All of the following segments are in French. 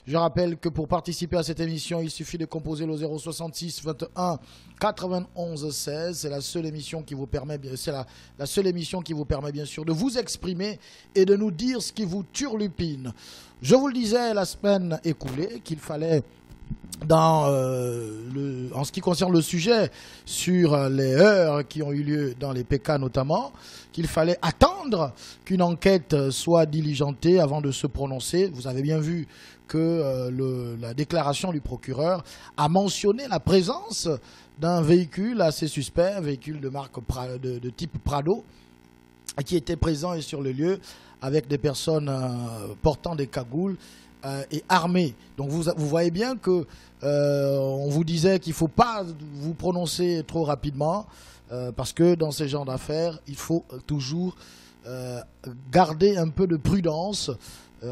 Je rappelle que pour participer à cette émission, il suffit de composer le 066 21 91 16. C'est la seule émission qui vous permet, la seule émission qui vous permet bien sûr de vous exprimer et de nous dire ce qui vous turlupine. Je vous le disais la semaine écoulée qu'il fallait en ce qui concerne le sujet sur les heurts qui ont eu lieu dans les PK notamment, qu'il fallait attendre qu'une enquête soit diligentée avant de se prononcer. Vous avez bien vu que la déclaration du procureur a mentionné la présence d'un véhicule assez suspect, un véhicule de marque de type Prado, qui était présent et sur le lieu avec des personnes portant des cagoules et armées. Donc vous voyez bien que on vous disait qu'il ne faut pas vous prononcer trop rapidement parce que dans ces genres d'affaires, il faut toujours garder un peu de prudence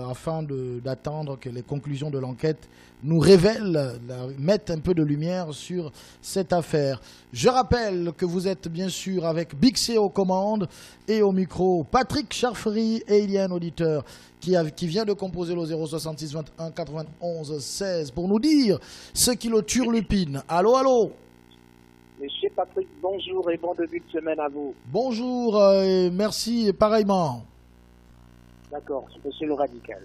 afin d'attendre que les conclusions de l'enquête nous révèlent, mettent un peu de lumière sur cette affaire. Je rappelle que vous êtes bien sûr avec Big C aux commandes et au micro Patrick Charfery, et il y a un auditeur qui vient de composer le 066 21 91 16 pour nous dire ce qui le turlupine. Allô, allô? Monsieur Patrick, bonjour et bon début de semaine à vous. Bonjour, merci et pareillement. D'accord, monsieur le radical.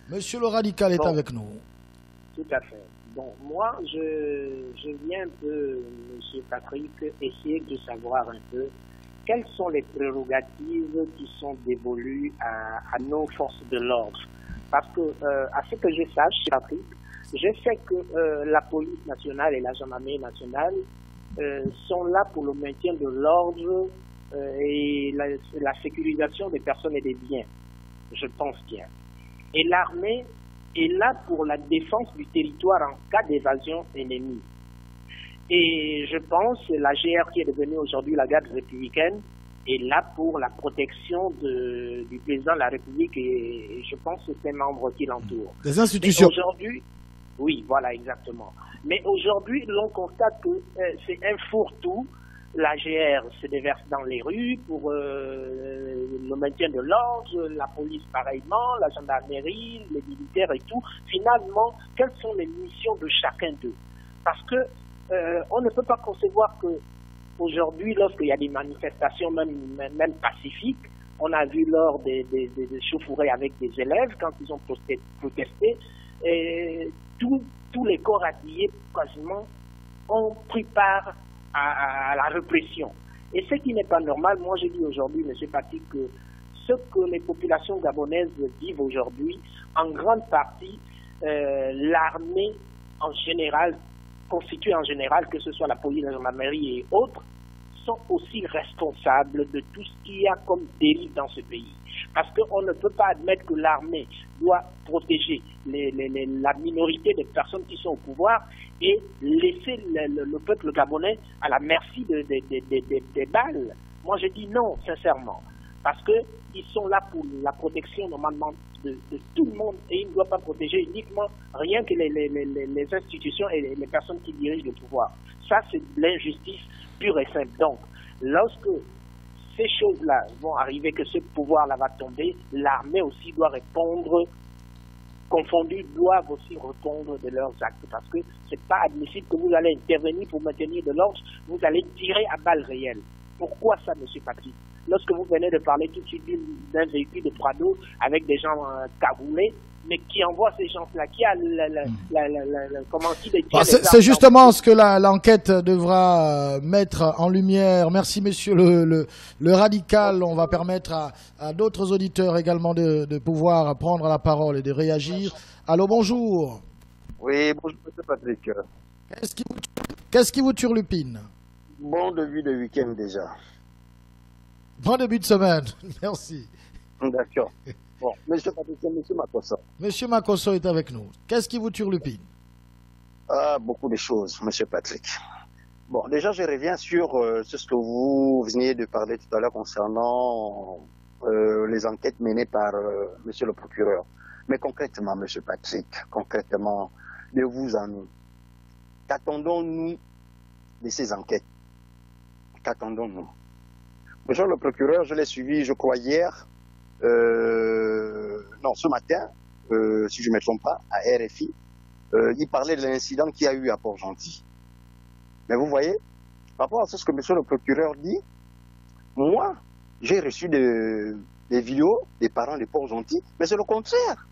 Monsieur le radical est avec nous. Tout à fait. Bon, moi, je viens de, monsieur Patrick, essayer de savoir un peu quelles sont les prérogatives qui sont dévolues à nos forces de l'ordre. Parce que, à ce que je sache, Patrick, je sais que la police nationale et la gendarmerie nationale sont là pour le maintien de l'ordre et la sécurisation des personnes et des biens. Je pense bien. Et l'armée est là pour la défense du territoire en cas d'évasion ennemie. Et je pense que la GR qui est devenue aujourd'hui la garde républicaine est là pour la protection du président de la République et je pense que ses membres qui l'entourent. Des institutions. Aujourd'hui, oui, voilà, exactement. Mais aujourd'hui, l'on constate que c'est un fourre-tout. La GR se déverse dans les rues pour le maintien de l'ordre, la police pareillement, la gendarmerie, les militaires et tout. Finalement, quelles sont les missions de chacun d'eux? Parce que on ne peut pas concevoir que aujourd'hui, lorsqu'il y a des manifestations même pacifiques, on a vu lors des chauffourées avec des élèves quand ils ont protesté, et tous les corps habillés quasiment ont pris part à la répression. Et ce qui n'est pas normal, moi je dis aujourd'hui, M. Patrick, que ce que les populations gabonaises vivent aujourd'hui, en grande partie, l'armée en général, constituée en général, que ce soit la police, la gendarmerie et autres, sont aussi responsables de tout ce qu'il y a comme dérive dans ce pays. Parce qu'on ne peut pas admettre que l'armée doit protéger la minorité des personnes qui sont au pouvoir et laisser le peuple gabonais à la merci des balles. Moi, je dis non, sincèrement. Parce qu'ils sont là pour la protection, normalement, de tout le monde. Et ils ne doivent pas protéger uniquement rien que les institutions et les personnes qui dirigent le pouvoir. Ça, c'est de l'injustice pure et simple. Donc, lorsque ces choses-là vont arriver, que ce pouvoir-là va tomber, l'armée aussi doit répondre, confondus doivent aussi répondre de leurs actes, parce que c'est pas admissible que vous allez intervenir pour maintenir de l'ordre, vous allez tirer à balles réelles. Pourquoi ça, M. Patrick? Lorsque vous venez de parler tout de suite d'un véhicule de Prado avec des gens cagoulés, mais qui envoie ces gens-là, qui a comment qui les tire. C'est justement ce que l'enquête devra mettre en lumière. Merci, monsieur le radical. On va permettre à d'autres auditeurs également de pouvoir prendre la parole et de réagir. Allô, bonjour. Oui, bonjour, monsieur Patrick. Qu'est-ce qui vous turlupine? Bon début de week-end déjà. Bon début de semaine. Merci. D'accord. Bon, monsieur Patrick, monsieur Makosso. Monsieur Makosso est avec nous. Qu'est-ce qui vous turlupine? Beaucoup de choses, monsieur Patrick. Bon, déjà, je reviens sur ce que vous veniez de parler tout à l'heure concernant les enquêtes menées par monsieur le procureur. Mais concrètement, monsieur Patrick, concrètement, de vous à nous, qu'attendons-nous de ces enquêtes? Qu'attendons-nous? Monsieur le procureur, je l'ai suivi, je crois, hier. Non, ce matin, si je ne me trompe pas, à RFI. Il parlait de l'incident qu'il y a eu à Port-Gentil. Mais vous voyez, par rapport à ce que monsieur le procureur dit, moi, j'ai reçu des vidéos des parents de Port-Gentil, mais c'est le contraire.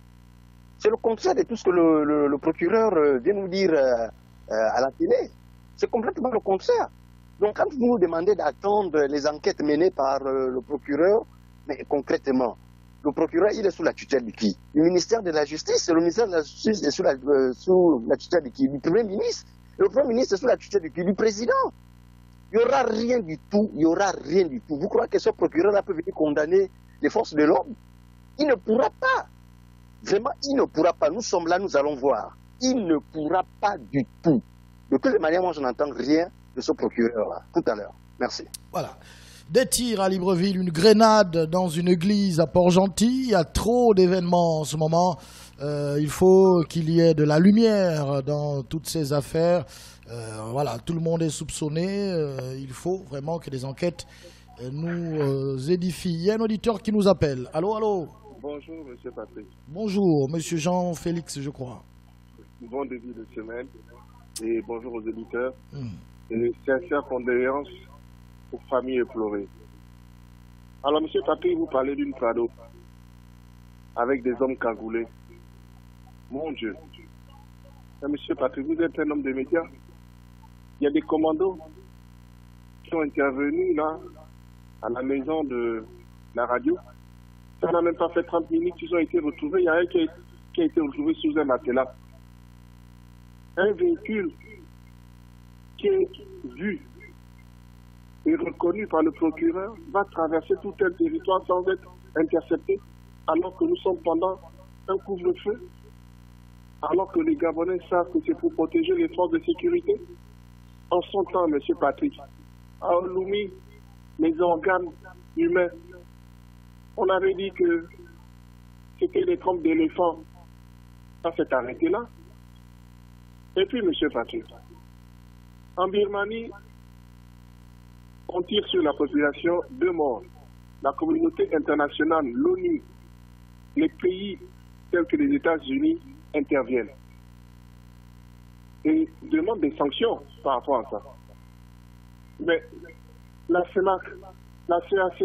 C'est le contraire de tout ce que le procureur vient nous dire à la télé. C'est complètement le contraire. Donc quand vous nous demandez d'attendre les enquêtes menées par le procureur, mais concrètement, le procureur, il est sous la tutelle de qui? Du ministère de la Justice. Le ministère de la Justice est sous la tutelle de qui? Du Premier ministre. Le Premier ministre est sous la tutelle de qui? Du président. Il n'y aura rien du tout. Il n'y aura rien du tout. Vous croyez que ce procureur-là peut venir condamner les forces de l'ordre? Il ne pourra pas. Vraiment, il ne pourra pas. Nous sommes là, nous allons voir. Il ne pourra pas du tout. De toute manière, moi, je n'entends rien de ce procureur-là. Tout à l'heure. Merci. Voilà. Des tirs à Libreville, une grenade dans une église à Port-Gentil. Il y a trop d'événements en ce moment. Il faut qu'il y ait de la lumière dans toutes ces affaires. Voilà, tout le monde est soupçonné. Il faut vraiment que les enquêtes nous édifient. Il y a un auditeur qui nous appelle. Allô, allô. Bonjour, monsieur Patrick. Bonjour, monsieur Jean-Félix, je crois. Bon début de semaine et bonjour aux éditeurs. Et sincères condoléances aux familles éplorées. Alors, monsieur Patrick, vous parlez d'une Prado avec des hommes cagoulés. Mon Dieu. Mais monsieur Patrick, vous êtes un homme de médias. Il y a des commandos qui ont intervenu là, à la maison de la radio. Ça n'a même pas fait 30 minutes, ils ont été retrouvés. Il y a un qui a été retrouvé sous un matelas. Un véhicule qui est vu et reconnu par le procureur va traverser tout un territoire sans être intercepté, alors que nous sommes pendant un couvre-feu, alors que les Gabonais savent que c'est pour protéger les forces de sécurité. En son temps, M. Patrick, à Olumi, les organes humains, on avait dit que c'était des trompes d'éléphants. Ça s'est arrêté là. Et puis, M. Patrick, en Birmanie, on tire sur la population, 2 morts. La communauté internationale, l'ONU, les pays tels que les États-Unis interviennent et demandent des sanctions par rapport à ça. Mais la CEMAC, la CAC,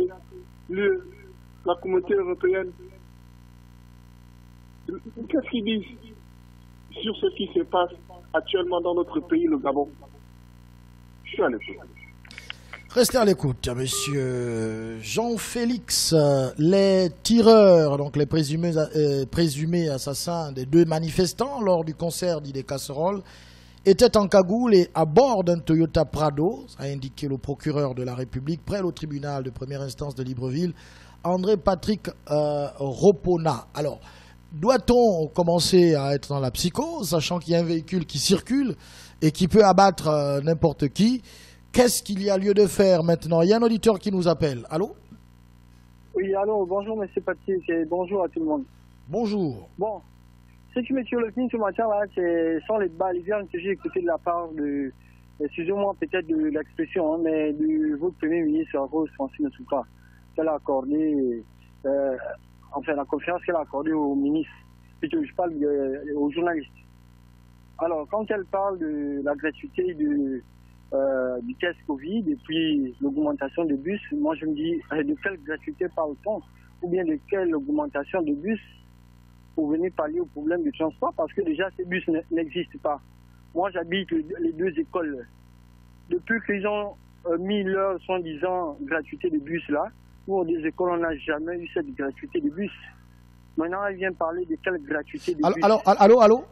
l'UE, la communauté européenne, qu'est-ce qu'ils disent sur ce qui se passe actuellement dans notre pays, le Gabon? Je suis à l'écoute. Restez à l'écoute, monsieur Jean-Félix. Les tireurs, donc les présumés assassins des 2 manifestants lors du concert d'Idées Casseroles, étaient en cagoule et à bord d'un Toyota Prado, a indiqué le procureur de la République près au tribunal de première instance de Libreville, André Patrick Ropona. Alors, doit-on commencer à être dans la psychose, sachant qu'il y a un véhicule qui circule et qui peut abattre n'importe qui? Qu'est-ce qu'il y a lieu de faire maintenant? Il y a un auditeur qui nous appelle. Allô? Oui, allô, bonjour monsieur Patrick et bonjour à tout le monde. Bonjour. Bon, ce qui me turlupine ce matin-là, ce sont les balivernes que j'ai écoutées de la part de, excusez-moi peut-être de l'expression, mais de votre premier ministre, Rose Francine Souka, qu'elle a accordé, enfin la confiance qu'elle a accordée au ministre, plutôt je parle aux journalistes. Alors, quand elle parle de la gratuité du test Covid et puis l'augmentation des bus, moi je me dis de quelle gratuité parle-t-on ou bien de quelle augmentation de bus pour venir pallier au problème du transport parce que déjà ces bus n'existent pas. Moi j'habite les 2 écoles. Depuis qu'ils ont mis leur soi-disant gratuité de bus là, nous aux 2 écoles on n'a jamais eu cette gratuité de bus. Maintenant elle vient parler de quelle gratuité de bus. Allô?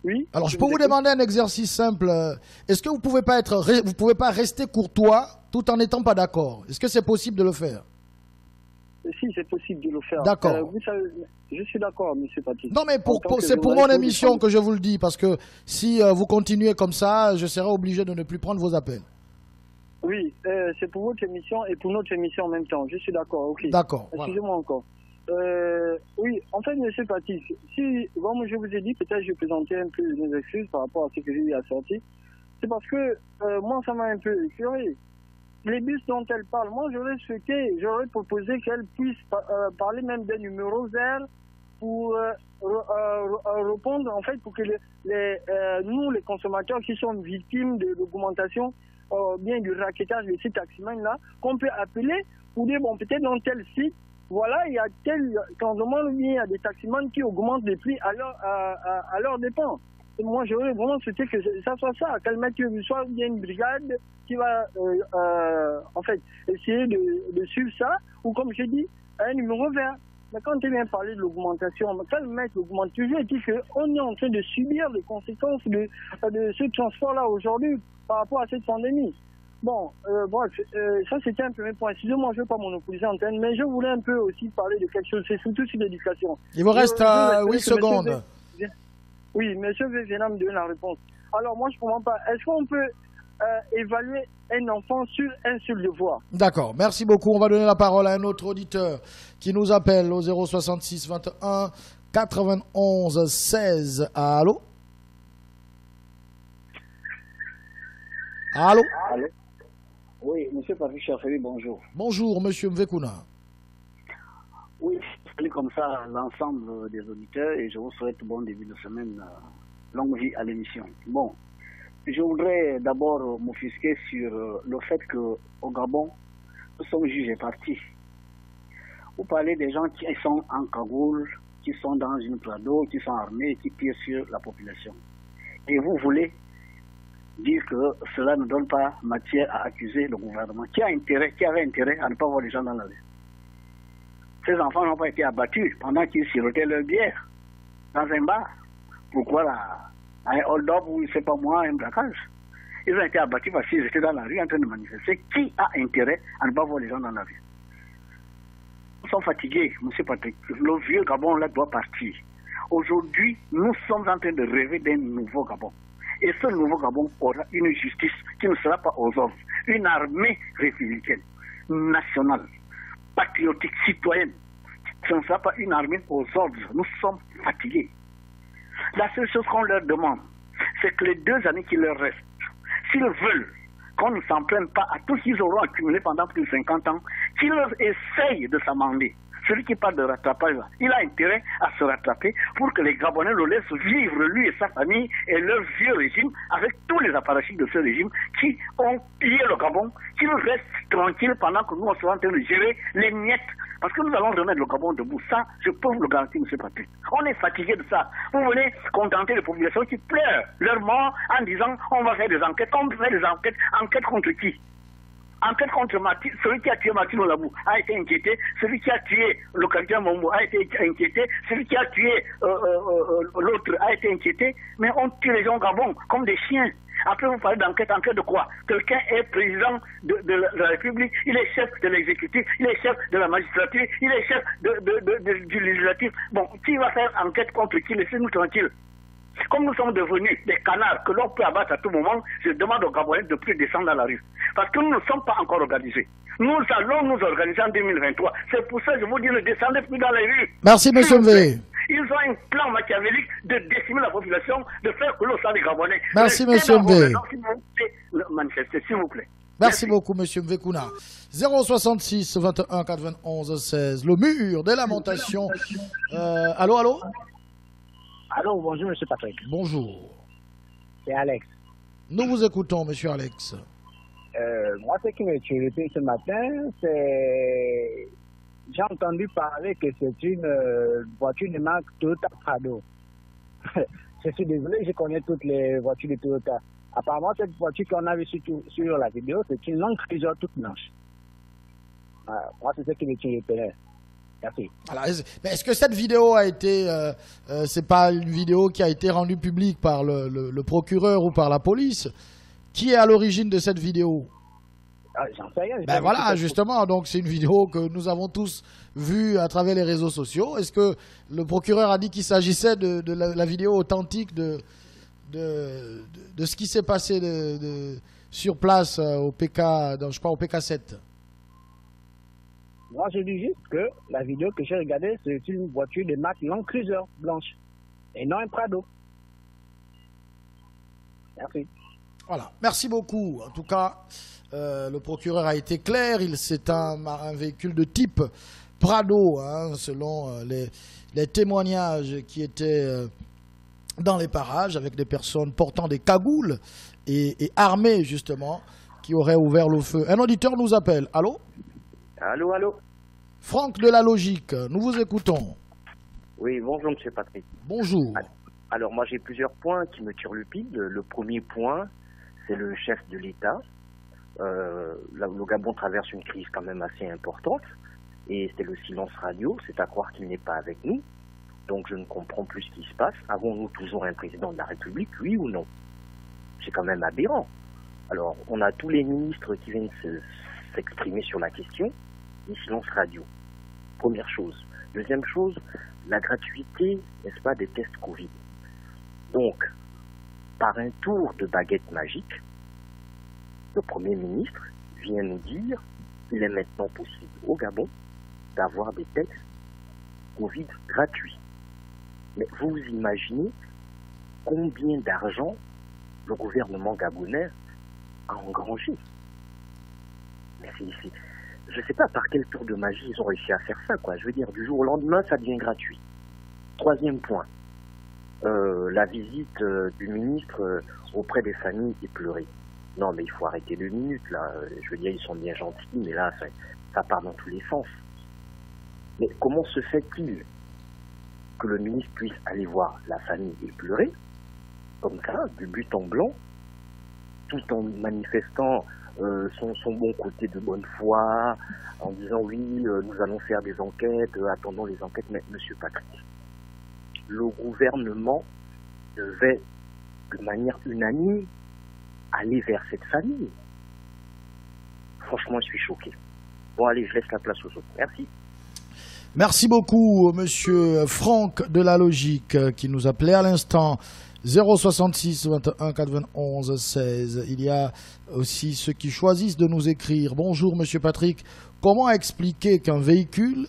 Oui. Alors, je peux vous demander un exercice simple. Est-ce que vous pouvez pas rester courtois tout en n'étant pas d'accord? Est-ce que c'est possible de le faire? Si, c'est possible de le faire. D'accord. Je suis d'accord, M. Patrick. Non, mais c'est pour mon émission que je vous le dis, parce que si vous continuez comme ça, je serai obligé de ne plus prendre vos appels. Oui, c'est pour votre émission et pour notre émission en même temps. Je suis d'accord, ok. D'accord. Excusez-moi voilà. encore. Oui, en fait, M. Patrick, si, comme je vous ai dit, peut-être je présentais un peu mes excuses par rapport à ce que j'ai eu à sortir. C'est parce que moi, ça m'a un peu écœuré. Les bus dont elle parle, moi, j'aurais proposé qu'elle puisse parler même des numéros verts pour répondre, en fait, pour que nous, les consommateurs qui sont victimes de l'augmentation, bien du rackettage de ces taximans-là, qu'on peut appeler pour dire, bon, peut-être dans tel site, voilà, il y a tel changement, il y a des taximans qui augmentent les prix à leur dépens. Et moi, j'aurais vraiment souhaité que ça soit ça, qu'elle mette soit bien une brigade qui va, en fait, essayer de suivre ça, ou comme j'ai dit, un numéro vert. Mais quand tu viens parler de l'augmentation, qu'elle mette l'augmentation, toujours dit qu'on est en train de subir les conséquences de ce transport-là aujourd'hui par rapport à cette pandémie. Bon, ça c'était un premier point. Excusez-moi, je ne veux pas monopoliser l'antenne, mais je voulais un peu aussi parler de quelque chose, c'est surtout sur l'éducation. Il vous reste 8 secondes. Oui, M. Vévénam me donne la réponse. Alors moi je ne comprends pas. Est-ce qu'on peut évaluer un enfant sur un seul devoir? D'accord, merci beaucoup. On va donner la parole à un autre auditeur qui nous appelle au 066 21 91 16. Allô? Allô? Allô? Oui, M. Patrick Chafeli, bonjour. Bonjour, M. Mvekuna. Oui, je salue comme ça l'ensemble des auditeurs et je vous souhaite bon début de semaine, longue vie à l'émission. Bon, je voudrais d'abord m'offusquer sur le fait qu'au Gabon, nous sommes jugés partis. Vous parlez des gens qui sont en cagoule, qui sont dans une prado, qui sont armés, qui tirent sur la population. Et vous voulez dire que cela ne donne pas matière à accuser le gouvernement. Qui avait intérêt à ne pas voir les gens dans la rue? Ces enfants n'ont pas été abattus pendant qu'ils sirotaient leur bière dans un bar. Pourquoi un hold-up ou, je ne sais pas moi, un braquage? Ils ont été abattus parce qu'ils étaient dans la rue en train de manifester. Qui a intérêt à ne pas voir les gens dans la rue? Nous sommes fatigués, M. Patrick. Le vieux Gabon là doit partir. Aujourd'hui, nous sommes en train de rêver d'un nouveau Gabon. Et ce nouveau Gabon aura une justice qui ne sera pas aux ordres. Une armée républicaine, nationale, patriotique, citoyenne. Ce ne sera pas une armée aux ordres. Nous sommes fatigués. La seule chose qu'on leur demande, c'est que les 2 années qui leur restent, s'ils veulent qu'on ne s'en prenne pas à tout ce qu'ils auront accumulé pendant plus de 50 ans, qu'ils essayent de s'amender. Celui qui parle de rattrapage, il a intérêt à se rattraper pour que les Gabonais le laissent vivre, lui et sa famille, et leur vieux régime, avec tous les apparatchiks de ce régime qui ont pillé le Gabon, qu'ils restent tranquilles pendant que nous, on sera en train de gérer les miettes. Parce que nous allons remettre le Gabon debout. Ça, je peux vous le garantir, M. Patrick. On est fatigué de ça. Vous venez contenter les populations qui pleurent leur mort en disant on va faire des enquêtes. On fait des enquêtes. Enquête contre qui? Enquête contre celui qui a tué Martin Olabou a été inquiété, celui qui a tué le candidat Mombo a été inquiété, celui qui a tué l'autre a été inquiété, mais on tue les gens au Gabon comme des chiens. Après, vous parlez d'enquête, enquête de quoi? Quelqu'un est président de la République, il est chef de l'exécutif, il est chef de la magistrature, il est chef du législatif. Bon, qui va faire enquête contre qui? Laissez-nous tranquilles. Comme nous sommes devenus des canards que l'on peut abattre à tout moment, je demande aux Gabonais de plus descendre dans la rue. Parce que nous ne sommes pas encore organisés. Nous allons nous organiser en 2023. C'est pour ça que je vous dis, ne descendez plus dans les rues. Merci, M. V. Ils ont un plan machiavélique de décimer la population, de faire que l'on soit des Gabonais. Merci, M. V. Manifestez, s'il vous plaît. Merci beaucoup, M. Mvekuna. 066 21 91 16. Le mur des lamentations. Allô, allô? Allô, bonjour, M. Patrick. Bonjour. C'est Alex. Nous vous écoutons, M. Alex. Moi, ce qui me tue ce matin, c'est... J'ai entendu parler que c'est une voiture de marque Toyota Prado. Je suis désolé, je connais toutes les voitures de Toyota. Apparemment, cette voiture qu'on a vue sur la vidéo, c'est une Land Cruiser toute blanche. Moi, c'est ce qui me tue le terrain. Merci. Alors, mais est-ce que cette vidéo a été... c'est pas une vidéo qui a été rendue publique par le procureur ou par la police? Qui est à l'origine de cette vidéo? J'en sais rien. Ben voilà, justement, donc c'est une vidéo que nous avons tous vue à travers les réseaux sociaux. Est-ce que le procureur a dit qu'il s'agissait de la vidéo authentique de ce qui s'est passé sur place au PK, je crois au PK7? Moi, je dis juste que la vidéo que j'ai regardée, c'est une voiture de marque Land Cruiser blanche et non un Prado. Merci. Voilà, merci beaucoup. En tout cas, le procureur a été clair. C'est un véhicule de type Prado, hein, selon les témoignages qui étaient dans les parages avec des personnes portant des cagoules et armées justement qui auraient ouvert le feu. Un auditeur nous appelle. Allô? Allô, allô? Franck de la Logique, nous vous écoutons. Oui, bonjour M. Patrick. Bonjour. Alors moi j'ai plusieurs points qui me turlupinent. Le premier point, c'est le chef de l'État. Le Gabon traverse une crise quand même assez importante et c'est le silence radio, c'est à croire qu'il n'est pas avec nous. Donc je ne comprends plus ce qui se passe. Avons-nous toujours un président de la République, oui ou non? C'est quand même aberrant. Alors on a tous les ministres qui viennent s'exprimer sur la question, et silence radio. Première chose. Deuxième chose, la gratuité, n'est-ce pas, des tests Covid. Donc, par un tour de baguette magique, le Premier ministre vient nous dire qu'il est maintenant possible au Gabon d'avoir des tests Covid gratuits. Mais vous imaginez combien d'argent le gouvernement gabonais a engrangé? Mais je ne sais pas par quel tour de magie ils ont réussi à faire ça, quoi. Je veux dire, du jour au lendemain, ça devient gratuit. Troisième point, la visite du ministre auprès des familles éplorées. Non, mais il faut arrêter 2 minutes, là. Je veux dire, ils sont bien gentils, mais là, ça part dans tous les sens. Mais comment se fait-il que le ministre puisse aller voir la famille éplorée, comme ça, du but en blanc, tout en manifestant son bon côté de bonne foi, en disant oui, nous allons faire des enquêtes, attendons les enquêtes. Mais Monsieur Patrick, le gouvernement devait de manière unanime aller vers cette famille. Franchement, je suis choqué. Bon, allez, je laisse la place aux autres. Merci. Merci beaucoup, monsieur Franck de la Logique, qui nous appelait à l'instant. 066 21 91 16. Il y a aussi ceux qui choisissent de nous écrire. Bonjour monsieur Patrick, comment expliquer qu'un véhicule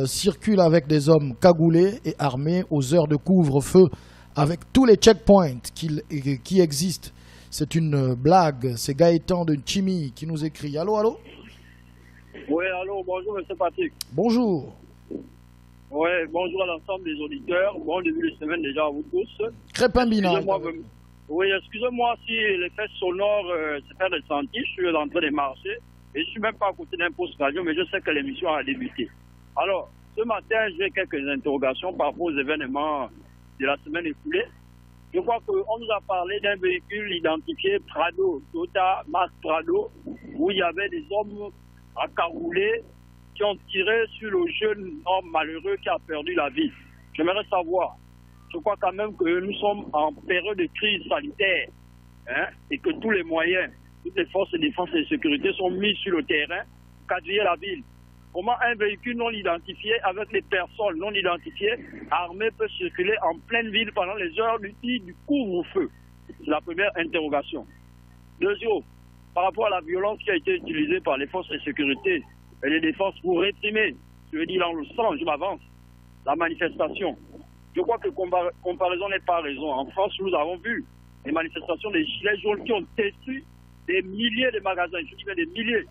circule avec des hommes cagoulés et armés aux heures de couvre-feu avec tous les checkpoints qui existent? C'est une blague. C'est Gaëtan de Chimi qui nous écrit. Allô, allô? Oui, allô, bonjour monsieur Patrick. Bonjour. Oui, bonjour à l'ensemble des auditeurs. Bon début de semaine déjà à vous tous. Crépin Bina. Oui, excusez-moi si l'effet sonore se fait ressentir. Je suis en train de marcher et je suis même pas à côté d'un poste radio, mais je sais que l'émission a débuté. Alors, ce matin, j'ai quelques interrogations par rapport aux événements de la semaine écoulée. Je crois qu'on nous a parlé d'un véhicule identifié Prado, Toyota marque Prado, où il y avait des hommes accagoulés qui ont tiré sur le jeune homme malheureux qui a perdu la vie. J'aimerais savoir, je crois quand même que nous sommes en période de crise sanitaire, hein, et que tous les moyens, toutes les forces de défense et de sécurité sont mis sur le terrain pour quadriller la ville. Comment un véhicule non identifié avec des personnes non identifiées armées peut circuler en pleine ville pendant les heures du couvre-feu? C'est la première interrogation. Deuxième, par rapport à la violence qui a été utilisée par les forces de sécurité et les défenses pour réprimer, je veux dire dans le sang, je m'avance, la manifestation. Je crois que comparaison n'est pas raison. En France, nous avons vu les manifestations des gilets jaunes qui ont détruit des milliers de magasins, je dis bien des milliers.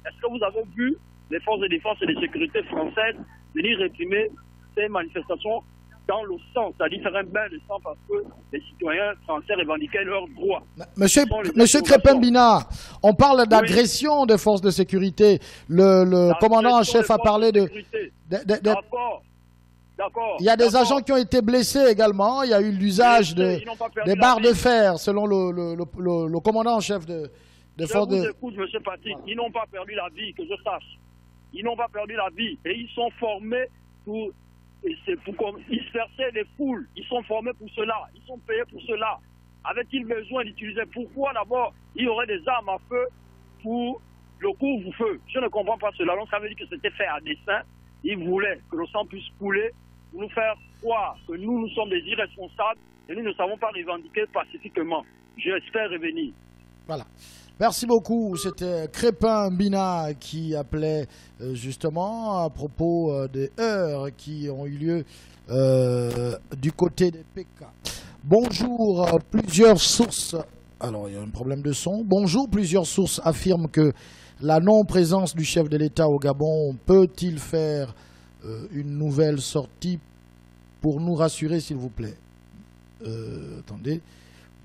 Est-ce que vous avez vu les forces de défense et de sécurité françaises venir réprimer ces manifestations dans le sang, c'est-à-dire faire un bain de sang parce que les citoyens français revendiquaient leurs droits? Monsieur Crépin-Bina, on parle d'agression des forces de sécurité. Le commandant en chef a parlé de... D'accord. Il y a des agents qui ont été blessés également. Il y a eu l'usage des barres de fer, selon le commandant en chef de forces de... Je vous écoute, monsieur Patrick. Ils n'ont pas perdu la vie, que je sache. Ils n'ont pas perdu la vie. Et ils sont formés pour disperser les foules. Ils sont formés pour cela. Ils sont payés pour cela. Avaient-ils besoin d'utiliser? Pourquoi d'abord il y aurait des armes à feu pour le couvre-feu? Je ne comprends pas cela. Donc ça veut dire que c'était fait à dessein. Ils voulaient que le sang puisse couler pour nous faire croire que nous sommes des irresponsables et nous ne savons pas revendiquer pacifiquement. J'espère revenir. Voilà. Merci beaucoup. C'était Crépin Bina qui appelait justement à propos des heurts qui ont eu lieu du côté des PK. Bonjour, plusieurs sources... Alors, il y a un problème de son. Bonjour, plusieurs sources affirment que la non-présence du chef de l'État au Gabon peut-il faire une nouvelle sortie pour nous rassurer, s'il vous plaît. Attendez.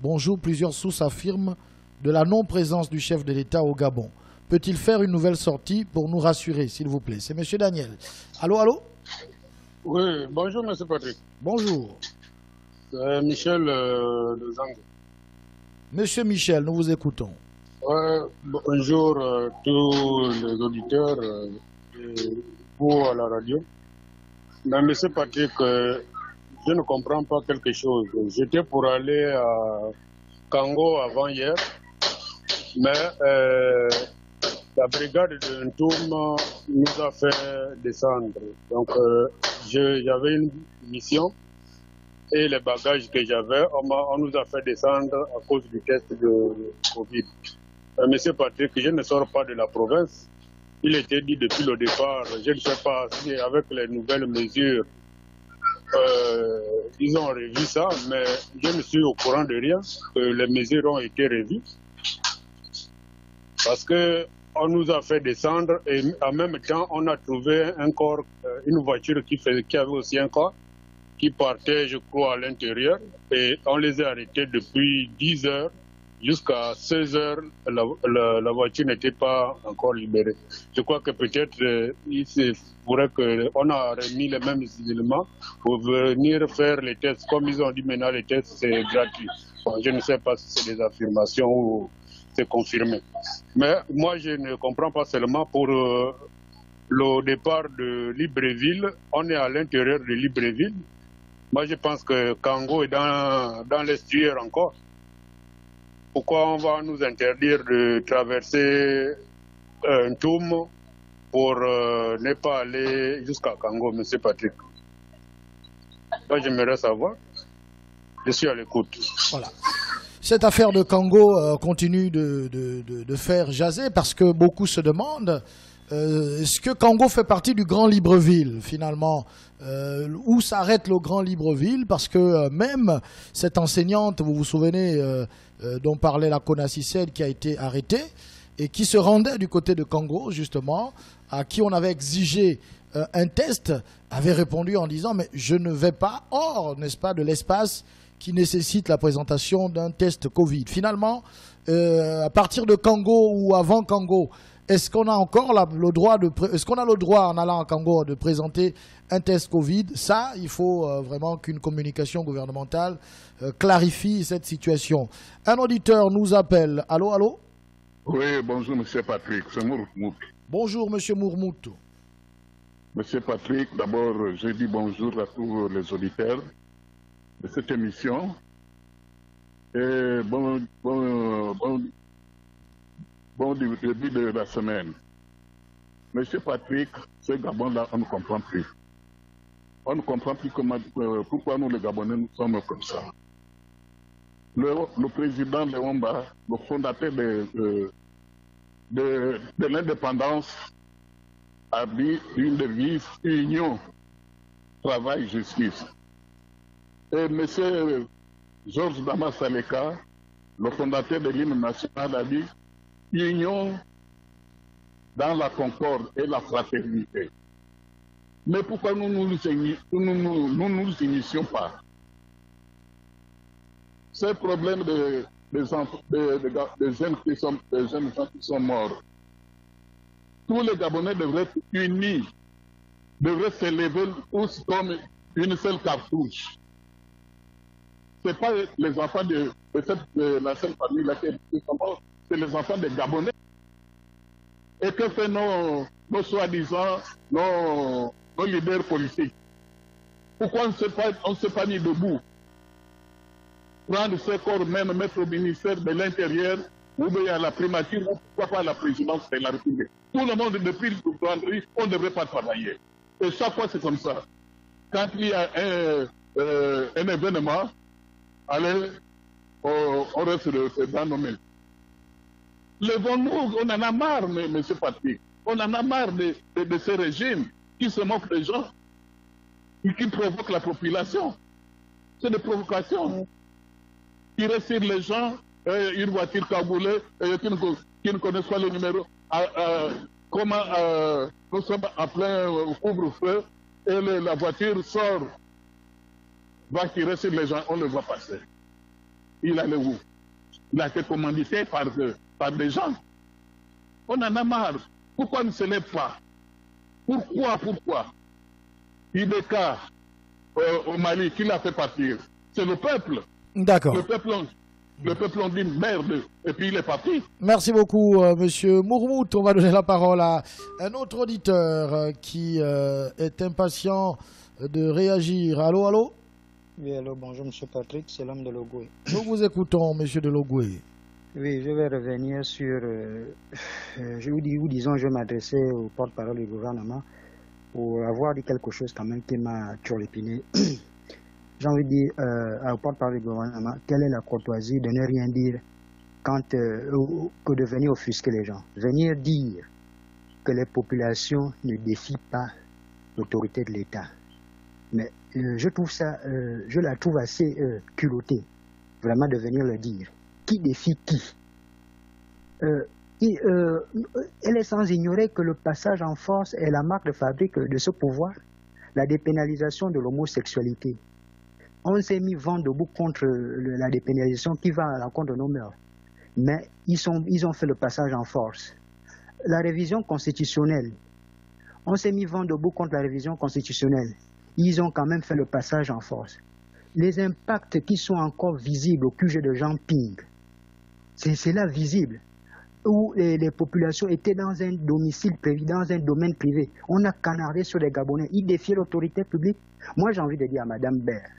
Bonjour, plusieurs sources affirment de la non-présence du chef de l'État au Gabon. Peut-il faire une nouvelle sortie pour nous rassurer, s'il vous plaît? C'est M. Daniel. Allô, allô? Oui, bonjour, M. Patrick. Bonjour. Michel de Zang. Monsieur Michel, nous vous écoutons. Bonjour tous les auditeurs pour à la radio. Mais M. Patrick, je ne comprends pas quelque chose. J'étais pour aller à Kango avant-hier, mais la brigade de Ntoum nous a fait descendre. Donc, j'avais une mission et les bagages que j'avais, on nous a fait descendre à cause du test de Covid. Monsieur Patrick, je ne sors pas de la province. Il était dit depuis le départ, je ne sais pas si avec les nouvelles mesures, ils ont revu ça, mais je ne suis au courant de rien, que les mesures ont été revues. Parce que on nous a fait descendre et en même temps, on a trouvé un corps, une voiture qui avait aussi un corps, qui partait, je crois, à l'intérieur. Et on les a arrêtés depuis 10 heures jusqu'à 16 heures. La voiture n'était pas encore libérée. Je crois que peut-être il se pourrait qu'on a remis les mêmes éléments pour venir faire les tests. Comme ils ont dit maintenant, les tests, c'est gratuit. Bon, je ne sais pas si c'est des affirmations ou c'est confirmé. Mais moi, je ne comprends pas seulement pour le départ de Libreville. On est à l'intérieur de Libreville. Moi, je pense que Kango est dans l'estuaire encore. Pourquoi on va nous interdire de traverser un Ntoum pour ne pas aller jusqu'à Kango, M. Patrick? Moi, j'aimerais savoir. Je suis à l'écoute. Voilà. Cette affaire de Kango continue de faire jaser parce que beaucoup se demandent est-ce que Kango fait partie du Grand Libreville finalement où s'arrête le Grand Libreville? Parce que même cette enseignante, vous vous souvenez, dont parlait la Konasicène, qui a été arrêtée et qui se rendait du côté de Kango justement, à qui on avait exigé un test, avait répondu en disant mais je ne vais pas hors, n'est-ce pas, de l'espace qui nécessite la présentation d'un test Covid. Finalement, à partir de Kango ou avant Kango, est-ce qu'on a encore le droit en allant à Kango de présenter un test Covid? Ça, il faut vraiment qu'une communication gouvernementale clarifie cette situation. Un auditeur nous appelle. Allô, allô? Oui, bonjour M. Patrick, c'est Mourmout. Bonjour M. Mourmout. M. Patrick, d'abord, je dis bonjour à tous les auditeurs de cette émission. Et bon début de la semaine. Monsieur Patrick, ce Gabon-là, on ne comprend plus. On ne comprend plus pourquoi nous, les Gabonais, nous sommes comme ça. Le président Léomba, le fondateur de l'indépendance, a dit une devise, union, travail, justice. Et M. Georges Damas Saleka, le fondateur de l'hymne national, a dit union dans la concorde et la fraternité. Mais pourquoi nous ne nous initions pas? Ce problème des jeunes gens qui sont morts, tous les Gabonais devraient être unis, devraient s'élever tous comme une seule cartouche. Ce n'est pas les enfants de la seule famille qui sont morts, c'est les enfants des Gabonais. Et que fait nos soi-disant, nos leaders politiques? Pourquoi on ne s'est pas mis debout? Prendre ce corps même, mettre au ministère de l'Intérieur, ou bien à la primature, ou pourquoi pas à la présidence de la République. Tout le monde, depuis le vendredi, on ne devrait pas travailler. Et chaque fois, c'est comme ça. Quand il y a un événement, allez, on reste dans nos mains. Levons-nous, on en a marre, M. Patrick. On en a marre de ce régime qui se moque des gens et qui provoque la population. C'est des provocations. Tirer sur les gens, une voiture cagoulée, qui ne connaissent pas le numéro. Comment nous sommes en plein couvre-feu, et la voiture sort, va tirer sur les gens, on le voit passer. Il allait où? Il a été commandité par des gens. On en a marre. Pourquoi ne se lève pas? Pourquoi Ibeka au Mali, qui l'a fait partir? C'est le peuple. D'accord. Le peuple ont dit merde, et puis il est parti. Merci beaucoup, monsieur Mourmout. On va donner la parole à un autre auditeur qui est impatient de réagir. Allô, allô? Oui, allô, bonjour, monsieur Patrick, c'est l'homme de Logoué. Nous vous écoutons, monsieur de Logoué. Oui, je vais revenir sur. Je vais m'adresser au porte-parole du gouvernement pour avoir dit quelque chose quand même qui m'a turlupiné. J'ai envie de dire au porte-parole du gouvernement, quelle est la courtoisie de ne rien dire que de venir offusquer les gens. Venir dire que les populations ne défient pas l'autorité de l'État. Mais je la trouve assez culottée, vraiment, de venir le dire. Qui défie qui? Elle est sans ignorer que le passage en force est la marque de fabrique de ce pouvoir, la dépénalisation de l'homosexualité. On s'est mis vent debout contre la dépénalisation qui va à l'encontre de nos mœurs. Mais ils ont fait le passage en force. La révision constitutionnelle, on s'est mis vent debout contre la révision constitutionnelle. Ils ont quand même fait le passage en force. Les impacts qui sont encore visibles au QG de Jean-Ping, c'est là visible, où les populations étaient dans un domicile privé, dans un domaine privé. On a canardé sur les Gabonais. Ils défiaient l'autorité publique. Moi, j'ai envie de dire à Madame Baird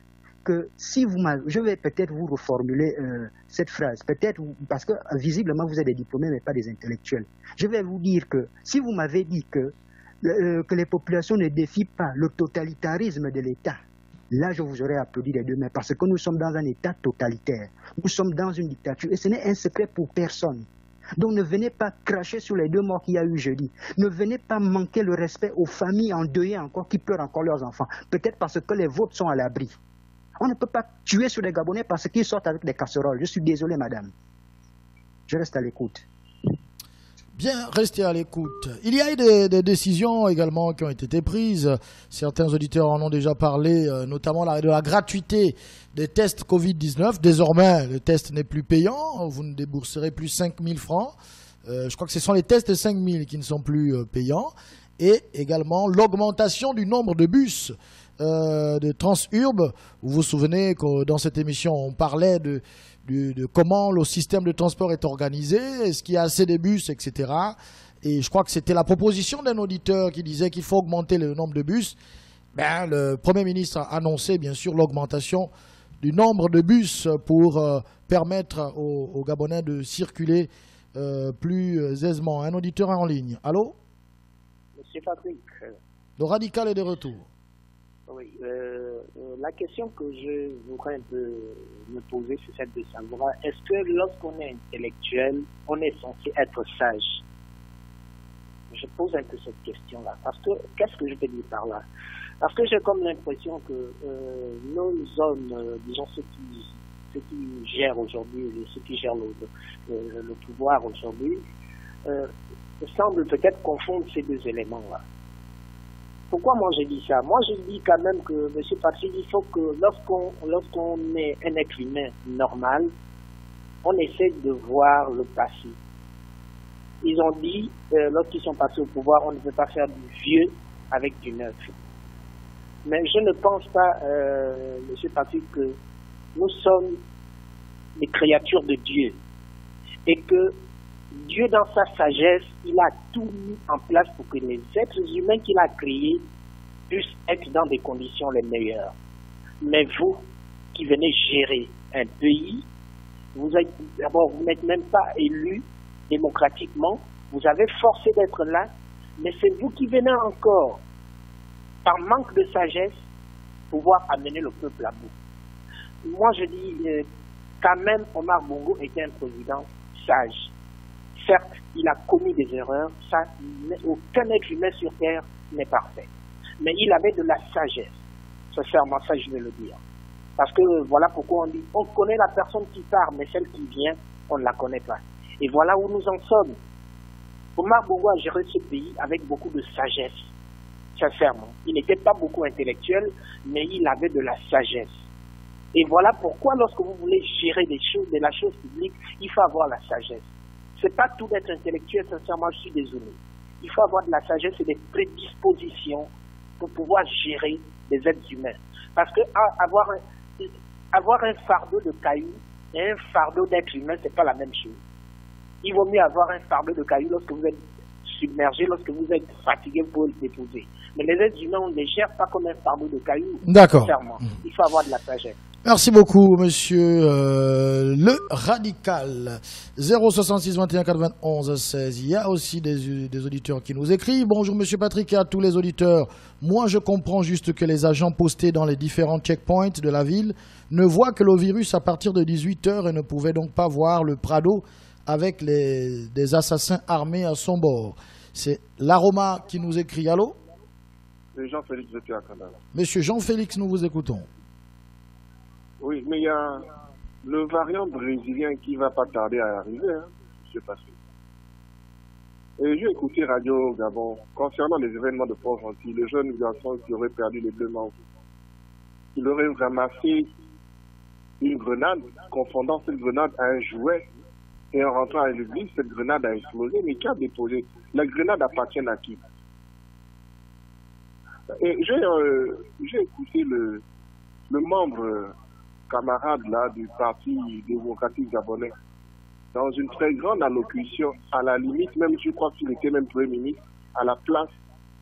que si vous m'avez... Je vais peut-être vous reformuler cette phrase. Peut-être parce que visiblement, vous êtes des diplômés, mais pas des intellectuels. Je vais vous dire que si vous m'avez dit que les populations ne défient pas le totalitarisme de l'État, là, je vous aurais applaudi les deux mains, parce que nous sommes dans un État totalitaire. Nous sommes dans une dictature, et ce n'est un secret pour personne. Donc ne venez pas cracher sur les 2 morts qu'il y a eu jeudi. Ne venez pas manquer le respect aux familles endeuillées encore, qui pleurent encore leurs enfants. Peut-être parce que les vôtres sont à l'abri. On ne peut pas tuer sur les Gabonais parce qu'ils sortent avec des casseroles. Je suis désolé, madame. Je reste à l'écoute. Bien, restez à l'écoute. Il y a eu des décisions également qui ont été prises. Certains auditeurs en ont déjà parlé, notamment de la gratuité des tests Covid-19. Désormais, le test n'est plus payant. Vous ne débourserez plus 5 000 francs. Je crois que ce sont les tests 5 000 qui ne sont plus payants. Et également l'augmentation du nombre de bus de Transurb. Vous vous souvenez que dans cette émission, on parlait de comment le système de transport est organisé, est-ce qu'il y a assez de bus, etc. Et je crois que c'était la proposition d'un auditeur qui disait qu'il faut augmenter le nombre de bus. Ben, le Premier ministre a annoncé, bien sûr, l'augmentation du nombre de bus pour permettre aux Gabonais de circuler plus aisément. Un auditeur en ligne. Allô? Monsieur Patrick. Le radical est de retour. Oui, la question que je voudrais un peu me poser, c'est celle de savoir, est-ce que lorsqu'on est intellectuel, on est censé être sage? Je pose un peu cette question-là. Parce que, qu'est-ce que je peux dire par là? Parce que j'ai comme l'impression que nos hommes, disons ceux qui gèrent aujourd'hui, ceux qui gèrent le pouvoir aujourd'hui, semblent peut-être confondre ces 2 éléments-là. Pourquoi moi je dis ça? Moi je dis quand même que, M. Patrick, il faut que lorsqu'on est un être humain normal, on essaie de voir le passé. Ils ont dit, lorsqu'ils sont passés au pouvoir, on ne peut pas faire du vieux avec du neuf. Mais je ne pense pas, M. Patrick, que nous sommes des créatures de Dieu. Et que Dieu, dans sa sagesse, il a tout mis en place pour que les êtres humains qu'il a créés puissent être dans des conditions les meilleures. Mais vous, qui venez gérer un pays, d'abord, vous n'êtes même pas élu démocratiquement, vous avez forcé d'être là, mais c'est vous qui venez encore, par manque de sagesse, pouvoir amener le peuple à bout. Moi, je dis, quand même, Omar Bongo était un président sage. Certes, il a commis des erreurs, ça, aucun être humain sur Terre n'est parfait. Mais il avait de la sagesse. Sincèrement, ça je vais le dire. Parce que voilà pourquoi on dit, on connaît la personne qui part, mais celle qui vient, on ne la connaît pas. Et voilà où nous en sommes. Omar Bongo a géré ce pays avec beaucoup de sagesse. sincèrement. Il n'était pas beaucoup intellectuel, mais il avait de la sagesse. Et voilà pourquoi, lorsque vous voulez gérer des choses, de la chose publique, il faut avoir la sagesse. C'est pas tout d'être intellectuel, sincèrement, je suis désolé. Il faut avoir de la sagesse et des prédispositions pour pouvoir gérer les êtres humains. Parce que avoir un fardeau de cailloux et un fardeau d'être humain, c'est pas la même chose. Il vaut mieux avoir un fardeau de cailloux lorsque vous êtes submergé, lorsque vous êtes fatigué, vous pouvez le déposer. Mais les êtres humains, on ne les gère pas comme un fardeau de cailloux. D'accord. Il faut avoir de la sagesse. Merci beaucoup, monsieur le radical. 066 21 91 16. Il y a aussi des auditeurs qui nous écrivent. Bonjour, monsieur Patrick, et à tous les auditeurs. Moi, je comprends juste que les agents postés dans les différents checkpoints de la ville ne voient que le virus à partir de 18h et ne pouvaient donc pas voir le Prado avec des assassins armés à son bord. C'est l'Aroma qui nous écrit. Allô? Jean-Félix depuis Canada. Monsieur Jean-Félix, nous vous écoutons. Oui, mais il y a le variant brésilien qui ne va pas tarder à arriver, hein, je sais pas sûr. Et j'ai écouté Radio Gabon concernant les événements de Port-Gentil, le jeune garçon qui aurait perdu les deux membres. Il aurait ramassé une grenade, confondant cette grenade à un jouet, et en rentrant à l'église, cette grenade a explosé, mais qui a déposé? La grenade appartient à qui? Et j'ai écouté le membre camarade là du Parti démocratique gabonais dans une très grande allocution, à la limite, même je crois qu'il était même Premier ministre, à la place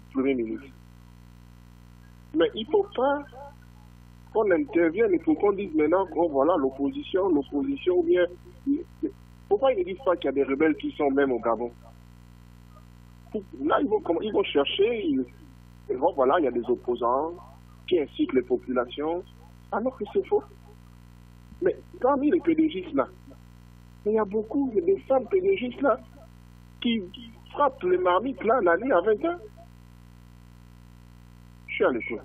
du Premier ministre. Mais il ne faut pas qu'on intervienne, il faut qu'on dise maintenant qu'on voilà l'opposition, ou bien... Pourquoi ils ne disent pas qu'il y a des rebelles qui sont même au Gabon? Là, ils vont chercher, voilà, il y a des opposants qui incitent les populations, alors que c'est faux. Mais parmi les pédégistes là, il y a beaucoup de femmes pédégistes là qui frappent les marmites là la nuit à 20h. Je suis à l'écoute.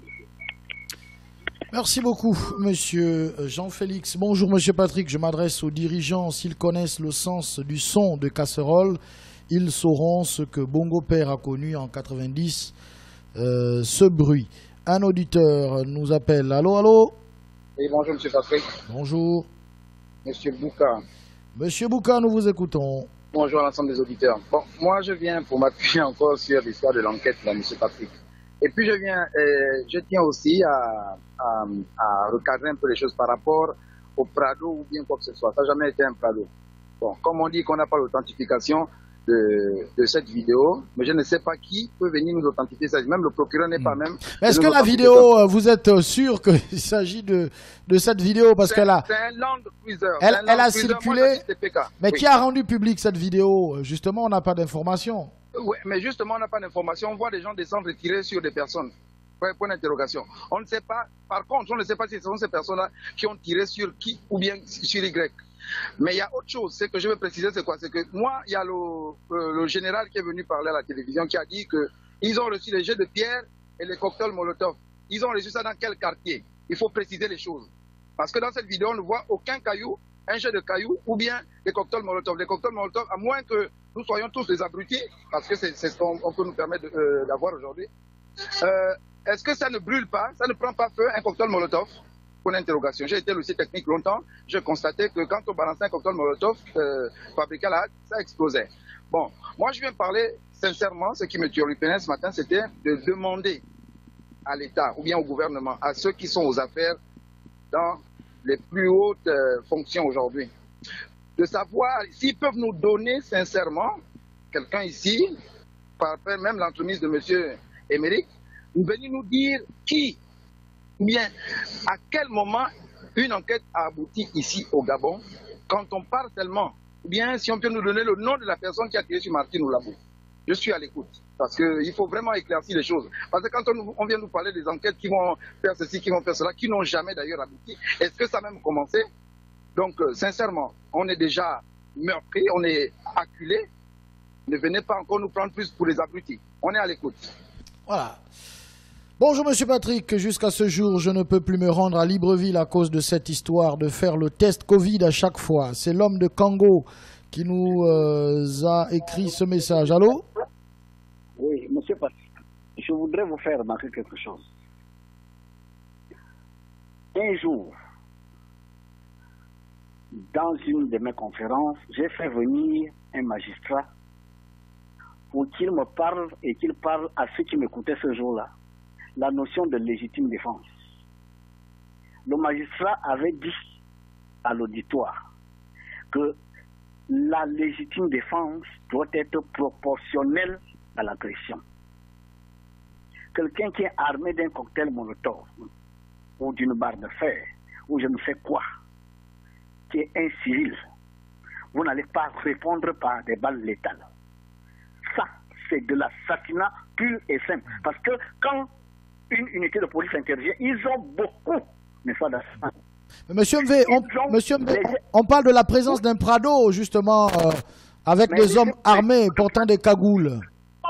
Merci beaucoup, monsieur Jean-Félix. Bonjour, monsieur Patrick. Je m'adresse aux dirigeants. S'ils connaissent le sens du son de casserole, ils sauront ce que Bongo Père a connu en 90, ce bruit. Un auditeur nous appelle. Allô, allô? Oui, bonjour, monsieur Patrick. Bonjour. Monsieur Bouka. Monsieur Bouka, nous vous écoutons. Bonjour à l'ensemble des auditeurs. Bon, moi, je viens pour m'appuyer encore sur l'histoire de l'enquête, là, monsieur Patrick. Et puis, je tiens aussi à recadrer un peu les choses par rapport au Prado ou bien quoi que ce soit. Ça n'a jamais été un Prado. Bon, comme on dit qu'on n'a pas l'authentification de cette vidéo, mais je ne sais pas qui peut venir nous authentifier ça. Même le procureur n'est pas même. Est-ce que la vidéo, vous êtes sûr qu'il s'agit de cette vidéo? Parce qu'elle a, elle a circulé. Mais qui a rendu public cette vidéo? Justement, on n'a pas d'informations. Oui, mais justement, on n'a pas d'informations. On voit des gens descendre et tirer sur des personnes. Point d'interrogation. On ne sait pas, par contre, on ne sait pas si ce sont ces personnes-là qui ont tiré sur qui ou bien sur Y. Mais il y a autre chose, ce que je veux préciser, c'est quoi? C'est que moi, il y a le général qui est venu parler à la télévision qui a dit qu'ils ont reçu les jets de pierre et les cocktails Molotov. Ils ont reçu ça dans quel quartier? Il faut préciser les choses. Parce que dans cette vidéo, on ne voit aucun caillou, un jet de cailloux ou bien des cocktails Molotov. Les cocktails Molotov, à moins que nous soyons tous des abrutis, parce que c'est ce qu'on peut nous permettre d'avoir aujourd'hui. Est-ce que ça ne brûle pas, ça ne prend pas feu, un cocktail Molotov? Pour l'interrogation. J'ai été aussi technique longtemps, j'ai constaté que quand on balançait un cocktail Molotov fabriqué là, ça explosait. Bon, moi je viens parler sincèrement, ce qui me turlupinait ce matin, c'était de demander à l'État ou bien au gouvernement, à ceux qui sont aux affaires dans les plus hautes fonctions aujourd'hui, de savoir s'ils peuvent nous donner sincèrement, quelqu'un ici, par même l'entremise de M. Émeric, venir nous dire qui, ou bien à quel moment une enquête a abouti ici au Gabon, quand on parle tellement, ou bien si on peut nous donner le nom de la personne qui a tiré sur Martin Oulabou. Je suis à l'écoute, parce qu'il faut vraiment éclaircir les choses. Parce que quand on vient nous parler des enquêtes qui vont faire ceci, qui vont faire cela, qui n'ont jamais d'ailleurs abouti, est-ce que ça a même commencé? Donc, sincèrement, on est déjà meurtri, on est acculé. Ne venez pas encore nous prendre plus pour les abrutis. On est à l'écoute. Voilà. Bonjour Monsieur Patrick, jusqu'à ce jour, je ne peux plus me rendre à Libreville à cause de cette histoire de faire le test Covid à chaque fois. C'est l'homme de Congo qui nous a écrit ce message. Allô? Oui, Monsieur Patrick. je voudrais vous faire remarquer quelque chose. Un jour, dans une de mes conférences, j'ai fait venir un magistrat pour qu'il me parle et qu'il parle à ceux qui m'écoutaient ce jour-là, la notion de légitime défense. Le magistrat avait dit à l'auditoire que la légitime défense doit être proportionnelle à l'agression. Quelqu'un qui est armé d'un cocktail Molotov ou d'une barre de fer ou je ne sais quoi, qui est un civil, vous n'allez pas répondre par des balles létales. Ça, c'est de l'assassinat pur et simple. Parce que quand une unité de police intervient, ils ont beaucoup, mais ça d'assassinat. Monsieur Mvé, on parle de la présence d'un Prado, justement, avec des hommes armés portant des cagoules.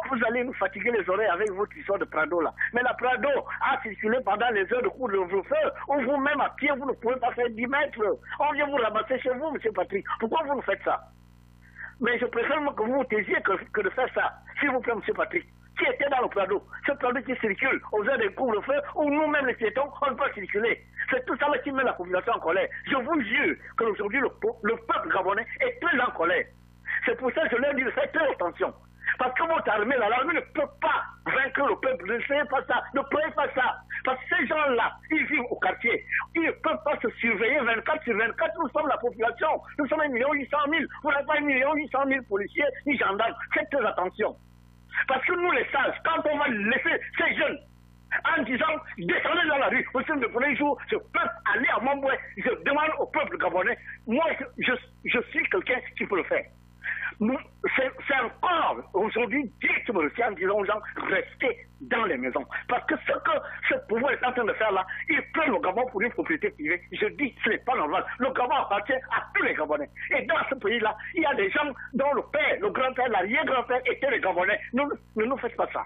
Vous allez nous fatiguer les oreilles avec votre histoire de Prado là. Mais la Prado a circulé pendant les heures de cours de feu où vous-même à pied, vous ne pouvez pas faire 10 mètres. On vient vous ramasser chez vous, M. Patrick. Pourquoi vous nous faites ça? Mais je préfère que vous vous taisiez que de faire ça. S'il vous plaît, M. Patrick. Qui était dans le Prado? Ce Prado qui circule aux heures des cours de feu où nous-mêmes les piétons, on ne peut pas circuler. C'est tout ça qui met la population en colère. Je vous jure qu'aujourd'hui, le peuple gabonais est très en colère. C'est pour ça que je leur dis de faire très attention. Parce que votre armée, l'armée ne peut pas vaincre le peuple. Ne faites pas ça. Ne prenez pas ça. Parce que ces gens-là, ils vivent au quartier. Ils ne peuvent pas se surveiller 24 sur 24. Nous sommes la population. Nous sommes 1 800 000. Vous n'avez pas 1 800 000 policiers ni gendarmes. Faites très attention. Parce que nous, les sages, quand on va laisser ces jeunes en disant, descendez dans la rue, au sein de premier jour, je peux aller à Mamboué, je demande au peuple gabonais, moi, je suis quelqu'un qui peut le faire. C'est encore aujourd'hui Dieu qui me retient en disant aux gens restez dans les maisons. Parce que ce que ce pouvoir est en train de faire là, il prend le Gabon pour une propriété privée. Je dis ce n'est pas normal. Le Gabon appartient à tous les Gabonais. Et dans ce pays-là, il y a des gens dont le père, le grand-père, l'arrière-grand-père étaient les Gabonais. Ne nous faites pas ça.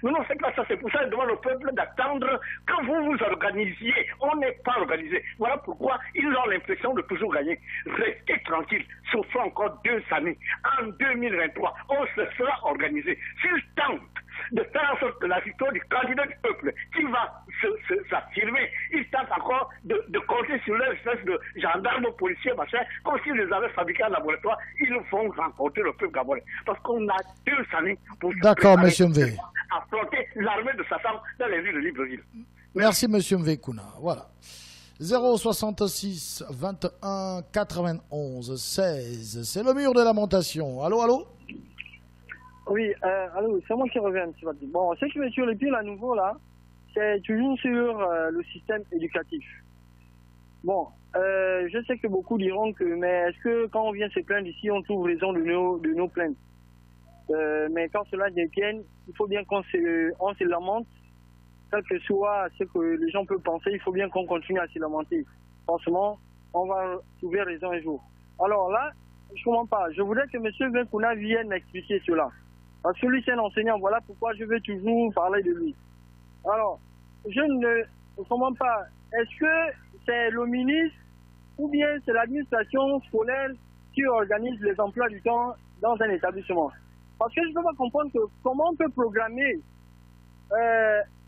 Ne nous faites pas ça, c'est pour ça que je demande au peuple d'attendre que vous vous organisiez. On n'est pas organisé. Voilà pourquoi ils ont l'impression de toujours gagner. Restez tranquille, souffrons encore 2 années. En 2023, on se sera organisé. S'ils tentent de faire en sorte que la victoire du candidat du peuple qui va s'affirmer, ils tentent encore de compter sur leur espèce de gendarmes, policiers, machin, comme s'ils les avaient fabriqués en laboratoire, ils vont rencontrer le peuple gabonais. Parce qu'on a 2 années pour D'accord, monsieur Mvé. affronter l'armée de Satan dans les rues de Libreville. Merci, monsieur Mvé Kouna. Voilà. 066 21 91 16. C'est le mur de lamentation. Allô, allô? Oui, allô, c'est moi qui reviens, M. Patrick. Bon, ce qui me tue le pire à nouveau, là, c'est toujours sur le système éducatif. Bon, je sais que beaucoup diront que, mais est-ce que quand on vient se plaindre ici, on trouve raison de nos plaintes? Mais quand cela détienne, il faut bien qu'on se lamente, quel que soit ce que les gens peuvent penser, il faut bien qu'on continue à se lamenter. Franchement, on va trouver raison un jour. Alors là, je ne comprends pas. Je voudrais que M. Venkouna vienne m'expliquer cela. Parce que lui, c'est un enseignant. Voilà pourquoi je veux toujours parler de lui. Alors, je ne comprends pas. Est-ce que c'est le ministre ou bien c'est l'administration scolaire qui organise les emplois du temps dans un établissement? Parce que je ne peux pas comprendre que comment on peut programmer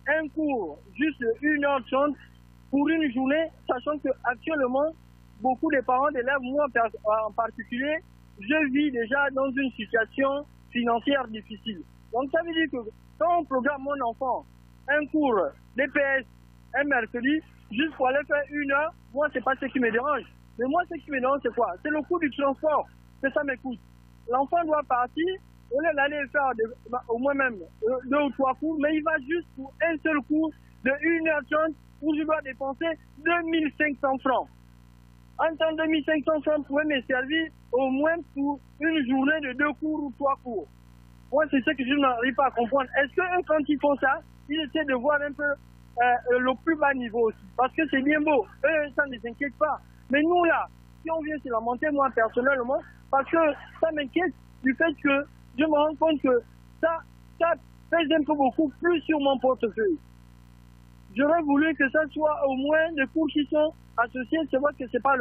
un cours juste 1h30 pour une journée, sachant qu'actuellement, beaucoup de parents d'élèves, moi en particulier, je vis déjà dans une situation financière difficile. Donc ça veut dire que quand on programme mon enfant un cours DPS un mercredi, juste pour aller faire 1 heure, moi c'est pas ce qui me dérange. Mais moi ce qui me dérange c'est quoi? C'est le coût du transport que ça me coûte. L'enfant doit partir, au lieu d'aller faire au moins même 2 ou 3 cours, mais il va juste pour un seul cours de 1h30 où je dois dépenser 2500 francs. En temps 2500 francs pourrait me servir au moins pour une journée de 2 cours ou 3 cours. Moi, c'est ce que je n'arrive pas à comprendre. Est-ce que quand ils font ça, ils essaient de voir un peu le plus bas niveau aussi? Parce que c'est bien beau. Eux, ça ne s'inquiète pas. Mais nous, là, si on vient se lamenter, moi, personnellement, parce que ça m'inquiète du fait que je me rends compte que ça pèse un peu beaucoup plus sur mon portefeuille. j'aurais voulu que ça soit au moins des cours qui sont associés. C'est vrai que c'est pas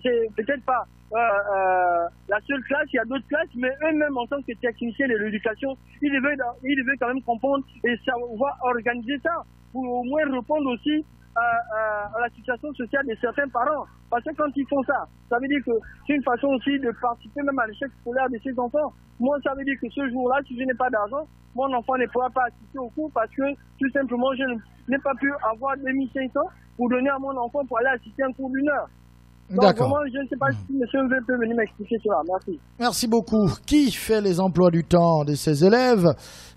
c'est peut-être pas la seule classe, il y a d'autres classes, mais eux-mêmes en tant que techniciens de l'éducation, ils devaient quand même comprendre et savoir organiser ça pour au moins répondre aussi à la situation sociale de certains parents. Parce que quand ils font ça, ça veut dire que c'est une façon aussi de participer même à l'échec scolaire de ses enfants. Moi, ça veut dire que ce jour-là, si je n'ai pas d'argent, mon enfant ne pourra pas assister au cours parce que tout simplement, je n'ai pas pu avoir 2500 pour donner à mon enfant pour aller assister à un cours d'1 heure. D'accord. Vraiment, je ne sais pas si monsieur peut venir m'expliquer cela. Merci. Merci beaucoup. Qui fait les emplois du temps de ses élèves?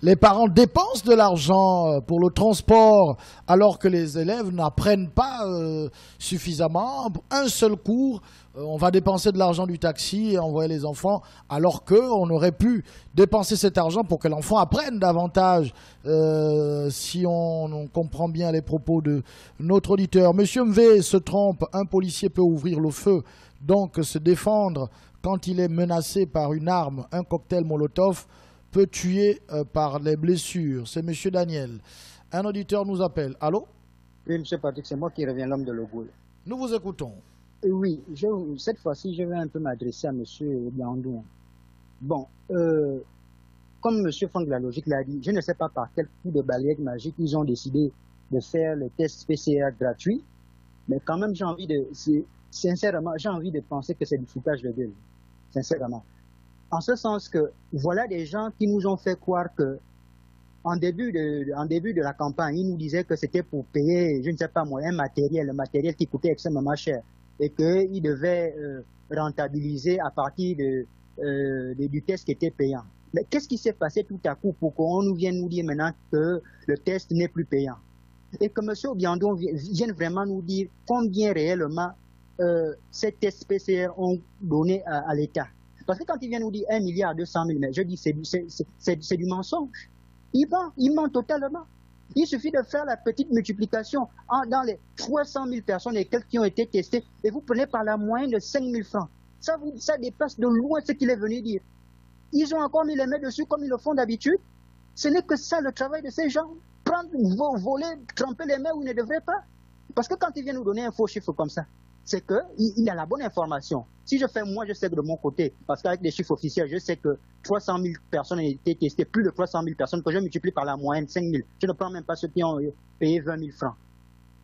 Les parents dépensent de l'argent pour le transport alors que les élèves n'apprennent pas suffisamment. Un seul cours, on va dépenser de l'argent du taxi et envoyer les enfants alors qu'on aurait pu dépenser cet argent pour que l'enfant apprenne davantage. Si on comprend bien les propos de notre auditeur. Monsieur Mvé se trompe, un policier peut ouvrir le feu, donc se défendre quand il est menacé par une arme. Un cocktail Molotov peut tuer par les blessures. C'est monsieur Daniel. Un auditeur nous appelle. Allô? Oui, monsieur Patrick, c'est moi qui reviens, l'homme de Logo. Nous vous écoutons. Oui, cette fois-ci, je vais un peu m'adresser à monsieur Biandou. Bon, comme monsieur Franck de la Logique l'a dit, je ne sais pas par quel coup de balayette magique ils ont décidé de faire le test PCR gratuit, mais quand même, sincèrement, j'ai envie de penser que c'est du foutage de gueule. Sincèrement. En ce sens que, voilà des gens qui nous ont fait croire que, en début de la campagne, ils nous disaient que c'était pour payer, je ne sais pas moi, le matériel qui coûtait extrêmement cher, et qu'ils devaient rentabiliser à partir du test qui était payant. Mais qu'est-ce qui s'est passé tout à coup pour qu'on nous vienne nous dire maintenant que le test n'est plus payant? Et que M. Obiandon vienne vraiment nous dire combien réellement ces tests PCR ont donné à l'État. Parce que quand il vient nous dire 1,2 milliard, mais je dis c'est du mensonge. Il ment totalement. Il suffit de faire la petite multiplication dans les 300 000 personnes et quelques qui ont été testées et vous prenez par la moyenne de 5 000 francs. Ça dépasse de loin ce qu'il est venu dire. Ils ont encore mis les mains dessus comme ils le font d'habitude. Ce n'est que ça le travail de ces gens. Prendre, voler, tremper les mains où ils ne devraient pas. Parce que quand il vient nous donner un faux chiffre comme ça, c'est qu'il a la bonne information. Si je fais, moi je sais que de mon côté, parce qu'avec les chiffres officiels, je sais que 300 000 personnes ont été testées, plus de 300 000 personnes, que je multiplie par la moyenne, 5 000. Je ne prends même pas ceux qui ont payé 20 000 francs.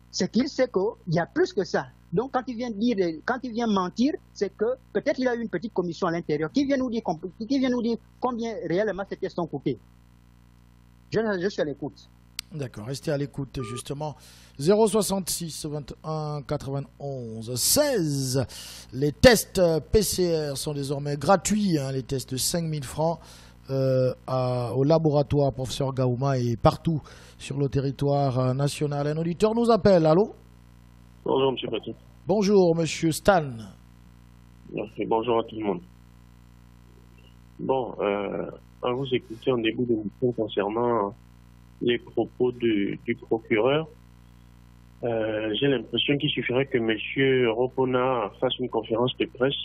C'est qu'il sait qu'il y a plus que ça. Donc quand il vient mentir, c'est que peut-être il a eu une petite commission à l'intérieur qui vient nous dire combien réellement ces tests ont coûté. Je suis à l'écoute. D'accord, restez à l'écoute justement. 066 21 91 16. Les tests PCR sont désormais gratuits, les tests de 5 000 francs au laboratoire professeur Gaouma et partout sur le territoire national. Un auditeur nous appelle, allô? Bonjour M. Patrick. Bonjour M. Stan. Merci, bonjour à tout le monde. Bon, à vous écouter en début d'émission concernant les propos du procureur, j'ai l'impression qu'il suffirait que M. Ropona fasse une conférence de presse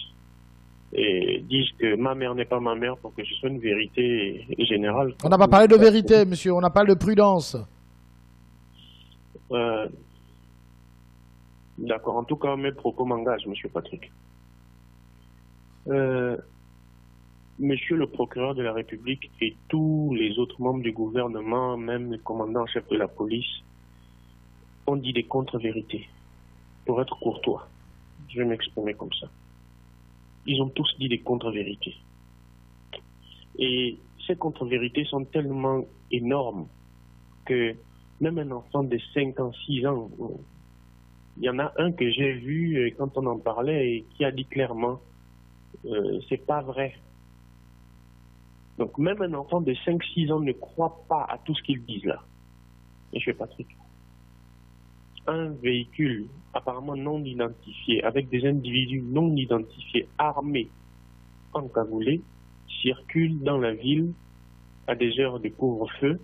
et dise que ma mère n'est pas ma mère pour que ce soit une vérité générale. On n'a pas parlé de vérité, monsieur, on a parlé de prudence. D'accord, en tout cas, mes propos m'engagent, M. Patrick. Monsieur le procureur de la République et tous les autres membres du gouvernement, même le commandant en chef de la police, ont dit des contre-vérités. Pour être courtois, je vais m'exprimer comme ça. Ils ont tous dit des contre-vérités. Et ces contre-vérités sont tellement énormes que même un enfant de 5 ans, 6 ans, il y en a un que j'ai vu quand on en parlait et qui a dit clairement c'est pas vrai. Donc même un enfant de 5-6 ans ne croit pas à tout ce qu'ils disent là. M. Patrick. Un véhicule apparemment non identifié, avec des individus non identifiés, armés, encagoulés, circule dans la ville à des heures de couvre-feu,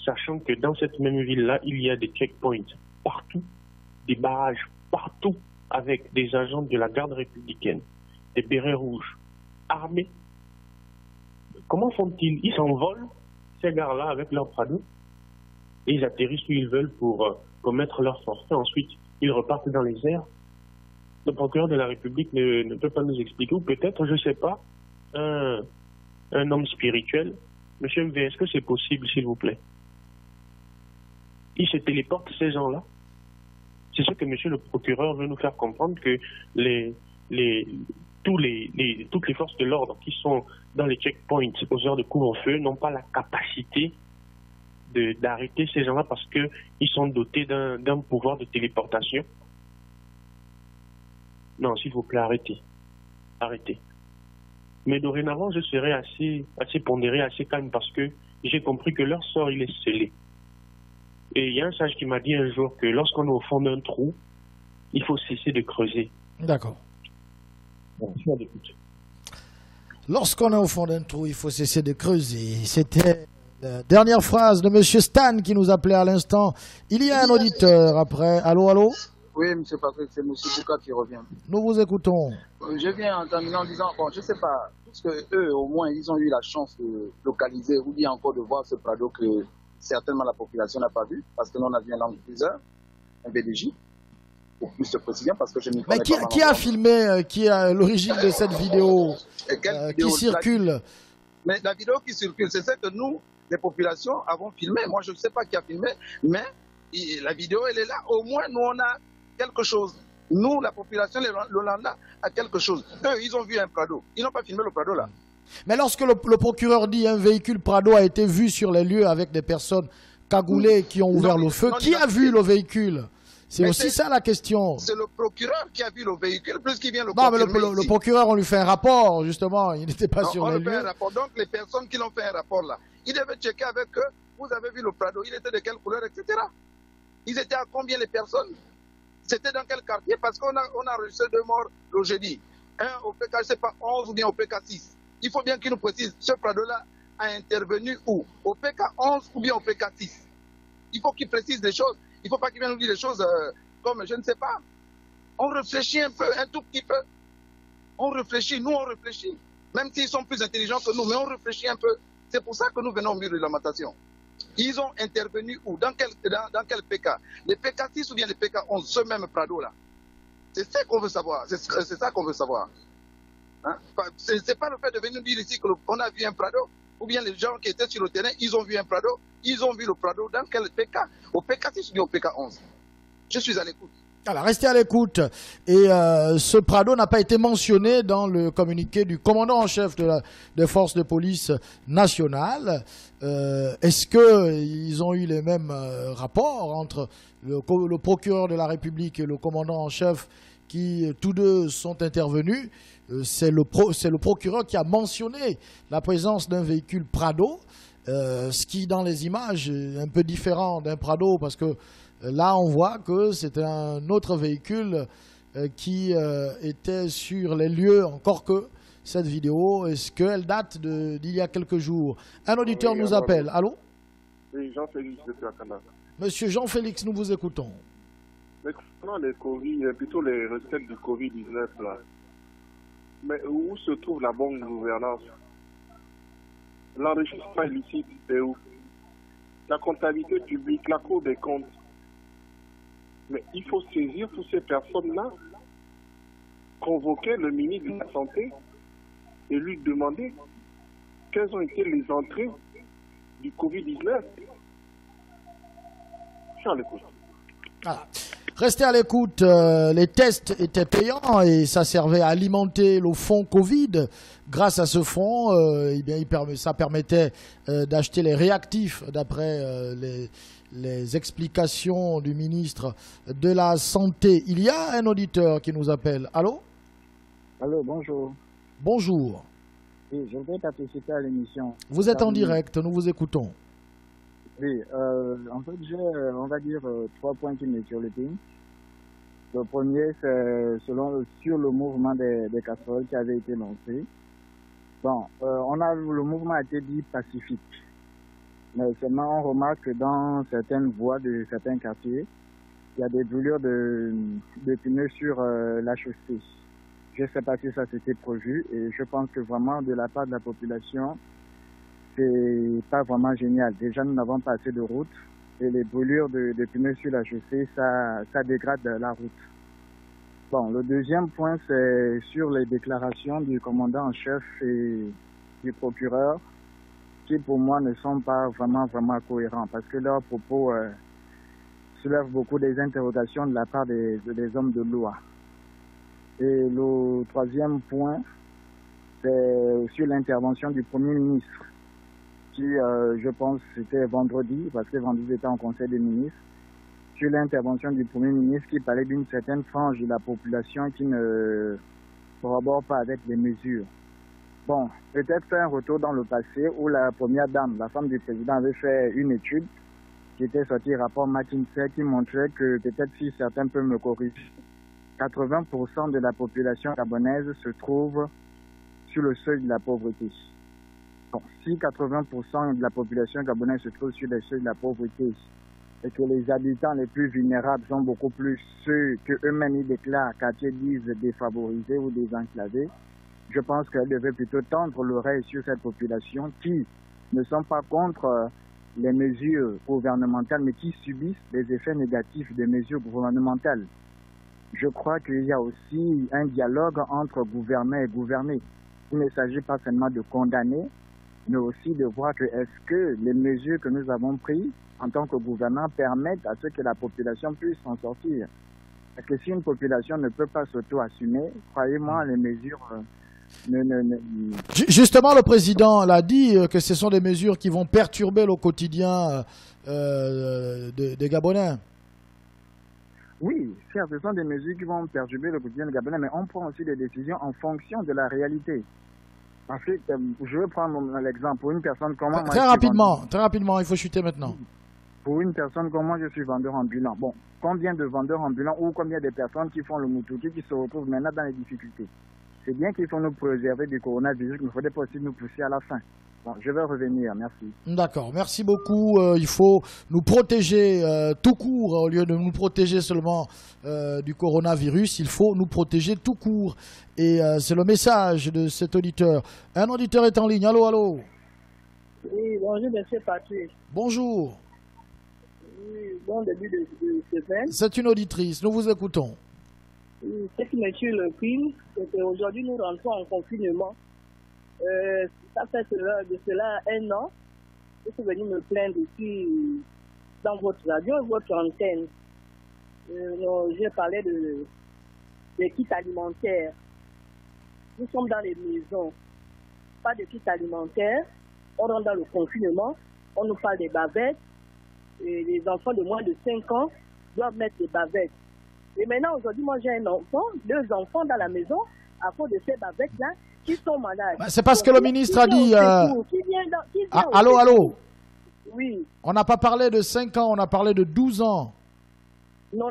sachant que dans cette même ville-là, il y a des checkpoints partout, des barrages partout, avec des agents de la garde républicaine, des bérets rouges, armés. Comment font-ils? Ils s'envolent, ces gars-là, avec leur Prado. et ils atterrissent où ils veulent pour commettre leur forfait. Ensuite, ils repartent dans les airs. Le procureur de la République ne peut pas nous expliquer, ou peut-être, je ne sais pas, un homme spirituel. Monsieur MV, est-ce que c'est possible, s'il vous plaît? Il se téléporte, ces gens-là. C'est ce que monsieur le procureur veut nous faire comprendre, que toutes les forces de l'ordre qui sont dans les checkpoints aux heures de couvre-feu n'ont pas la capacité d'arrêter ces gens-là parce qu'ils sont dotés d'un pouvoir de téléportation. Non, s'il vous plaît, arrêtez. Arrêtez. Mais dorénavant, je serai assez pondéré, assez calme parce que j'ai compris que leur sort, il est scellé. Et il y a un sage qui m'a dit un jour que lorsqu'on est au fond d'un trou, il faut cesser de creuser. D'accord. Bon, je suis à l'écoute. Lorsqu'on est au fond d'un trou, il faut cesser de creuser. C'était la dernière phrase de M. Stan qui nous appelait à l'instant. Il y a un auditeur après. Allô, allô? Oui, M. Patrick, c'est M. Bouka qui revient. Nous vous écoutons. Je viens en terminant en disant, bon, je ne sais pas, parce que eux, au moins, ils ont eu la chance de localiser ou bien encore de voir ce Prado que certainement la population n'a pas vu, parce que nous, on a vu un langue bizarre, un BDJ, pour plus de précision, parce que je ne connais pas. Mais qui a filmé, qui a l'origine de cette vidéo qui circule? Mais la vidéo qui circule, c'est celle que nous, les populations, avons filmé. Moi, je ne sais pas qui a filmé, mais la vidéo, elle est là. Au moins, nous, on a quelque chose. Nous, la population, le Landa, a quelque chose. Eux, ils ont vu un Prado. Ils n'ont pas filmé le Prado, là. Mais lorsque le procureur dit un véhicule Prado a été vu sur les lieux avec des personnes cagoulées qui ont ouvert le feu, qui a vu le véhicule? C'est aussi ça la question. C'est le procureur qui a vu le véhicule, plus qu'il vient le confirmer. Non, mais le procureur, on lui fait un rapport, justement. Il n'était pas sur les lieux. On lui fait un rapport. Donc, les personnes qui l'ont fait un rapport, là, ils devaient checker avec eux. Vous avez vu le Prado, il était de quelle couleur, etc. Ils étaient à combien les personnes? C'était dans quel quartier? Parce qu'on a reçu 2 morts le jeudi. Un au PK, je ne sais pas, 11 ou bien au PK 6. Il faut bien qu'il nous précise, ce Prado-là a intervenu où? Au PK 11 ou bien au PK 6? Il faut qu'il précise les choses. Il ne faut pas qu'il vienne nous dire les choses comme je ne sais pas. On réfléchit un peu, un tout petit peu. On réfléchit, nous on réfléchit. Même s'ils sont plus intelligents que nous, mais on réfléchit un peu. C'est pour ça que nous venons au mur de lamentation. Ils ont intervenu où? Dans quel PK? Les PK 6 ou bien les PK 11? Ce même Prado-là. C'est ça qu'on veut savoir. C'est ça qu'on veut savoir. Hein? C'est pas le fait de venir dire ici qu'on a vu un Prado, ou bien les gens qui étaient sur le terrain, ils ont vu un Prado, ils ont vu le Prado dans quel PK? Au PK 6 ou bien au PK 11? Je suis à l'écoute. Alors, restez à l'écoute. Et ce Prado n'a pas été mentionné dans le communiqué du commandant en chef des forces de police nationales. Est-ce qu'ils ont eu les mêmes rapports entre le procureur de la République et le commandant en chef qui, tous deux, sont intervenus? C'est le procureur qui a mentionné la présence d'un véhicule Prado, ce qui, dans les images, est un peu différent d'un Prado parce que là, on voit que c'est un autre véhicule qui était sur les lieux, encore que cette vidéo, est-ce qu'elle date d'il y a quelques jours? Un auditeur nous appelle. Allô? Oui, Jean-Félix depuis Akana. Monsieur Jean-Félix, nous vous écoutons. Mais concernant les Covid, plutôt les recettes du Covid-19, là, mais où se trouve la bonne gouvernance? L'enrichissement illicite, c'est où? La comptabilité publique, la Cour des comptes. Mais il faut saisir toutes ces personnes-là, convoquer le ministre de la Santé et lui demander quelles ont été les entrées du Covid-19. Je suis à l'écoute. Voilà. Restez à l'écoute. Les tests étaient payants et ça servait à alimenter le fonds Covid. Grâce à ce fonds, ça permettait d'acheter les réactifs d'après les explications du ministre de la Santé. Il y a un auditeur qui nous appelle. Allô? Allô, bonjour. Bonjour. Oui, je voudrais participer à l'émission. Vous êtes en direct, nous vous écoutons. Oui, en fait, j'ai, on va dire, 3 points qui me turlupinent. Le premier, c'est sur le mouvement des casseroles qui avait été lancé. Bon, le mouvement a été dit pacifique. Mais seulement, on remarque que dans certaines voies de certains quartiers, il y a des brûlures de pneus sur la chaussée. Je ne sais pas si ça s'était prévu et je pense que vraiment, de la part de la population, c'est pas vraiment génial. Déjà, nous n'avons pas assez de routes et les brûlures de pneus sur la chaussée, ça dégrade la route. Bon, le deuxième point, c'est sur les déclarations du commandant en chef et du procureur, qui pour moi ne sont pas vraiment cohérents, parce que leurs propos soulèvent beaucoup des interrogations de la part des hommes de loi. Et le troisième point, c'est sur l'intervention du Premier ministre, qui, je pense, c'était vendredi, parce que vendredi était en Conseil des ministres, sur l'intervention du Premier ministre qui parlait d'une certaine frange de la population qui ne corrobore pas avec les mesures. Bon, peut-être faire un retour dans le passé où la première dame, la femme du président, avait fait une étude qui était sortie, rapport McKinsey, qui montrait que, peut-être si certains peuvent me corriger, 80% de la population gabonaise se trouve sur le seuil de la pauvreté. Bon, si 80% de la population gabonaise se trouve sur le seuil de la pauvreté et que les habitants les plus vulnérables sont beaucoup plus ceux que eux-mêmes ils déclarent, quartiers disent défavorisés ou désenclavés, je pense qu'elle devait plutôt tendre l'oreille sur cette population qui ne sont pas contre les mesures gouvernementales, mais qui subissent les effets négatifs des mesures gouvernementales. Je crois qu'il y a aussi un dialogue entre gouvernés et gouvernés. Il ne s'agit pas seulement de condamner, mais aussi de voir que est-ce que les mesures que nous avons prises en tant que gouvernants permettent à ce que la population puisse s'en sortir. Parce que si une population ne peut pas s'auto-assumer, croyez-moi, les mesures... Justement, le président l'a dit que ce sont des mesures qui vont perturber le quotidien des Gabonais. Oui, certes, ce sont des mesures qui vont perturber le quotidien des Gabonais, mais on prend aussi des décisions en fonction de la réalité. En fait, je vais prendre l'exemple. Pour une personne comme moi... Très rapidement, il faut chuter maintenant. Pour une personne comme moi, je suis vendeur ambulant. Bon, combien de vendeurs ambulants ou combien de personnes qui font le moutouki qui se retrouvent maintenant dans les difficultés? C'est bien qu'il faut nous préserver du coronavirus, mais il ne faudrait pas aussi nous pousser à la fin. Bon, je vais revenir, merci. D'accord, merci beaucoup. Il faut nous protéger tout court, au lieu de nous protéger seulement du coronavirus, il faut nous protéger tout court. Et c'est le message de cet auditeur. Un auditeur est en ligne, allô, allô. Oui, bonjour, monsieur Patrick. Bonjour. Oui, bon début de semaine. C'est une auditrice, nous vous écoutons. C'est que monsieur le crime, c'est qu'aujourd'hui nous rentrons en confinement. Ça fait de cela 1 an. Je suis venu me plaindre ici dans votre radio, votre antenne. J'ai parlé des kits alimentaires. Nous sommes dans les maisons. Pas de kits alimentaires. On rentre dans le confinement. On nous parle des bavettes. Et les enfants de moins de 5 ans doivent mettre des bavettes. Et maintenant, aujourd'hui, moi, j'ai un enfant, 2 enfants dans la maison, à cause de ces bavettes-là, qui sont malades. C'est parce que le ministre a dit... Allô, allô. Oui. On n'a pas parlé de 5 ans, on a parlé de 12 ans. Non.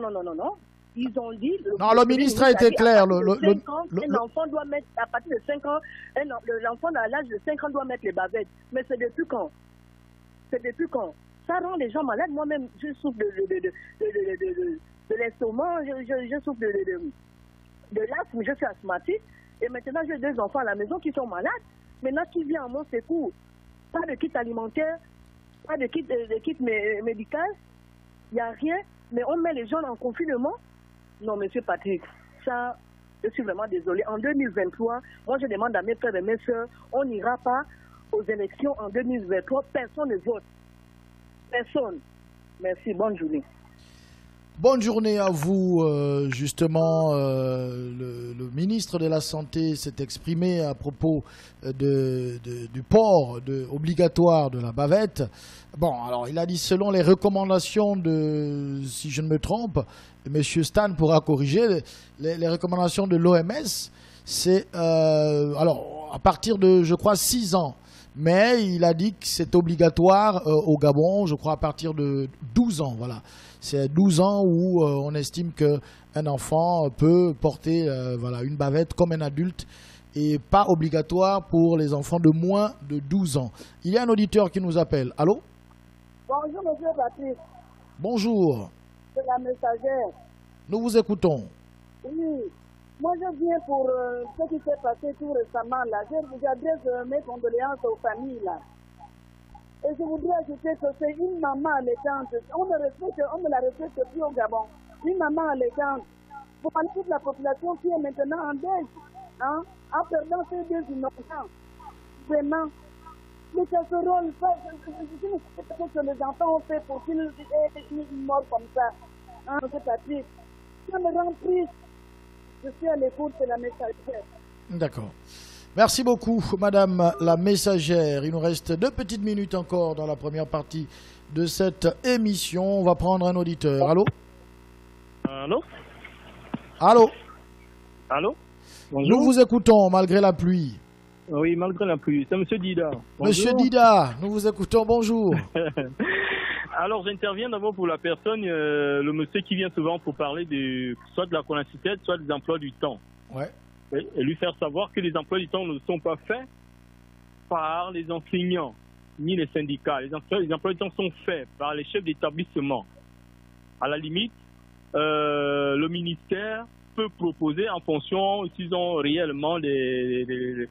Ils ont dit... Non, le ministre a été clair. Un enfant doit mettre, à partir de 5 ans, l'enfant à l'âge de 5 ans doit mettre les bavettes. Mais c'est depuis quand? Ça rend les gens malades. Moi-même, je souffre de l'estomac, je souffre de l'asthme, je suis asthmatique. Et maintenant, j'ai 2 enfants à la maison qui sont malades. Maintenant, qui vient à mon secours? Pas de kit alimentaire, pas de kit médical. Il n'y a rien. Mais on met les gens en confinement. Non, monsieur Patrick, ça, je suis vraiment désolé. En 2023, moi, je demande à mes frères et mes soeurs, on n'ira pas aux élections en 2023. Personne ne vote. Personne. Merci, bonne journée. Bonne journée à vous. Justement, le ministre de la Santé s'est exprimé à propos du port obligatoire de la bavette. Bon, alors il a dit selon les recommandations si je ne me trompe, M. Stan pourra corriger, les recommandations de l'OMS, c'est alors à partir de, je crois, 6 ans. Mais il a dit que c'est obligatoire au Gabon, je crois, à partir de 12 ans. Voilà. C'est 12 ans où on estime qu'un enfant peut porter une bavette comme un adulte et pas obligatoire pour les enfants de moins de 12 ans. Il y a un auditeur qui nous appelle. Allô? Bonjour, monsieur Patrick. Bonjour. C'est la messagère. Nous vous écoutons. Oui. Moi, je viens pour ce qui s'est passé tout récemment là. Je vous adresse mes condoléances aux familles là. Et je voudrais ajouter que c'est une maman allaitante. On ne la respecte plus au Gabon. Une maman allaitante. Pour toute la population qui est maintenant en deuil, hein, en perdant ces deux innocents. Vraiment. Les casseroles, je ne sais pas ce que les enfants ont fait pour qu'ils aient une mort comme ça. Hein, c'est Patrick. Ça me rend triste. Je suis à l'écoute de la messagère. D'accord. Merci beaucoup, Madame la messagère. Il nous reste 2 petites minutes encore dans la première partie de cette émission. On va prendre un auditeur. Allô? Allô? Allô? Allô? Bonjour. Nous vous écoutons malgré la pluie. Oui, malgré la pluie. C'est Monsieur Dida. Bonjour. Monsieur Dida, nous vous écoutons. Bonjour. Alors, j'interviens d'abord pour la personne, le monsieur qui vient souvent pour parler soit de la connectivité, soit des emplois du temps. Ouais. Et lui faire savoir que les emplois du temps ne sont pas faits par les enseignants ni les syndicats. Les emplois du temps sont faits par les chefs d'établissement. À la limite, le ministère peut proposer en fonction s'ils ont réellement les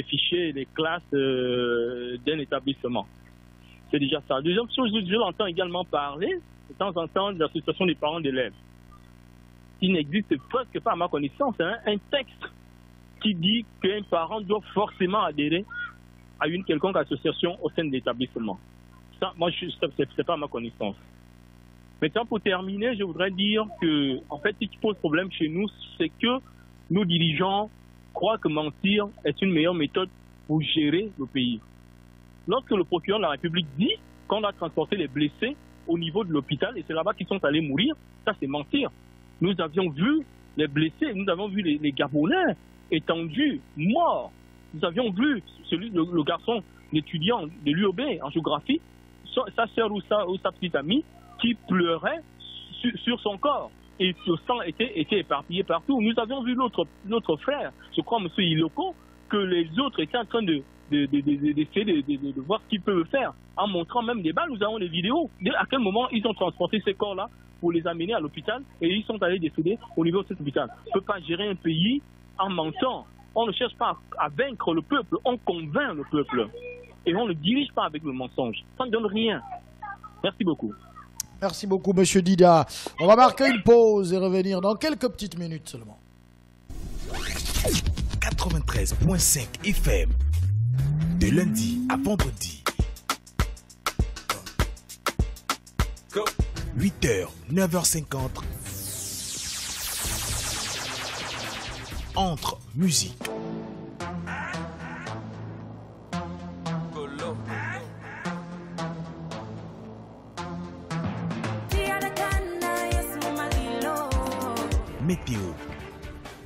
fichiers et les classes d'un établissement. C'est déjà ça. Deuxième chose, je l'entends également parler de temps en temps de l'association des parents d'élèves. Il n'existe presque pas à ma connaissance un texte qui dit qu'un parent doit forcément adhérer à une quelconque association au sein de l'établissement. Ça, moi, c'est pas à ma connaissance. Maintenant, pour terminer, je voudrais dire que, en fait, ce qui pose problème chez nous, c'est que nos dirigeants croient que mentir est une meilleure méthode pour gérer le pays. Lorsque le procureur de la République dit qu'on a transporté les blessés au niveau de l'hôpital et c'est là-bas qu'ils sont allés mourir, ça c'est mentir. Nous avions vu les blessés, nous avons vu les Gabonais étendus, morts. Nous avions vu le garçon, l'étudiant de l'UOB en géographie, sa sœur ou sa petite amie qui pleurait sur son corps. Et le sang était éparpillé partout. Nous avions vu notre frère, je crois, M. Iloko, que les autres étaient en train d'essayer de voir ce qu'ils peuvent faire. En montrant même des balles, nous avons des vidéos. À quel moment ils ont transporté ces corps-là pour les amener à l'hôpital et ils sont allés décéder au niveau de cet hôpital. On ne peut pas gérer un pays en mentant. On ne cherche pas à vaincre le peuple, on convainc le peuple. Et on ne dirige pas avec le mensonge. Ça ne donne rien. Merci beaucoup. Merci beaucoup, Monsieur Dida. On va marquer une pause et revenir dans quelques petites minutes seulement. 93.5 FM. De lundi à vendredi. 8h, 9h50. Entre musique. Météo.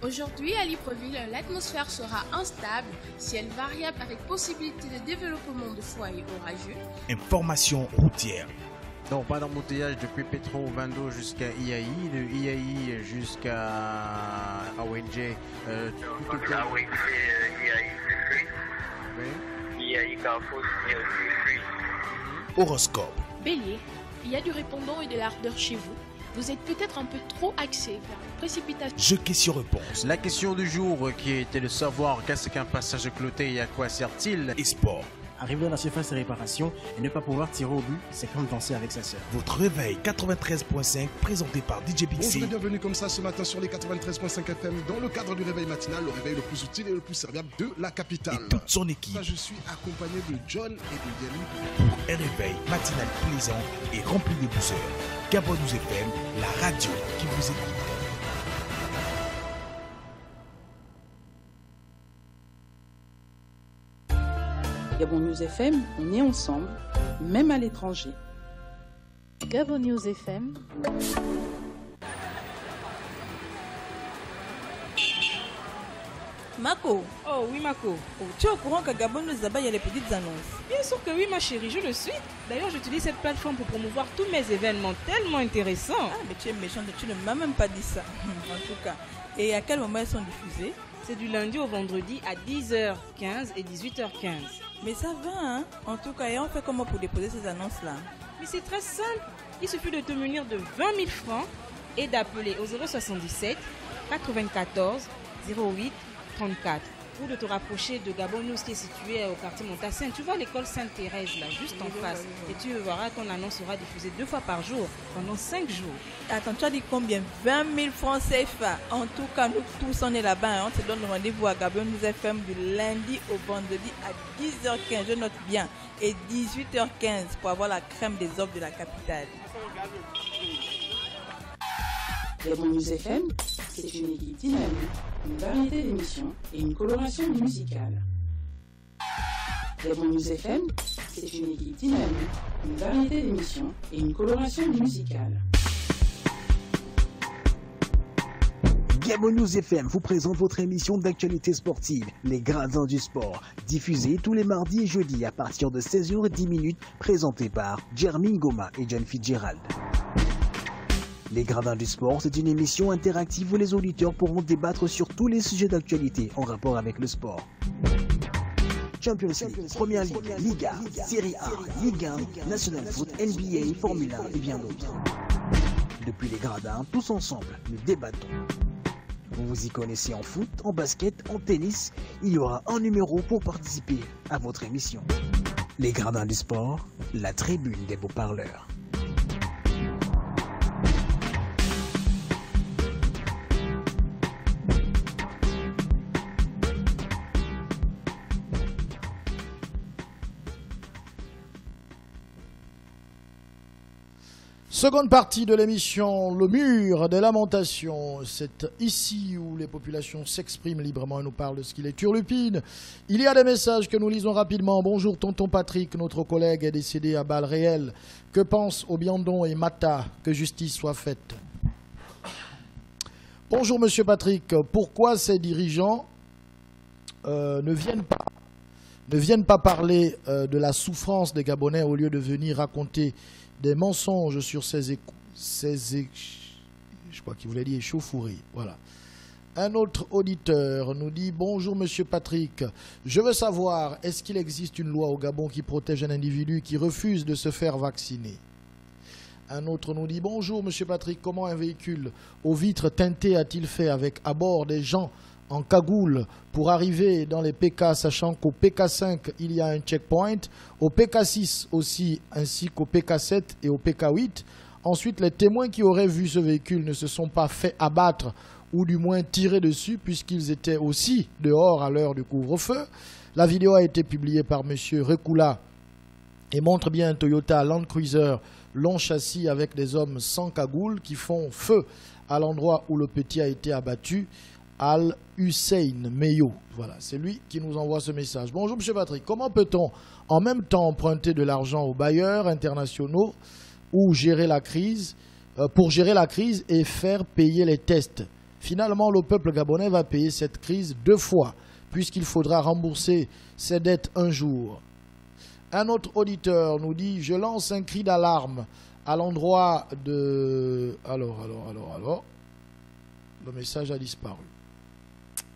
Aujourd'hui à Libreville, l'atmosphère sera instable, ciel variable avec possibilité de développement de foyers orageux. Information routière. Non, pas d'embouteillage depuis Petro Vando jusqu'à IAI, de IAI jusqu'à AWNJ. Entre AWNJ et IAI, c'est fluide. Oui. IAI Carrefour, c'est aussi fluide. Horoscope. Bélier, il y a du répondant et de l'ardeur chez vous. Vous êtes peut-être un peu trop axé vers la précipitation. Jeu question-réponse. La question du jour qui était de savoir qu'est-ce qu'un passage clôté et à quoi sert-il. Et sport. Arriver à la surface de réparation et ne pas pouvoir tirer au but, c'est comme danser avec sa sœur. Votre réveil 93.5 présenté par DJ Pixie. Bonjour et bienvenue comme ça ce matin sur les 93.5 FM dans le cadre du réveil matinal, le réveil le plus utile et le plus serviable de la capitale. Et toute son équipe. Ça, je suis accompagné de John et de Yannick. Pour un réveil matinal plaisant et rempli de douceur. Gabon News FM, la radio qui vous écoute. Gabon News FM, on est ensemble, même à l'étranger. Gabon News FM. Mako. Oh oui Mako. Oh, tu es au courant qu'à Gabon News là-bas il y a les petites annonces? Bien sûr que oui ma chérie, je le suis. D'ailleurs j'utilise cette plateforme pour promouvoir tous mes événements tellement intéressants. Ah mais tu es méchante, tu ne m'as même pas dit ça. En tout cas. Et à quel moment elles sont diffusées? C'est du lundi au vendredi à 10h15 et 18h15. Mais ça va, hein? En tout cas, et on fait comment pour déposer ces annonces-là? Mais c'est très simple. Il suffit de te munir de 20 000 francs et d'appeler au 077 94 08 34. ou de te rapprocher de Gabon News qui est situé au quartier Montassin, tu vois l'école Sainte-Thérèse là, juste en face. Et tu verras ton annonce sera diffusée 2 fois par jour pendant 5 jours. Attends, tu as dit combien? 20 000 francs CFA. En tout cas, nous tous on est là-bas. On se donne rendez-vous à Gabon News FM du lundi au vendredi à 10h15. Je note bien. Et 18h15 pour avoir la crème des offres de la capitale. Gabon News FM, c'est une équipe dynamique, une variété d'émissions et une coloration musicale. Gabon News FM, c'est une équipe dynamique, une variété d'émissions et une coloration musicale. Gabon News FM vous présente votre émission d'actualité sportive, Les Gradins du Sport, diffusée tous les mardis et jeudis à partir de 16h10, présentée par Jermine Goma et John Fitzgerald. Les Gradins du Sport, c'est une émission interactive où les auditeurs pourront débattre sur tous les sujets d'actualité en rapport avec le sport. Champions League, Première Ligue, Liga, Serie A, Ligue 1, National Foot, NBA, Formule 1 et bien d'autres. Depuis les Gradins, tous ensemble, nous débattons. Vous vous y connaissez en foot, en basket, en tennis, il y aura un numéro pour participer à votre émission. Les Gradins du Sport, la tribune des beaux parleurs. Seconde partie de l'émission, le mur des lamentations. C'est ici où les populations s'expriment librement et nous parlent de ce qu'il est turlupine. Il y a des messages que nous lisons rapidement. Bonjour tonton Patrick, notre collègue est décédé à balles réelles. Que pensent Obiandon et Mata? Que justice soit faite. Bonjour monsieur Patrick, pourquoi ces dirigeants ne viennent pas parler de la souffrance des Gabonais au lieu de venir raconter des mensonges sur je crois qu'il voulait dire échauffourées. Voilà. Un autre auditeur nous dit « Bonjour Monsieur Patrick, je veux savoir, est-ce qu'il existe une loi au Gabon qui protège un individu qui refuse de se faire vacciner ?» Un autre nous dit « Bonjour Monsieur Patrick, comment un véhicule aux vitres teintées a-t-il fait avec à bord des gens en cagoule pour arriver dans les PK, sachant qu'au PK5, il y a un checkpoint, au PK6 aussi, ainsi qu'au PK7 et au PK8. Ensuite, les témoins qui auraient vu ce véhicule ne se sont pas fait abattre ou du moins tirer dessus puisqu'ils étaient aussi dehors à l'heure du couvre-feu. La vidéo a été publiée par M. Rekula et montre bien un Toyota Land Cruiser long châssis avec des hommes sans cagoule qui font feu à l'endroit où le petit a été abattu. Al-Hussein Meyo. Voilà, c'est lui qui nous envoie ce message. Bonjour M. Patrick, comment peut-on en même temps emprunter de l'argent aux bailleurs internationaux ou gérer la crise, pour gérer la crise et faire payer les tests? Finalement, le peuple gabonais va payer cette crise 2 fois, puisqu'il faudra rembourser ses dettes un jour. Un autre auditeur nous dit « Je lance un cri d'alarme à l'endroit de... » Alors, le message a disparu.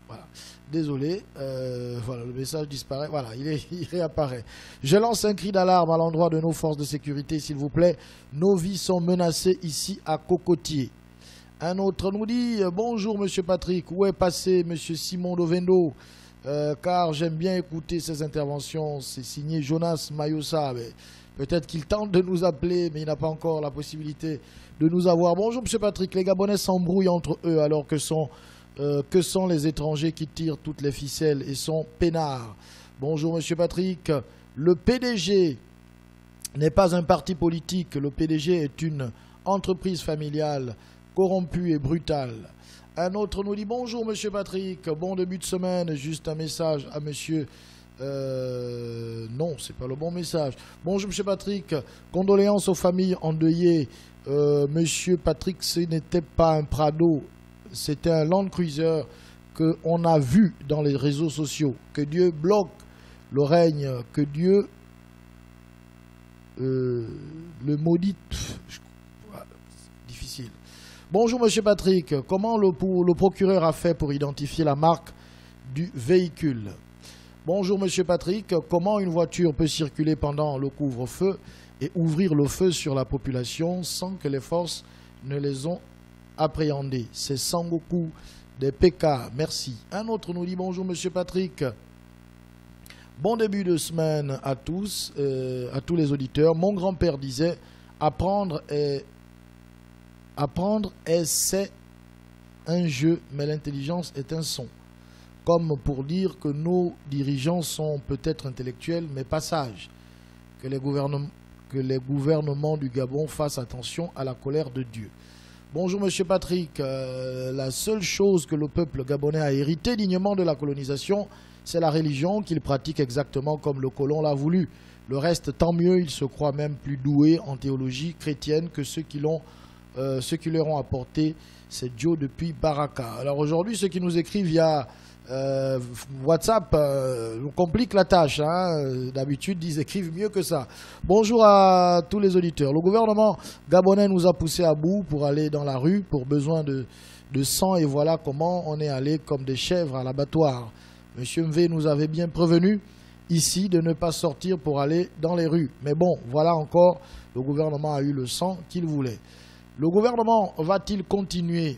Voilà. Désolé, voilà, le message disparaît. Voilà, il réapparaît. Je lance un cri d'alarme à l'endroit de nos forces de sécurité, s'il vous plaît. Nos vies sont menacées ici à Cocotier. Un autre nous dit « Bonjour Monsieur Patrick, où est passé Monsieur Simon Dovendo car j'aime bien écouter ses interventions. » C'est signé Jonas Mayossa. Peut-être qu'il tente de nous appeler, mais il n'a pas encore la possibilité de nous avoir. Bonjour Monsieur Patrick, les Gabonais s'embrouillent entre eux alors que sont les étrangers qui tirent toutes les ficelles et sont peinards. Bonjour Monsieur Patrick, le PDG n'est pas un parti politique, le PDG est une entreprise familiale corrompue et brutale. Un autre nous dit bonjour Monsieur Patrick, bon début de semaine, juste un message à Monsieur... non, c'est pas le bon message. Bonjour Monsieur Patrick, condoléances aux familles endeuillées. Monsieur Patrick, ce n'était pas un Prado, c'était un Land Cruiser qu'on a vu dans les réseaux sociaux. Que Dieu bloque le règne, que Dieu le maudit. Difficile. Bonjour Monsieur Patrick, comment le procureur a fait pour identifier la marque du véhicule? Bonjour Monsieur Patrick, comment une voiture peut circuler pendant le couvre-feu et ouvrir le feu sur la population sans que les forces ne les ont appréhendés? C'est Sangoku des PK. Merci. Un autre nous dit bonjour Monsieur Patrick. Bon début de semaine à tous, à tous les auditeurs. Mon grand-père disait apprendre c'est un jeu, mais l'intelligence est un son. Comme pour dire que nos dirigeants sont peut-être intellectuels, mais pas sages. Que les gouvernements du Gabon fassent attention à la colère de Dieu. Bonjour Monsieur Patrick. La seule chose que le peuple gabonais a hérité dignement de la colonisation, c'est la religion qu'il pratique exactement comme le colon l'a voulu. Le reste, tant mieux, ils se croient même plus doués en théologie chrétienne que ceux qui leur ont apporté ces dieux depuis Baraka. Alors aujourd'hui, ceux qui nous écrivent via WhatsApp nous compliquent la tâche. Hein. D'habitude, ils écrivent mieux que ça. Bonjour à tous les auditeurs. Le gouvernement gabonais nous a poussés à bout pour aller dans la rue pour besoin de sang et voilà comment on est allé comme des chèvres à l'abattoir. Monsieur Mvé nous avait bien prévenu ici de ne pas sortir pour aller dans les rues. Mais bon, voilà encore, le gouvernement a eu le sang qu'il voulait. Le gouvernement va-t-il continuer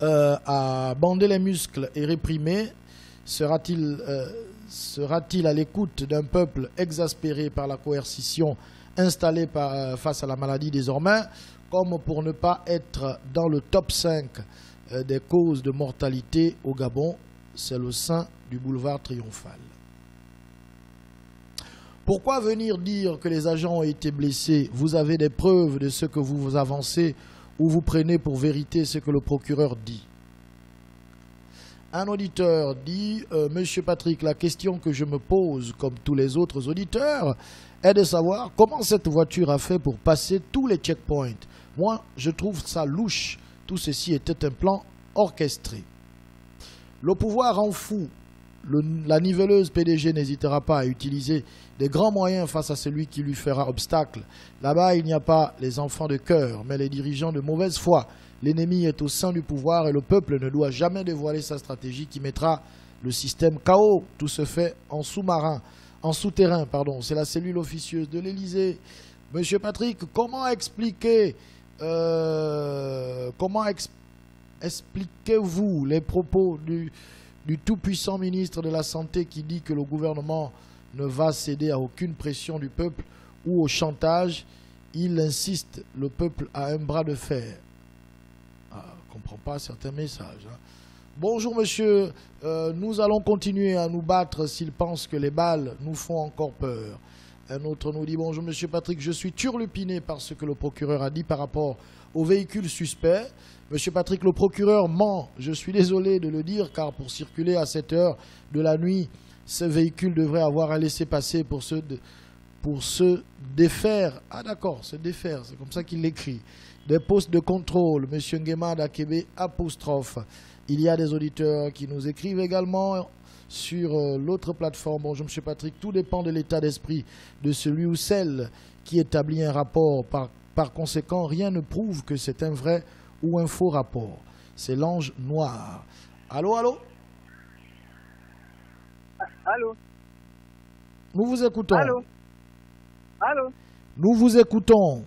à bander les muscles et réprimer? Sera-t-il à l'écoute d'un peuple exaspéré par la coercition installée face à la maladie désormais, comme pour ne pas être dans le top 5 des causes de mortalité au Gabon? C'est le sein du boulevard Triomphal. Pourquoi venir dire que les agents ont été blessés? Vous avez des preuves de ce que vous avancez ou vous prenez pour vérité ce que le procureur dit? Un auditeur dit Monsieur Patrick, la question que je me pose, comme tous les autres auditeurs, est de savoir comment cette voiture a fait pour passer tous les checkpoints. Moi, je trouve ça louche. Tout ceci était un plan orchestré. Le pouvoir en fou. La niveleuse PDG n'hésitera pas à utiliser des grands moyens face à celui qui lui fera obstacle. Là-bas, il n'y a pas les enfants de cœur, mais les dirigeants de mauvaise foi. L'ennemi est au sein du pouvoir et le peuple ne doit jamais dévoiler sa stratégie qui mettra le système KO. Tout se fait en sous-marin, en souterrain, pardon. C'est la cellule officieuse de l'Élysée. Monsieur Patrick, comment expliquez-vous les propos du tout-puissant ministre de la Santé qui dit que le gouvernement ne va céder à aucune pression du peuple ou au chantage? Il insiste, le peuple a un bras de fer. Je ne comprends pas certains messages. Hein. Bonjour monsieur, nous allons continuer à nous battre s'ils pensent que les balles nous font encore peur. Un autre nous dit bonjour monsieur Patrick, je suis turlupiné par ce que le procureur a dit par rapport au véhicule suspect. Monsieur Patrick, le procureur ment. Je suis désolé de le dire car pour circuler à cette heure de la nuit, ce véhicule devrait avoir un laissez-passer pour se défaire. Ah d'accord, se défaire, c'est comme ça qu'il l'écrit. Des postes de contrôle, monsieur Nguema d'Akebe, apostrophe. Il y a des auditeurs qui nous écrivent également sur l'autre plateforme. Bonjour monsieur Patrick, tout dépend de l'état d'esprit de celui ou celle qui établit un rapport. Par conséquent, rien ne prouve que c'est un vrai ou un faux rapport. C'est l'ange noir. Allô, allô? Allô? Nous vous écoutons. Allô? Allô? Nous vous écoutons.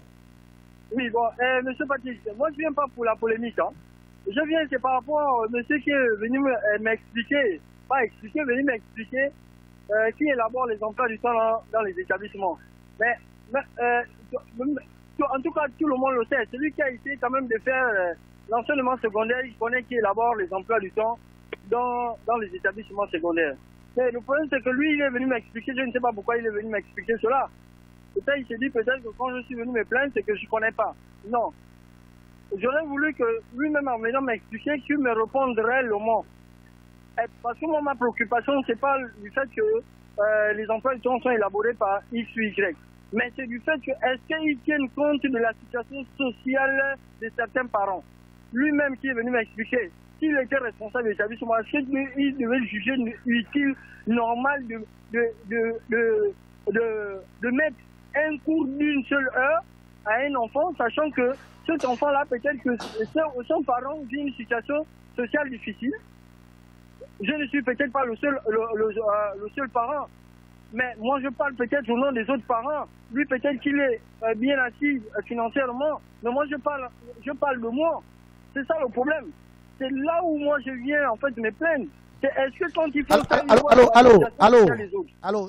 Oui, bon, monsieur Patrick, moi je viens pas pour la polémique. Hein. Je viens, c'est par rapport à monsieur qui est venu m'expliquer, venir m'expliquer qui élabore les emplois du temps dans les établissements. Mais en tout cas, tout le monde le sait. Celui qui a essayé quand même de faire l'enseignement secondaire, il connaît qui élabore les emplois du temps dans les établissements secondaires. Mais le problème, c'est que lui, il est venu m'expliquer, je ne sais pas pourquoi il est venu m'expliquer cela. Peut-être il s'est dit peut-être que quand je suis venu me plaindre, c'est que je ne connais pas. Non. J'aurais voulu que lui-même, en venant m'expliquer, qu'il me réponde réellement. Parce que moi, ma préoccupation, ce n'est pas du fait que les emplois du temps sont élaborés par X ou Y. Mais c'est du fait que, est-ce qu'ils tiennent compte de la situation sociale de certains parents? Lui-même qui est venu m'expliquer, s'il était responsable de l'établissement, est-ce qu'il devait juger utile, normal de mettre un cours d'une seule heure à un enfant, sachant que cet enfant-là, peut-être que son parent vit une situation sociale difficile. Je ne suis peut-être pas le seul parent, mais moi je parle peut-être au nom des autres parents. Lui peut-être qu'il est bien assis financièrement, mais moi je parle de moi. C'est ça le problème. c'est là où moi je viens en fait me plaindre. Est-ce que quand il faut...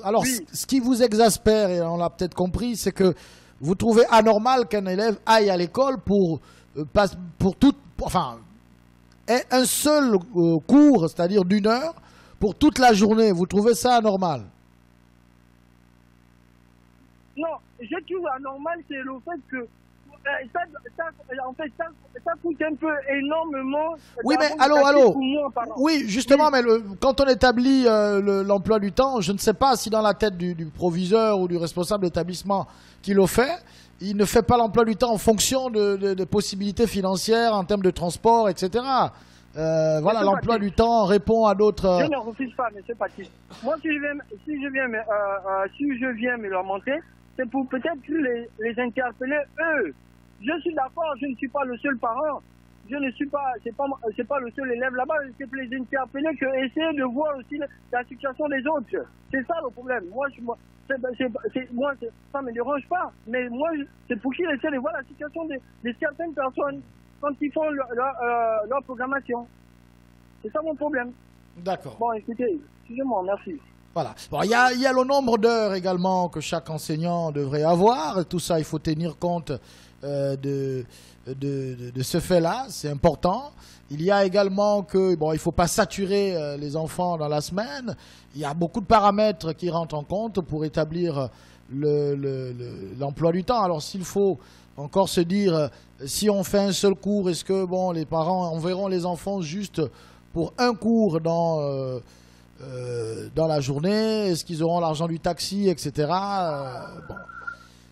Alors, ce qui vous exaspère, et on l'a peut-être compris, c'est que vous trouvez anormal qu'un élève aille à l'école pour un seul cours, c'est-à-dire d'1 heure, pour toute la journée. Vous trouvez ça anormal? Non, je trouve anormal, c'est le fait que ça coûte un peu énormément. Oui, mais allô. Oui, justement, mais quand on établit l'emploi du temps, je ne sais pas si dans la tête du proviseur ou du responsable d'établissement qui le fait, il ne fait pas l'emploi du temps en fonction de possibilités financières en termes de transport, etc. Voilà, l'emploi du temps répond à d'autres... Je ne refuse pas, M. Patrick. Moi, si je viens me lamenter, c'est pour peut-être les interpeller, eux. Je suis d'accord, je ne suis pas le seul parent. Je ne suis pas, c'est pas le seul élève là-bas. C'est pour les interpeller que essayer de voir aussi la situation des autres. C'est ça le problème. Moi, ça me dérange pas. Mais moi, c'est pour qu'ils essaient de voir la situation de certaines personnes quand ils font leur programmation. C'est ça mon problème. D'accord. Bon, écoutez, excusez-moi, merci. Voilà. Bon, il y a le nombre d'heures également que chaque enseignant devrait avoir. Tout ça, il faut tenir compte de ce fait-là. C'est important. Il y a également que, il ne faut pas saturer les enfants dans la semaine. Il y a beaucoup de paramètres qui rentrent en compte pour établir l'emploi du temps. Alors, s'il faut encore se dire, si on fait un seul cours, est-ce que les parents enverront les enfants juste pour un cours dans la journée? Est-ce qu'ils auront l'argent du taxi, etc.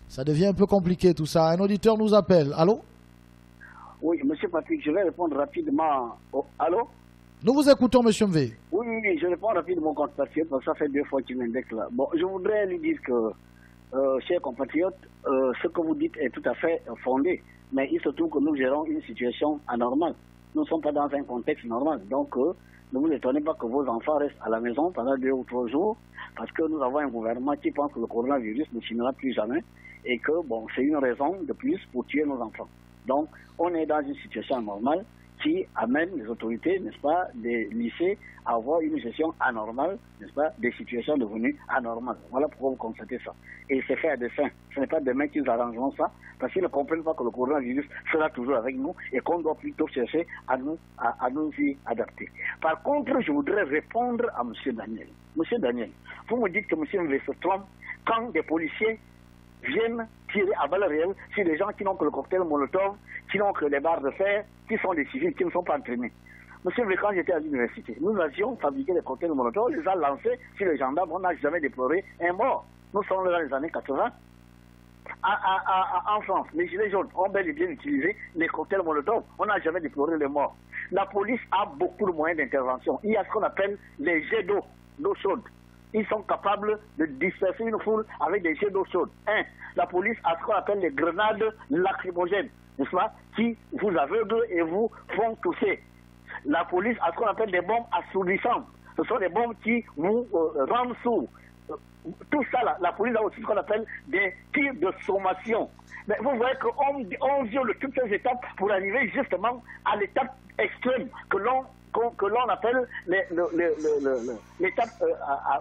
Ça devient un peu compliqué tout ça. Un auditeur nous appelle. Allô? Oui, monsieur Patrick, je vais répondre rapidement. Allô? Nous vous écoutons, monsieur MV. Oui, je réponds rapidement aux compatriotes, parce que ça fait 2 fois qu'il m'indexe là. Bon, je voudrais lui dire que, chers compatriotes, ce que vous dites est tout à fait fondé, mais il se trouve que nous gérons une situation anormale. Nous ne sommes pas dans un contexte normal, donc ne vous étonnez pas que vos enfants restent à la maison pendant 2 ou 3 jours, parce que nous avons un gouvernement qui pense que le coronavirus ne finira plus jamais, et que, c'est une raison de plus pour tuer nos enfants. Donc, on est dans une situation anormale qui amène les autorités, n'est-ce pas, des lycées à avoir une gestion anormale, n'est-ce pas, des situations devenues anormales. Voilà pourquoi vous constatez ça. Et c'est fait à dessein. Ce n'est pas demain qu'ils arrangeront ça, parce qu'ils ne comprennent pas que le coronavirus sera toujours avec nous et qu'on doit plutôt chercher à nous y adapter. Par contre, je voudrais répondre à M. Daniel. M. Daniel, vous me dites que M. Mvé se trompe quand des policiers viennent tirer à balles réelles sur des gens qui n'ont que le cocktail Molotov, qui n'ont que les barres de fer, qui sont des civils, qui ne sont pas entraînés. Monsieur, quand j'étais à l'université, nous avions fabriqué des cocktails Molotov, les a lancés sur les gendarmes, on n'a jamais déploré un mort. Nous sommes dans les années 80. En France, les gilets jaunes ont bel et bien utilisé les cocktails Molotov, on n'a jamais déploré les morts. La police a beaucoup de moyens d'intervention. Il y a ce qu'on appelle les jets d'eau chaude. Ils sont capables de disperser une foule avec des jets d'eau chaude. La police a ce qu'on appelle les grenades lacrymogènes, n'est-ce pas, qui vous aveuglent et vous font tousser. La police a ce qu'on appelle des bombes assourdissantes. Ce sont des bombes qui vous rendent sourds. Tout ça, la police a aussi ce qu'on appelle des tirs de sommation. Mais vous voyez qu'on viole toutes ces étapes pour arriver justement à l'étape extrême que l'on appelle l'étape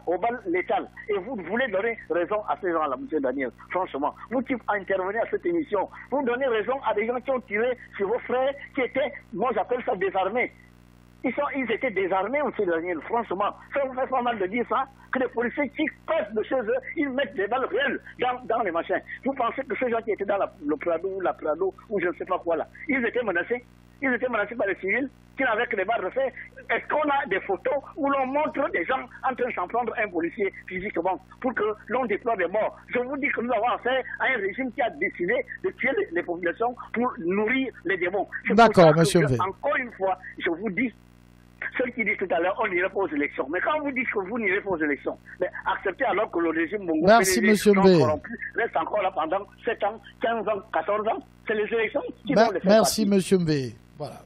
au bal létal. Et vous voulez donner raison à ces gens-là, M. Daniel. Franchement, vous qui intervenez à cette émission, vous donnez raison à des gens qui ont tiré sur vos frères qui étaient, moi j'appelle ça désarmés. Ils étaient désarmés, M. Daniel, franchement. Ça vous fait pas mal de dire ça, que les policiers qui passent de chez eux, ils mettent des balles réelles dans les machins. Vous pensez que ces gens qui étaient dans le Prado ou la Prado ou je ne sais pas quoi là, ils étaient menacés? Ils étaient menacés par les civils qui n'avaient que des barres de fer. Est-ce qu'on a des photos où l'on montre des gens en train de s'en prendre un policier physiquement pour que l'on déploie des morts? Je vous dis que nous avons affaire à un régime qui a décidé de tuer les populations pour nourrir les démons. D'accord, monsieur V. Encore une fois, je vous dis, ceux qui disent tout à l'heure, on n'irait pas aux élections. Mais quand vous dites que vous n'irez pas aux élections, mais acceptez alors que le régime Bongo reste encore là pendant 7 ans, 15 ans, 14 ans. C'est les élections qui vont les faire. Merci, monsieur Mvé. Voilà.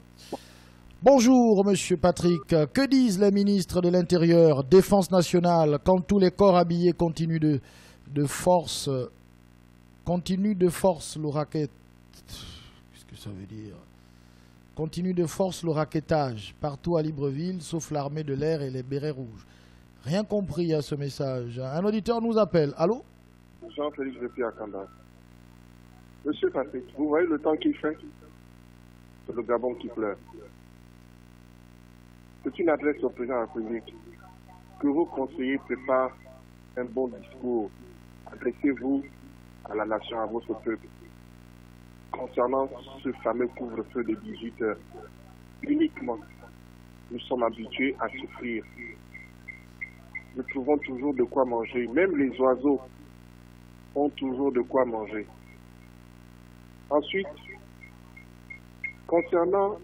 Bonjour, monsieur Patrick. Que disent les ministres de l'Intérieur, Défense nationale, quand tous les corps habillés continuent de force le racket? Qu'est-ce que ça veut dire? continue de force le raquettage partout à Libreville, sauf l'armée de l'air et les bérets rouges. Rien compris à ce message. Un auditeur nous appelle. Allô? Jean-Félix depuis Akanda. Monsieur Patrick, vous voyez le temps qu'il fait? C'est le Gabon qui pleure. C'est une adresse au président de la République. Que vos conseillers préparent un bon discours. Adressez-vous à la nation, à votre peuple. Concernant ce fameux couvre-feu de 18 heures, uniquement, nous sommes habitués à souffrir. Nous trouvons toujours de quoi manger. Même les oiseaux ont toujours de quoi manger. Ensuite, concernant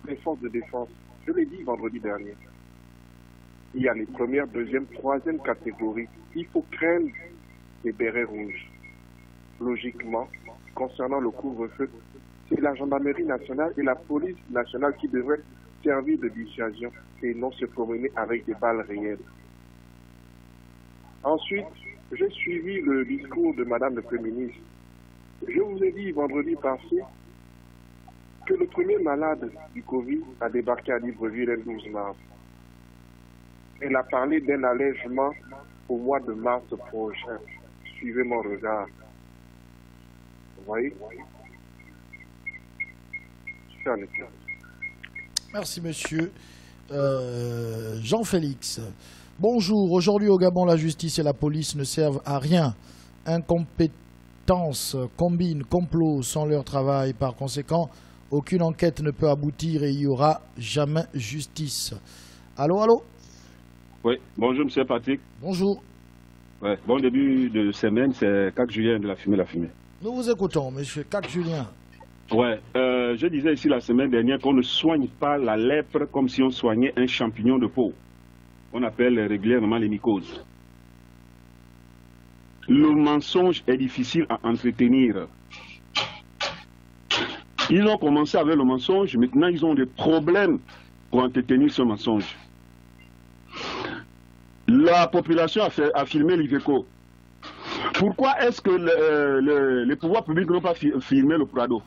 les forces de défense, je l'ai dit vendredi dernier, il y a les premières, deuxième, troisième catégories. Il faut craindre les bérets rouges. Logiquement, concernant le couvre-feu, c'est la gendarmerie nationale et la police nationale qui devraient servir de dissuasion et non se promener avec des balles réelles. Ensuite, j'ai suivi le discours de Madame le Premier ministre. Je vous ai dit vendredi passé que le premier malade du Covid a débarqué à Libreville le 12 mars. Elle a parlé d'un allègement au mois de mars prochain. Suivez mon regard. Vous voyez? Je suis en état. Merci, monsieur. Jean-Félix. Bonjour. Aujourd'hui au Gabon, la justice et la police ne servent à rien. Incompétence, combine, complot sans leur travail. Par conséquent, aucune enquête ne peut aboutir et il n'y aura jamais justice. Allô, allô? Oui, bonjour monsieur Patrick. Bonjour. Ouais, bon début de semaine, c'est 4 Julien de La Fumée. Nous vous écoutons, monsieur 4 Julien. Ouais, je disais ici la semaine dernière qu'on ne soigne pas la lèpre comme si on soignait un champignon de peau. On appelle régulièrement les mycoses. Le mensonge est difficile à entretenir. Ils ont commencé avec le mensonge, maintenant ils ont des problèmes pour entretenir ce mensonge. La population a filmé l'Iveco. Pourquoi est-ce que les pouvoirs publics n'ont pas filmé le Prado?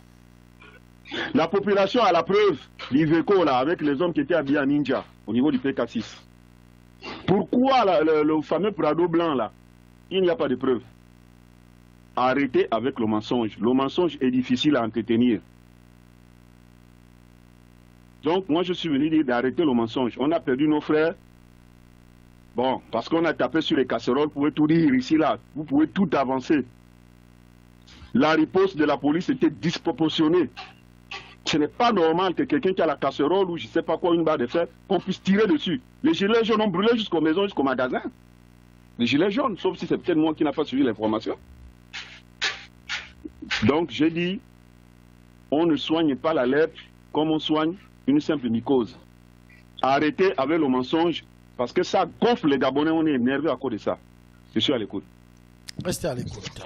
La population a la preuve, l'Iveco là, avec les hommes qui étaient habillés en ninja, au niveau du PK6. Pourquoi le fameux Prado blanc là, il n'y a pas de preuve? Arrêtez avec le mensonge. Le mensonge est difficile à entretenir. Donc moi je suis venu dire d'arrêter le mensonge. On a perdu nos frères. Bon, parce qu'on a tapé sur les casseroles, vous pouvez tout dire ici, là. Vous pouvez tout avancer. La riposte de la police était disproportionnée. Ce n'est pas normal que quelqu'un qui a la casserole ou je ne sais pas quoi, une barre de fer, qu'on puisse tirer dessus. Les gilets jaunes ont brûlé jusqu'aux maisons, jusqu'au magasin. Les gilets jaunes, sauf si c'est peut-être moi qui n'a pas suivi l'information. Donc j'ai dit, on ne soigne pas la lèpre comme on soigne une simple mycose. Arrêtez avec le mensonge. Parce que ça gonfle les Gabonais, on est énervé à cause de ça. Je suis à l'écoute. Restez à l'écoute.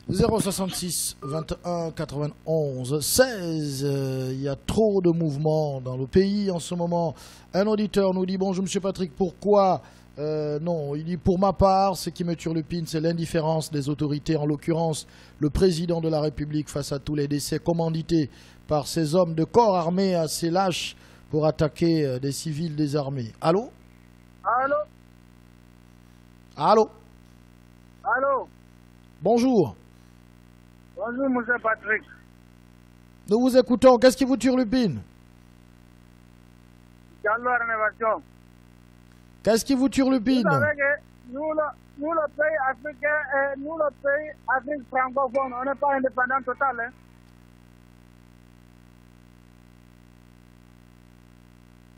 066 21 91 16. Il y a trop de mouvements dans le pays en ce moment. Un auditeur nous dit, bonjour monsieur Patrick, pourquoi non, il dit, pour ma part, ce qui me turlupine, c'est l'indifférence des autorités, en l'occurrence le président de la République face à tous les décès commandités par ces hommes de corps armés assez lâches pour attaquer des civils désarmés. Allô? Allô? Allô? Allô? Bonjour. Bonjour, monsieur Patrick. Nous vous écoutons. Qu'est-ce qui vous turlupine? Diallo Rénovation. Qu'est-ce qui vous turlupine? Vous savez que nous, le pays africain, nous, le pays Afrique francophone, on n'est pas indépendant total. Hein?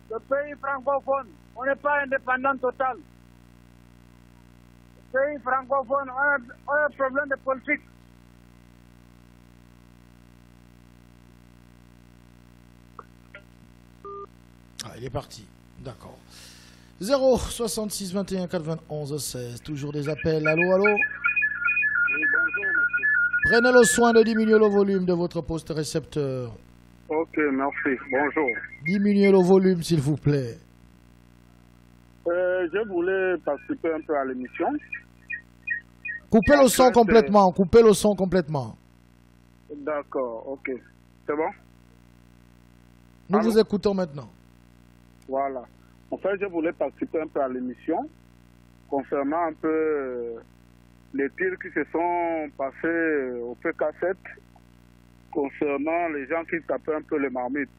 Le pays francophone, on n'est pas indépendant total. Le pays francophone, on a un problème de politique. Ah, il est parti. D'accord. 066 21 91 16. Toujours des appels. Allô, allô? Oui, bonjour, monsieur. Prenez le soin de diminuer le volume de votre poste récepteur. Ok, merci. Bonjour. Diminuez le volume, s'il vous plaît. Je voulais participer un peu à l'émission. Coupez le son complètement. Coupez le son complètement. D'accord, ok. C'est bon? Nous vous écoutons maintenant. Voilà. En fait, je voulais participer un peu à l'émission concernant un peu les tirs qui se sont passés au PK7 concernant les gens qui tapaient un peu les marmites.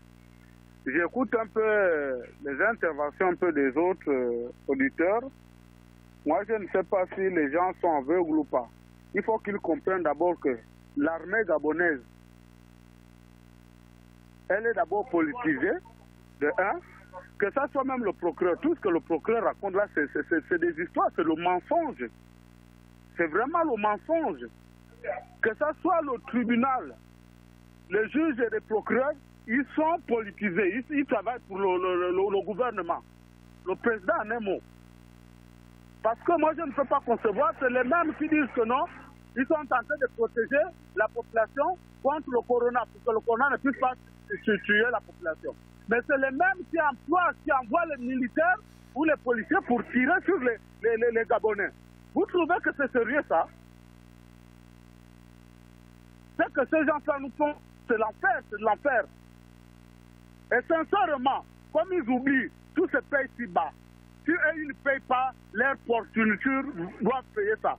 J'écoute un peu les interventions un peu des autres auditeurs. Moi, je ne sais pas si les gens sont aveugles ou pas. Il faut qu'ils comprennent d'abord que l'armée gabonaise, elle est d'abord politisée, de un, que ça soit même le procureur. Tout ce que le procureur raconte là, c'est des histoires, c'est le mensonge. C'est vraiment le mensonge. Que ça soit le tribunal, les juges et les procureurs, ils sont politisés. Ils travaillent pour le gouvernement. Le président en un mot. Parce que moi, je ne peux pas concevoir, c'est les mêmes qui disent que non, ils sont en train de protéger la population contre le corona, pour que le corona ne puisse pas tuer la population. Mais c'est les mêmes qui envoient les militaires ou les policiers pour tirer sur les Gabonais. Vous trouvez que c'est sérieux ça? C'est que ces gens-là nous font, c'est l'enfer, c'est de l'enfer. Et sincèrement, comme ils oublient, tout se paye si bas. Si eux, ils ne payent pas, leur fourniture doivent payer ça.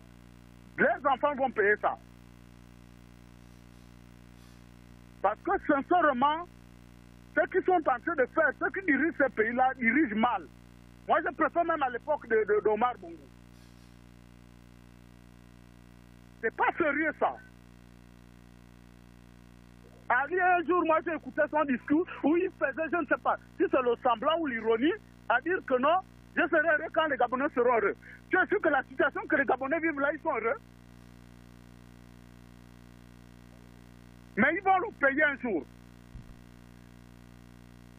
Les enfants vont payer ça. Parce que sincèrement, ceux qui sont en train de faire, ceux qui dirigent ces pays-là, dirigent mal. Moi, je préfère même à l'époque d'Omar Bongo. C'est pas sérieux ça. Ali, un jour, moi j'ai écouté son discours où il faisait, je ne sais pas, si c'est le semblant ou l'ironie, à dire que non, je serai heureux quand les Gabonais seront heureux. Tu es sûr que la situation que les Gabonais vivent là, ils sont heureux? Mais ils vont le payer un jour.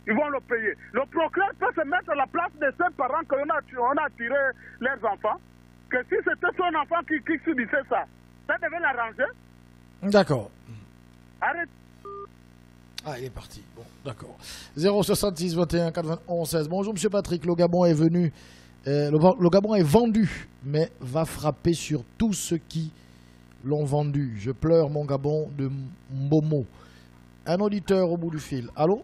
Ils vont le payer. Le procureur peut se mettre à la place de ces parents qu'on a tiré leurs enfants. Que si c'était son enfant qui subissait ça, ça devait l'arranger. D'accord. Arrête. Ah, il est parti. Bon, d'accord. 066 21 91 16. Bonjour, monsieur Patrick. Le Gabon est venu. Le Gabon est vendu, mais va frapper sur tous ceux qui l'ont vendu. Je pleure mon Gabon de Mbomo. Un auditeur au bout du fil. Allô?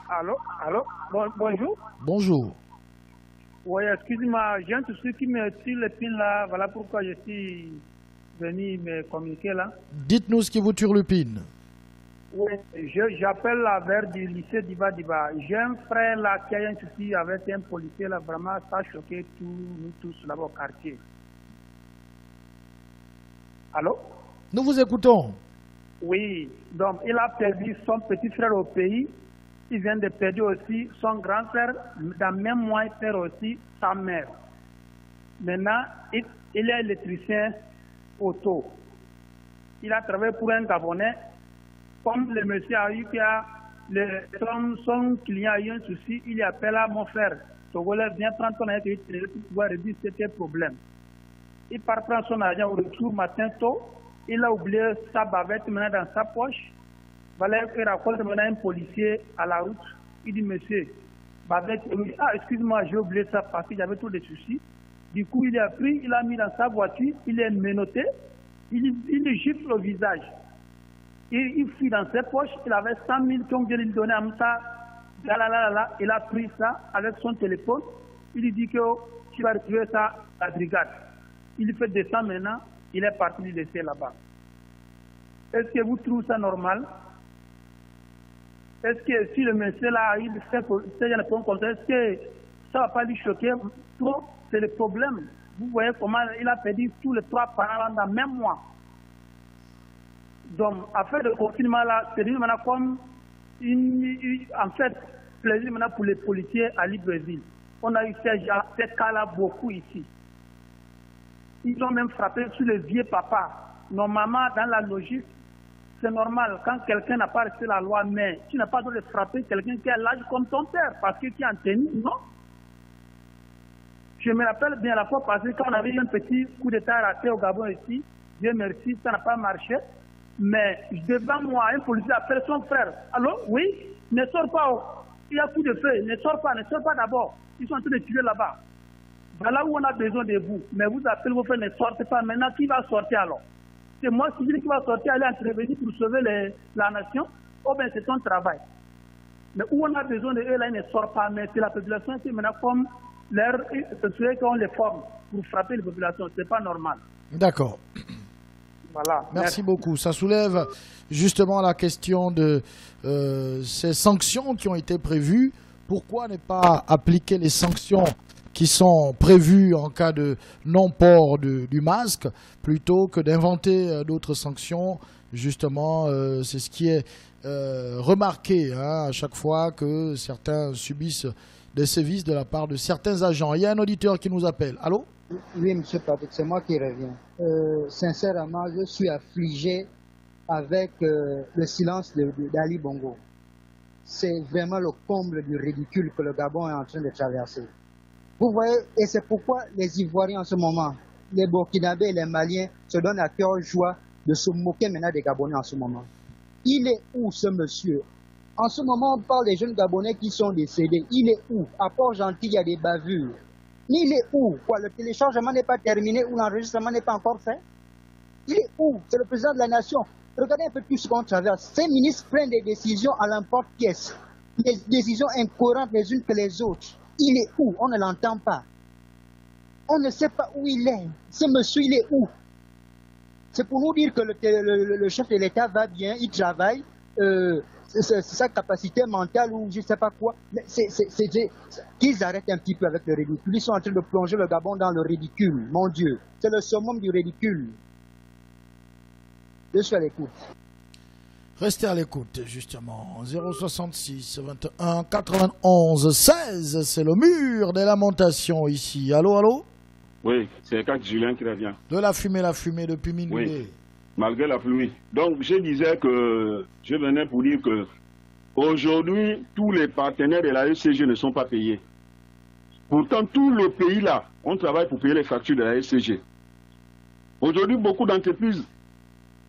Allô? Bonjour. Bonjour. Oui, excusez-moi, j'ai un souci qui me tire le pin là. Voilà pourquoi je suis venu me communiquer là. Dites-nous ce qui vous turlupine. Oui, j'appelle la vers du lycée d'Iba. J'ai un frère là qui a un souci avec un policier là. Vraiment, ça a choqué nous tous là-bas au quartier. Allô? Nous vous écoutons. Oui, donc il a perdu son petit frère au pays. Il vient de perdre aussi son grand frère. Dans le même mois, il perd aussi sa mère. Maintenant, il est électricien auto. Il a travaillé pour un Gabonais. Comme le monsieur a eu son client a eu un souci, il appelle à mon frère. Togolais, viens prendre ton argent pour pouvoir réduire ce problème. Il part prendre son argent au retour matin tôt. Il a oublié sa bavette maintenant dans sa poche. Voilà, il raconte maintenant un policier à la route. Il dit, monsieur, bavette, excuse-moi, j'ai oublié ça parce que j'avais tous les soucis. Du coup, il a pris, il a mis dans sa voiture, il est menotté, il lui gifle au visage. Il fuit dans ses poches, il avait 100 000 qu'on vient lui donner à Moussa. Il a pris ça avec son téléphone. Il lui dit que tu vas retrouver ça à la brigade. Il lui fait descendre maintenant, il est parti lui laisser là-bas. Est-ce que vous trouvez ça normal? Est-ce que si le monsieur là, il fait est-ce que ça ne va pas lui choquer trop? C'est le problème. Vous voyez comment il a perdu tous les 3 parents dans le même mois. Donc, après le confinement là, c'est devenu maintenant comme en fait, plaisir maintenant pour les policiers à Libreville. On a eu ces cas-là beaucoup ici. Ils ont même frappé sur le vieux papa. Normalement, dans la logique, c'est normal, quand quelqu'un n'a pas respecté la loi, mais tu n'as pas le droit de frapper quelqu'un qui a l'âge comme ton père, parce que tu es en tenue, non? Je me rappelle bien la fois passée, quand on avait eu un petit coup d'état raté au Gabon ici, Dieu merci, ça n'a pas marché, mais devant moi, un policier appelle son frère. Allô? Oui? Ne sors pas, il y a coup de feu, ne sors pas d'abord. Ils sont en train de tirer là-bas. Voilà où on a besoin de vous. Mais vous appelez vos frères, ne sortez pas. Maintenant, qui va sortir alors? C'est moi qui va sortir, aller intervenir pour sauver la nation? Oh bien, c'est ton travail. Mais où on a besoin de eux, là, ils ne sortent pas. Mais c'est la population qui maintenant comme ceux qui ont les formes pour frapper les populations. Ce n'est pas normal. D'accord. Voilà. Merci beaucoup. Ça soulève justement la question de ces sanctions qui ont été prévues. Pourquoi ne pas appliquer les sanctions qui sont prévues en cas de non-port du masque plutôt que d'inventer d'autres sanctions? Justement, c'est ce qui est remarqué à chaque fois que certains subissent des sévices de la part de certains agents. Il y a un auditeur qui nous appelle. Allô? Oui, M. Patrick, c'est moi qui reviens. Sincèrement, je suis affligé avec le silence d'Ali Bongo. C'est vraiment le comble du ridicule que le Gabon est en train de traverser. Vous voyez, et c'est pourquoi les Ivoiriens en ce moment, les Burkinabés et les Maliens se donnent à cœur joie de se moquer maintenant des Gabonais en ce moment. Il est où ce monsieur? En ce moment, on parle des jeunes Gabonais qui sont décédés. Il est où? À Port-Gentil, il y a des bavures. Il est où? Quoi, le téléchargement n'est pas terminé ou l'enregistrement n'est pas encore fait? Il est où? C'est le président de la nation. Regardez un peu tout ce qu'on traverse. Ces ministres prennent des décisions à l'emporte-pièce. Des décisions incohérentes les unes que les autres. Il est où? On ne l'entend pas. On ne sait pas où il est. Ce monsieur, il est où? C'est pour nous dire que le chef de l'État va bien, il travaille, c'est sa capacité mentale ou je ne sais pas quoi. Mais qu'ils arrêtent un petit peu avec le ridicule. Ils sont en train de plonger le Gabon dans le ridicule. Mon Dieu, c'est le summum du ridicule. Je suis à l'écoute. Restez à l'écoute, justement. 066 21 91 16, c'est le mur des lamentations ici. Allô, allô? Oui, c'est Kak Julien qui revient. De la fumée depuis minuit. Oui, malgré la pluie. Donc, je disais que je venais pour dire que aujourd'hui, tous les partenaires de la ECG ne sont pas payés. Pourtant, tout le pays là, on travaille pour payer les factures de la ECG. Aujourd'hui, beaucoup d'entreprises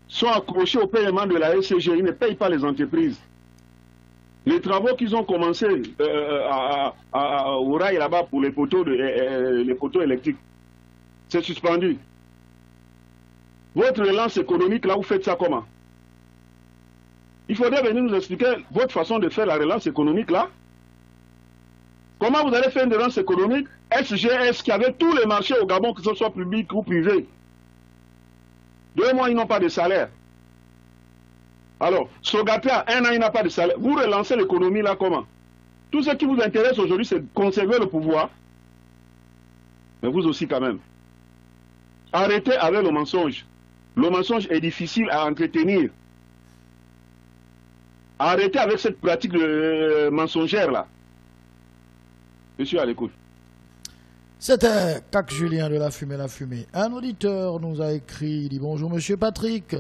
sont accrochés au paiement de la ECG. Ils ne payent pas les entreprises. Les travaux qu'ils ont commencés au rail là-bas pour les poteaux électriques, c'est suspendu. Votre relance économique, là, vous faites ça comment? Il faudrait venir nous expliquer votre façon de faire la relance économique, là. Comment vous allez faire une relance économique? SGS qui avait tous les marchés au Gabon, que ce soit public ou privé. 2 mois, ils n'ont pas de salaire. Alors, Sogatra, 1 an, il n'a pas de salaire. Vous relancez l'économie là comment? Tout ce qui vous intéresse aujourd'hui, c'est de conserver le pouvoir. Mais vous aussi quand même. Arrêtez avec le mensonge. Le mensonge est difficile à entretenir. Arrêtez avec cette pratique de mensongère là. Je suis à l'écoute. C'était Kak Julien de la fumée. Un auditeur nous a écrit, il dit bonjour monsieur Patrick.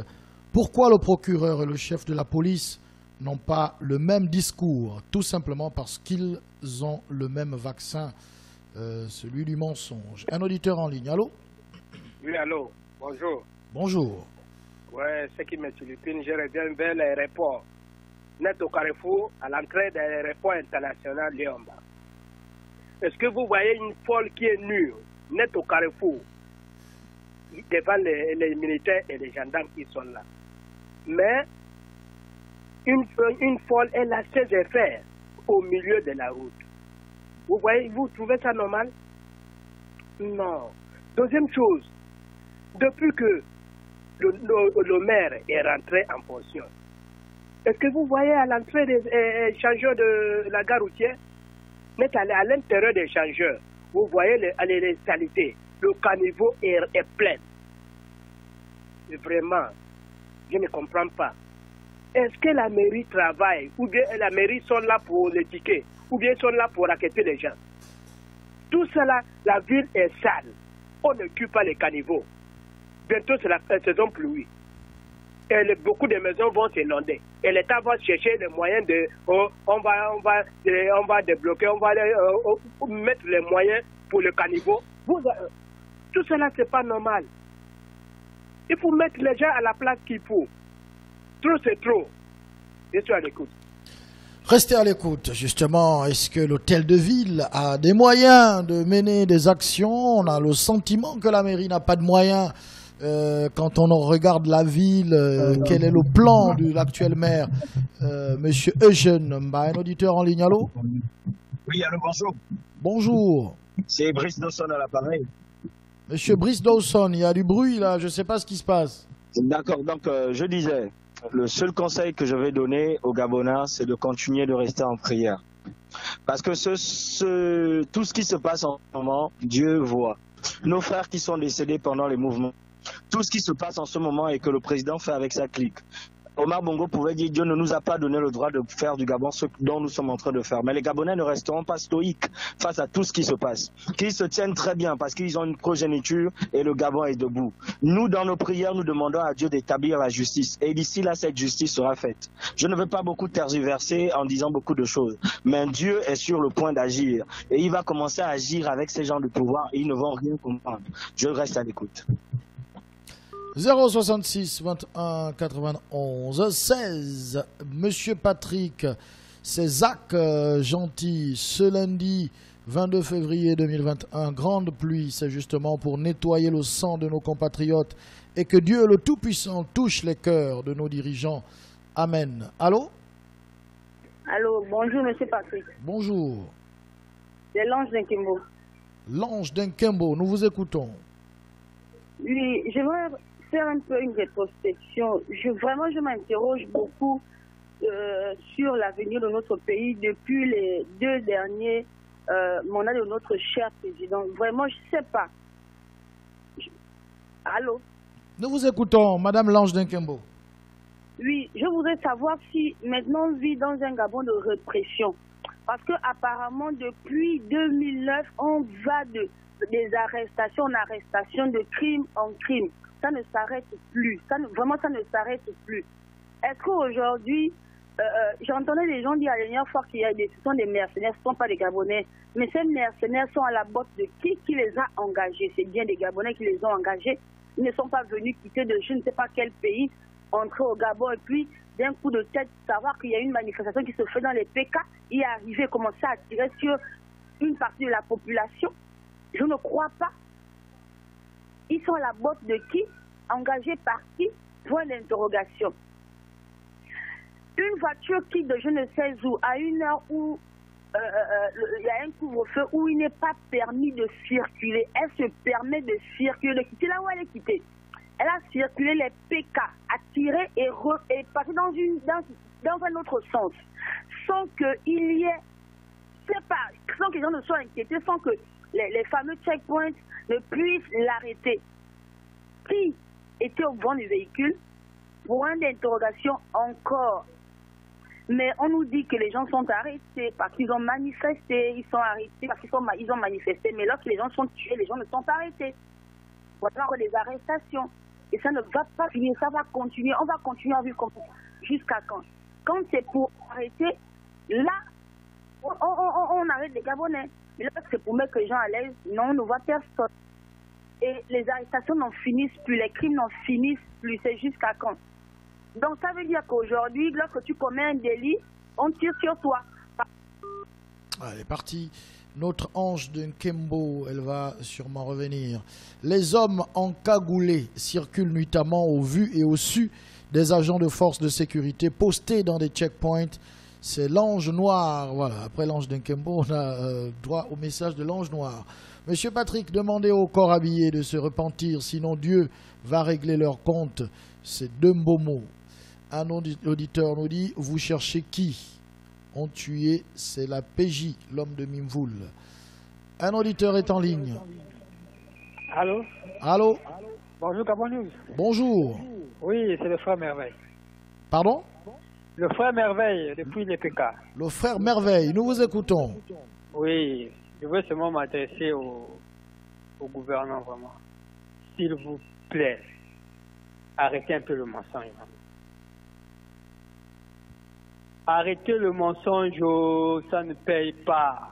Pourquoi le procureur et le chef de la police n'ont pas le même discours? Tout simplement parce qu'ils ont le même vaccin, celui du mensonge. Un auditeur en ligne, allô? Oui, allô, bonjour. Bonjour. Ouais, ce qui me tulipine, je reviens vers l'aéroport. Net au Carrefour, à l'entrée de l'aéroport international Léomba. Est-ce que vous voyez une folle qui est nue, net au Carrefour, devant les militaires et les gendarmes qui sont là? Mais une folle, elle a ses affaires au milieu de la route. Vous voyez, vous trouvez ça normal? Non. Deuxième chose, depuis que le maire est rentré en fonction, est-ce que vous voyez à l'entrée des échangeurs de la gare routière, à l'intérieur des échangeurs, vous voyez les saletés, le caniveau est plein. Et vraiment, je ne comprends pas. Est-ce que la mairie travaille, ou bien la mairie sont là pour les tickets, ou bien sont là pour raqueter les gens? Tout cela, la ville est sale. On ne tue pas les caniveaux. Bientôt, c'est la saison pluie. Et beaucoup de maisons vont s'inonder. Et l'État va chercher les moyens de... on va débloquer, on va mettre les moyens pour le caniveau. Tout cela, c'est pas normal. Il faut mettre les gens à la place qu'il faut. Trop, c'est trop. Je suis à l'écoute. Restez à l'écoute, justement. Est-ce que l'hôtel de ville a des moyens de mener des actions? On a le sentiment que la mairie n'a pas de moyens quand on regarde la ville, quel est le plan de l'actuel maire, Monsieur Eugène Mba, un auditeur en ligne, allô? Oui, allô, bonjour. Bonjour. C'est Brice Dawson à l'appareil. Monsieur Brice Dawson, il y a du bruit là, je ne sais pas ce qui se passe. D'accord, donc je disais, le seul conseil que je vais donner aux Gabonais, c'est de continuer de rester en prière. Parce que tout ce qui se passe en ce moment, Dieu voit. Nos frères qui sont décédés pendant les mouvements, tout ce qui se passe en ce moment et que le président fait avec sa clique. Omar Bongo pouvait dire Dieu ne nous a pas donné le droit de faire du Gabon ce dont nous sommes en train de faire. Mais les Gabonais ne resteront pas stoïques face à tout ce qui se passe. Qu'ils se tiennent très bien parce qu'ils ont une progéniture et le Gabon est debout. Nous, dans nos prières, nous demandons à Dieu d'établir la justice. Et d'ici là, cette justice sera faite. Je ne veux pas beaucoup tergiverser en disant beaucoup de choses. Mais Dieu est sur le point d'agir. Et il va commencer à agir avec ces gens de pouvoir et ils ne vont rien comprendre. Je reste à l'écoute. 066 21 91 16. Monsieur Patrick, c'est Zach Gentil. Ce lundi 22 février 2021, grande pluie, c'est justement pour nettoyer le sang de nos compatriotes et que Dieu le Tout-Puissant touche les cœurs de nos dirigeants. Amen. Allô? Allô, bonjour Monsieur Patrick. Bonjour. C'est l'ange d'Nkembo. L'ange d'Nkembo, nous vous écoutons. Oui, j'aimerais faire un peu une rétrospection. Vraiment, je m'interroge beaucoup sur l'avenir de notre pays depuis les 2 derniers mandats de notre cher président. Vraiment, je ne sais pas. Allô? Nous vous écoutons, Madame l'ange d'Nkembo. Oui, je voudrais savoir si maintenant on vit dans un Gabon de répression. Parce qu'apparemment, depuis 2009, on va des arrestations en arrestations, de crime en crime. Ça ne s'arrête plus. Vraiment, ça ne s'arrête plus. Est-ce qu'aujourd'hui, j'entendais des gens dire la dernière fois ce sont des mercenaires, ce ne sont pas des Gabonais. Mais ces mercenaires sont à la botte de qui les a engagés? C'est bien des Gabonais qui les ont engagés. Ils ne sont pas venus quitter de je ne sais pas quel pays, entrer au Gabon et puis d'un coup de tête, savoir qu'il y a une manifestation qui se fait dans les PK, y arriver et commencer à tirer sur une partie de la population. Je ne crois pas. Ils sont à la botte de qui? Engagés par qui? Point d'interrogation. Une voiture qui de je ne sais où, à une heure où il y a un couvre-feu, où il n'est pas permis de circuler, elle se permet de circuler, de quitter là où elle est quittée. Elle a circulé les PK, a tiré et passé dans un autre sens, sans qu'il y ait, sans que les gens ne soient inquiétés, sans que les fameux checkpoints ne puissent l'arrêter. Qui était au vent du véhicule? Point d'interrogation encore. Mais on nous dit que les gens sont arrêtés parce qu'ils ont manifesté, ils sont arrêtés parce qu'ils ont manifesté. Mais lorsque les gens sont tués, les gens ne sont pas arrêtés. Voilà encore des arrestations. Et ça ne va pas finir, ça va continuer. On va continuer à vivre comme ça. Jusqu'à quand? Quand c'est pour arrêter, là, on arrête les Gabonais. Mais là, c'est pour mettre les gens à l'aise. Non, on ne voit personne. Et les arrestations n'en finissent plus, les crimes n'en finissent plus. C'est jusqu'à quand? Donc ça veut dire qu'aujourd'hui, lorsque tu commets un délit, on tire sur toi. Elle est partie. Notre ange de Nkembo, elle va sûrement revenir. Les hommes encagoulés circulent nuitamment au vu et au su des agents de force de sécurité postés dans des checkpoints. C'est l'ange noir. Voilà, après l'ange de Nkembo, on a droit au message de l'ange noir. Monsieur Patrick, demandez au corps habillé de se repentir, sinon Dieu va régler leur compte. C'est deux beaux mots. Un auditeur nous dit, vous cherchez qui? On tué, c'est la PJ, l'homme de Mimvoul. Un auditeur est en ligne. Allô? Allô? Bonjour, Gabon News. Bonjour. Oui, c'est le frère Merveille. Pardon? Le frère Merveille, depuis les PK. Le frère Merveille, nous vous écoutons. Oui, je veux seulement m'adresser au gouvernement, vraiment. S'il vous plaît, arrêtez un peu le mensonge. Arrêtez le mensonge, ça ne paye pas.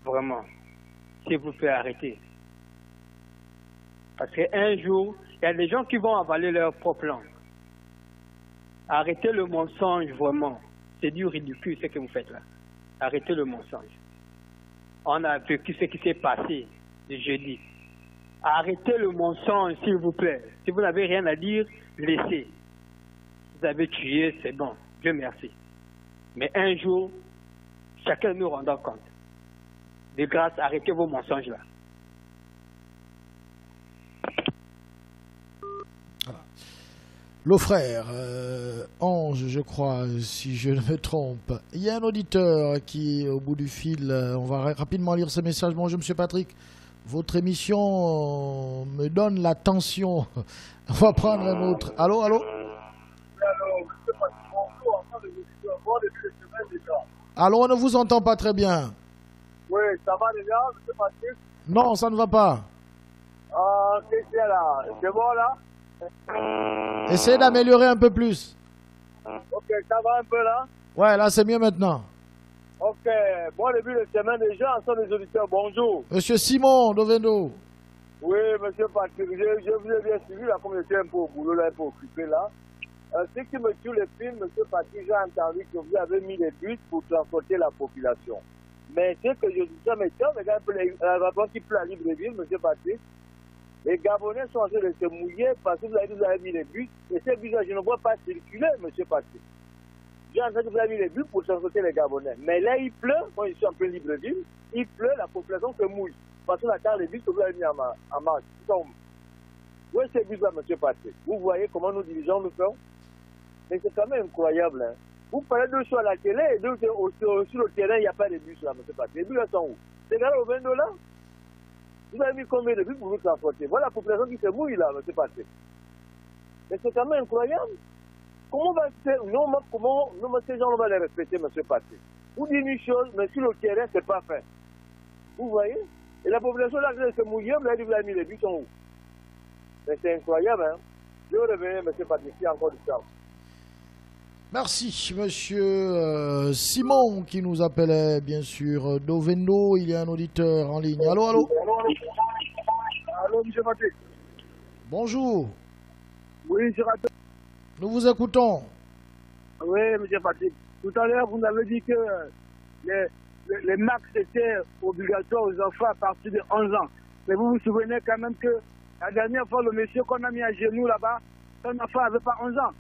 Vraiment, s'il vous plaît, arrêtez. Parce qu'un jour, il y a des gens qui vont avaler leur propre langue. Arrêtez le mensonge, vraiment. C'est du ridicule ce que vous faites là. Arrêtez le mensonge. on a vécu ce qui s'est passé le jeudi. Arrêtez le mensonge, s'il vous plaît. Si vous n'avez rien à dire, laissez. Vous avez tué, c'est bon. Dieu merci. Mais un jour, chacun nous rendra compte. De grâce, arrêtez vos mensonges là. Le frère, Ange, je crois, si je ne me trompe. Il y a un auditeur qui est au bout du fil. On va rapidement lire ce message. Bonjour, monsieur Patrick. Votre émission me donne la tension. On va prendre un autre. Allô, allô? Allô, on ne vous entend pas très bien. Oui, ça va déjà, monsieur Patrick? Non, ça ne va pas. Ah, qu'est-ce qu'il y a là? C'est bon là? Essayez d'améliorer un peu plus. Ok, ça va un peu là? Ouais, là c'est mieux maintenant. Ok, bon début de semaine déjà, sont les auditeurs, bonjour. Monsieur Simon Dovendo. Oui, monsieur Patrick, je vous ai bien suivi là, comme j'étais un peu au boulot là, un peu occupé là. Ce qui me tue le film, monsieur Patrick, j'ai entendu que vous avez mis des bus pour transporter la population. Mais ce que je dis, ça m'étonne, regarde un peu les rapports qui pleut à Libreville, monsieur Patrick. Les Gabonais sont en train de se mouiller parce que vous avez mis les bus. Et ces bus-là, je ne vois pas circuler, monsieur Patrick. J'ai entendu que vous avez mis les bus pour transporter les Gabonais. Mais là, il pleut, moi je suis en plein Libreville, il pleut, la population se mouille. Parce qu'on attend les bus que vous avez mis en marche. Où est ces bus-là, monsieur Patrick? Vous voyez comment nous dirigeons nous faisons? Mais c'est quand même incroyable. Hein? Vous parlez de choses à la télé et sur le terrain, il n'y a pas de bus là, monsieur Patrick. Les bus là sont où? C'est là au 22 là? Vous avez mis combien de bus pour vous transporter? Voilà la population qui se mouille là, monsieur Patrick. Mais c'est quand même incroyable. Comment ces gens vont les respecter, monsieur Patrick? Vous dites une chose, mais sur le terrain, c'est pas fait. Vous voyez? Et la population là, qui se mouille, vous avez mis les bus sont où? Mais c'est incroyable, hein? Je vais revenir, monsieur Patrick, encore du temps. Merci, monsieur Simon, qui nous appelait, bien sûr, Dovendo. Il y a un auditeur en ligne. Allô, allô? Allô, monsieur Patrick. Bonjour. Oui, monsieur Patrick. Nous vous écoutons. Oui, monsieur Patrick. Tout à l'heure, vous avez dit que les masques étaient obligatoires aux enfants à partir de 11 ans. Mais vous vous souvenez quand même que la dernière fois, le monsieur qu'on a mis à genoux là-bas, son enfant n'avait pas 11 ans.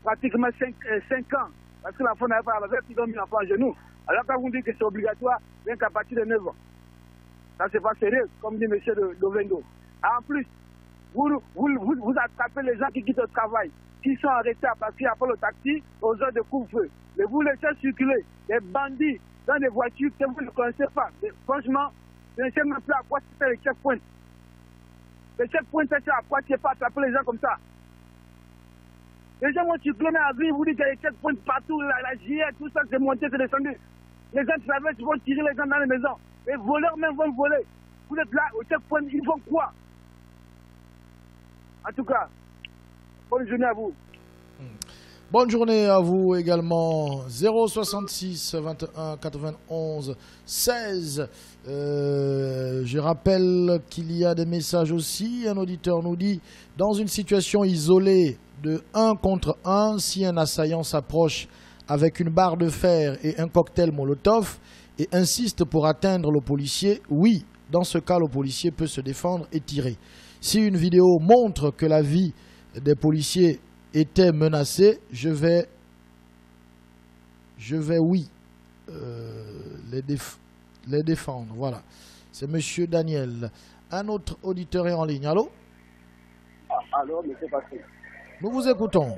Pratiquement 5 ans. Parce que l'enfant n'avait pas la ils ont mis l'enfant à genoux. Alors quand vous dites que c'est obligatoire, rien qu'à partir de 9 ans. Ça, c'est pas sérieux, comme dit M. Dovendo. En plus, vous attrapez les gens qui quittent le travail, qui sont arrêtés parce qu'il n'y a pas le taxi aux heures de couvre-feu. Mais vous laissez circuler des bandits dans des voitures que vous ne connaissez pas. Mais franchement, je ne sais même plus à quoi c'est les checkpoints. Les checkpoints, c'est à quoi tu n'es pas attraper les gens comme ça. Les gens vont circuler dans la ville, vous dites qu'il y a des checkpoints partout, la JR, tout ça, c'est monté, c'est descendu. Les gens traversent, ils vont tirer les gens dans les maisons. Les voleurs même vont voler. Vous êtes là, au checkpoint, ils font quoi? En tout cas, bonne journée à vous. Bonne journée à vous également. 066 21 91 16. Je rappelle qu'il y a des messages aussi. Un auditeur nous dit, dans une situation isolée de 1 contre 1, si un assaillant s'approche avec une barre de fer et un cocktail Molotov et insiste pour atteindre le policier, oui, dans ce cas, le policier peut se défendre et tirer. Si une vidéo montre que la vie des policiers était menacée, je vais oui, les défendre. Voilà. C'est monsieur Daniel. Un autre auditeur est en ligne. Allô? Allô, monsieur Patrick. Nous vous écoutons.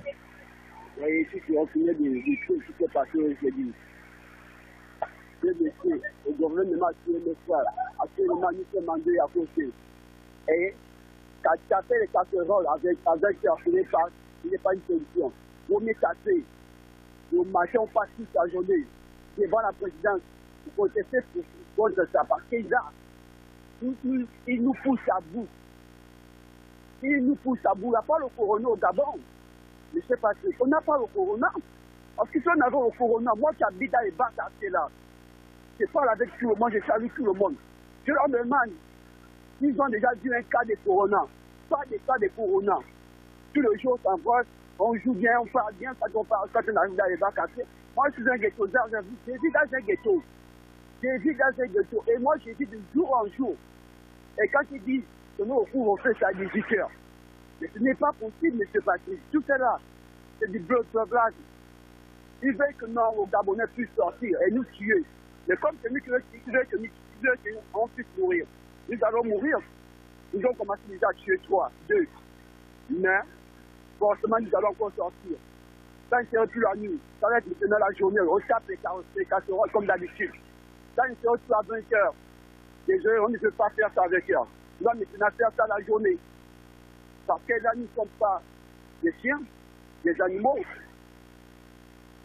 Oui, ici, on finit de ce qui s'est passé aujourd'hui. Le gouvernement a tué les frères. Actuellement, nous sommes mandés à côté. Et casser les casseroles avec ce n'est pas une solution. Vous mieux casser. Nous marchons pas toute la journée devant la présidence pour protester contre ça. Parce qu'ils nous poussent à bout. Ils nous poussent à bout. Il n'y a pas le corona au Gabon. Mais je ne sais pas si on n'a pas le corona. Parce que si on avait le corona, moi qui habite dans les bars là, je parle avec tout le monde, je salue tout le monde. Je leur demande, ils ont déjà dit un cas de corona. Pas de cas de corona. Tous les jours, on joue bien, on parle bien, quand on arrive dans les bars cassés. Moi, je suis un ghetto, je vis dans un ghetto. J'ai vu dans ces ghettos. Et moi, j'ai vu de jour en jour. Et quand ils disent que nous, au cours, on fait ça à 18 h. Mais ce n'est pas possible, M. Patrick. Tout cela, c'est du blague. Ils veulent que nous, aux Gabonais, puissent sortir et nous tuer. Mais comme c'est nous qui veulent qu'on puisse mourir, nous allons mourir. Ils ont commencé déjà à tuer 3, 2. Mais, forcément, nous allons encore sortir. Ça ne sera plus la nuit. Ça va être maintenant la journée. On tape les casseroles comme d'habitude. Ça ne sera plus à 20 h. Désolé, on ne peut pas faire ça avec eux. On doit maintenant faire ça la journée. Parce que là, nous ne sommes pas des chiens, des animaux.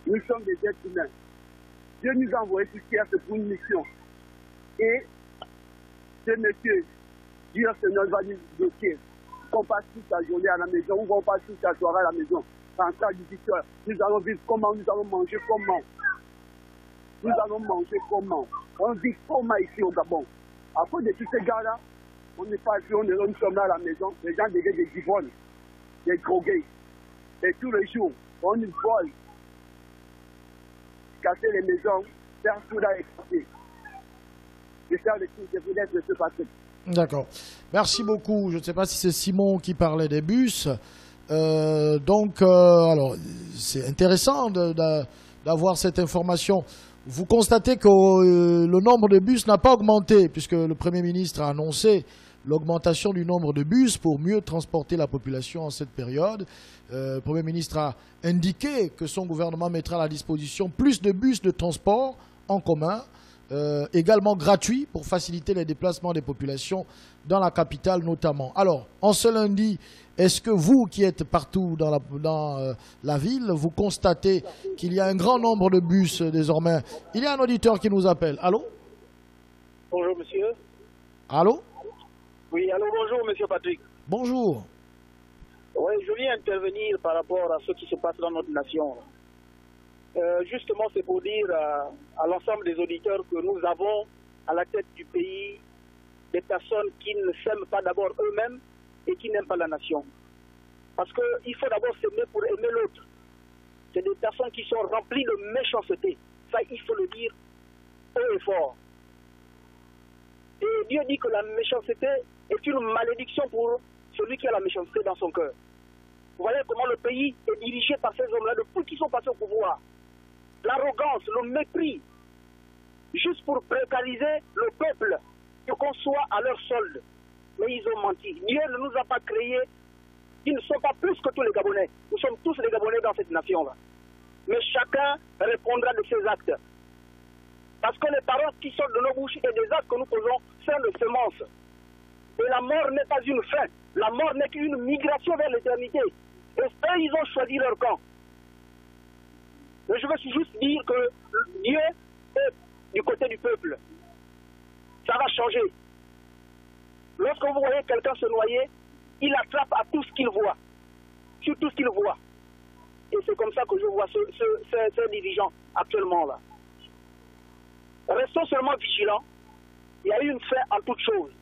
Nous sommes des êtres humains. Dieu nous a envoyé sur terre pour une mission. Et ce monsieur, Dieu Seigneur va nous bloquer. Qu'on passe toute la journée à la maison, ou qu'on passe toute la soirée à la maison. Rentrer à 18 h. Nous allons vivre comment? Nous allons manger comment? Nous allons manger comment? On vit comment ici au Gabon? À cause de tous ces gars-là, on n'est pas ici, nous sommes là à la maison. Les gens deviennent des givonnes, des drogués. Et tous les jours, on nous vole. Casser les maisons, faire tout là et casser. Je faire le tour, je vous laisse de se passer. D'accord. Merci beaucoup. Je ne sais pas si c'est Simon qui parlait des bus. Alors, c'est intéressant d'avoir cette information. Vous constatez que le nombre de bus n'a pas augmenté, puisque le Premier ministre a annoncé l'augmentation du nombre de bus pour mieux transporter la population en cette période. Le Premier ministre a indiqué que son gouvernement mettra à la disposition plus de bus de transport en commun, également gratuits pour faciliter les déplacements des populations dans la capitale notamment. Alors, en ce lundi, est-ce que vous qui êtes partout dans la ville, vous constatez qu'il y a un grand nombre de bus désormais? Il y a un auditeur qui nous appelle. Allô? Bonjour monsieur. Allô? Oui, allô, bonjour monsieur Patrick. Bonjour. Oui, je viens intervenir par rapport à ce qui se passe dans notre nation. Justement, c'est pour dire à l'ensemble des auditeurs que nous avons à la tête du pays des personnes qui ne s'aiment pas d'abord eux-mêmes et qui n'aiment pas la nation. Parce qu'il faut d'abord s'aimer pour aimer l'autre. C'est des personnes qui sont remplies de méchanceté. Ça, il faut le dire haut et fort. Et Dieu dit que la méchanceté est une malédiction pour celui qui a la méchanceté dans son cœur. Vous voyez comment le pays est dirigé par ces hommes-là depuis qu'ils sont passés au pouvoir. L'arrogance, le mépris, juste pour précariser le peuple, pour qu'on soit à leur solde. Mais ils ont menti. Dieu ne nous a pas créés, ils ne sont pas plus que tous les Gabonais. Nous sommes tous les Gabonais dans cette nation-là. Mais chacun répondra de ses actes. Parce que les paroles qui sortent de nos bouches et des actes que nous posons sont de semences. Et la mort n'est pas une fin. La mort n'est qu'une migration vers l'éternité. Et eux, ils ont choisi leur camp. Mais je veux juste dire que Dieu est du côté du peuple. Ça va changer. Lorsque vous voyez quelqu'un se noyer, il attrape à tout ce qu'il voit. Sur tout ce qu'il voit. Et c'est comme ça que je vois ces dirigeants actuellement là. Restons seulement vigilants. Il y a eu une fin en toute chose.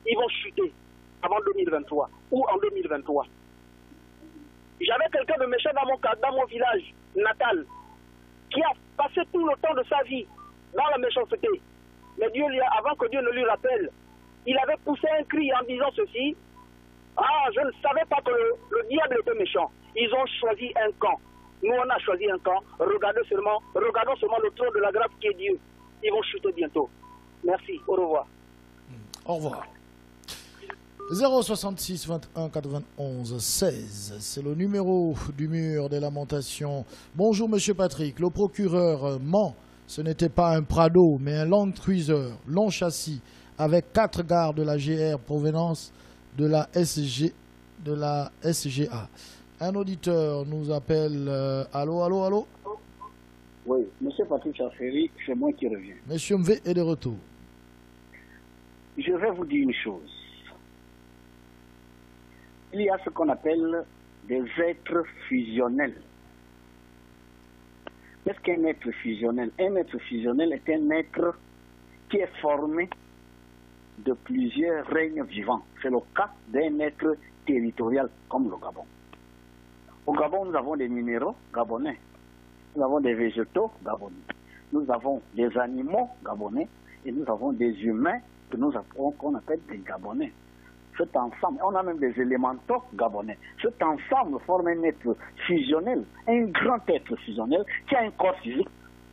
Ils vont chuter avant 2023 ou en 2023. J'avais quelqu'un de méchant dans mon village natal qui a passé tout le temps de sa vie dans la méchanceté. Mais Dieu, avant que Dieu ne lui rappelle, il avait poussé un cri en disant ceci: ah, je ne savais pas que le diable était méchant. Ils ont choisi un camp. Nous, on a choisi un camp. Regardons seulement le trône de la grâce qui est Dieu. Ils vont chuter bientôt. Merci. Au revoir. Au revoir. 066 21 91 16, c'est le numéro du mur des lamentations. Bonjour Monsieur Patrick, le procureur ment. Ce n'était pas un Prado, mais un Land Cruiser, long châssis, avec 4 gares de la GR provenance de la SGA. Un auditeur nous appelle. Allô? Oui, Monsieur Patrick Chaferi, c'est moi qui reviens. Monsieur Mvé est de retour. Je vais vous dire une chose. Il y a ce qu'on appelle des êtres fusionnels. Qu'est-ce qu'un être fusionnel? Un être fusionnel est un être qui est formé de plusieurs règnes vivants. C'est le cas d'un être territorial comme le Gabon. Au Gabon, nous avons des minéraux gabonais. Nous avons des végétaux gabonais. nous avons des animaux gabonais et nous avons des humains que nous appelons, qu'on appelle des Gabonais. Cet ensemble, on a même des élémentaux gabonais. Cet ensemble forme un être fusionnel, un grand être fusionnel qui a un corps physique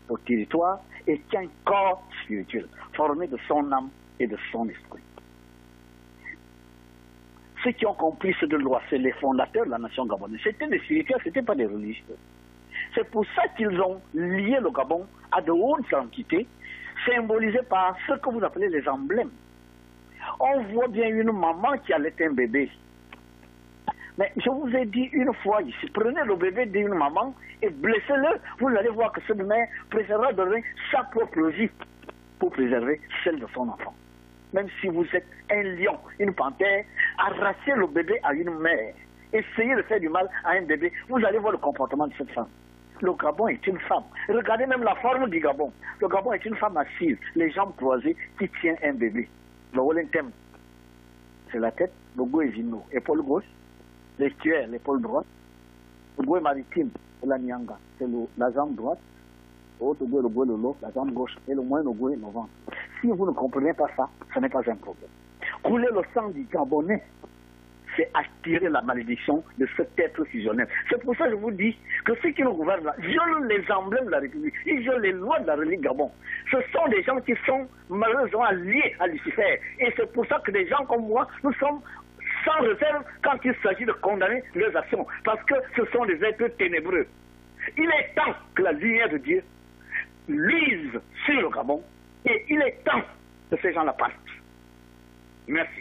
au territoire et qui a un corps spirituel formé de son âme et de son esprit. Ceux qui ont compris ce de loi, c'est les fondateurs de la nation gabonaise. C'était des spirituels, ce n'étaient pas des religieux. C'est pour ça qu'ils ont lié le Gabon à de hautes entités, symbolisées par ce que vous appelez les emblèmes. On voit bien une maman qui allait un bébé. Mais je vous ai dit une fois ici, prenez le bébé d'une maman et blessez-le. Vous allez voir que cette mère préférera donner sa propre vie pour préserver celle de son enfant. Même si vous êtes un lion, une panthère, arrachez le bébé à une mère. Essayez de faire du mal à un bébé. Vous allez voir le comportement de cette femme. Le Gabon est une femme. Regardez même la forme du Gabon. Le Gabon est une femme assise, les jambes croisées, qui tient un bébé. Le Wolentem, c'est la tête. Le Go est Vino, épaule gauche. L'estuaire, l'épaule droite. Le Go est maritime, c'est la Nyanga, c'est la jambe droite. L'autre Go est le Go est le lot, la jambe gauche. Et le moins, le Go est le ventre. Si vous ne comprenez pas ça, ce n'est pas un problème. Couler le sang du Gabonais, c'est attirer la malédiction de cet être fusionnel. C'est pour ça que je vous dis que ceux qui nous gouvernent là violent les emblèmes de la République, ils violent les lois de la République Gabon. Ce sont des gens qui sont malheureusement liés à Lucifer. Et c'est pour ça que des gens comme moi, nous sommes sans réserve quand il s'agit de condamner leurs actions. Parce que ce sont des êtres ténébreux. Il est temps que la lumière de Dieu luise sur le Gabon. Et il est temps que ces gens-là partent. Merci.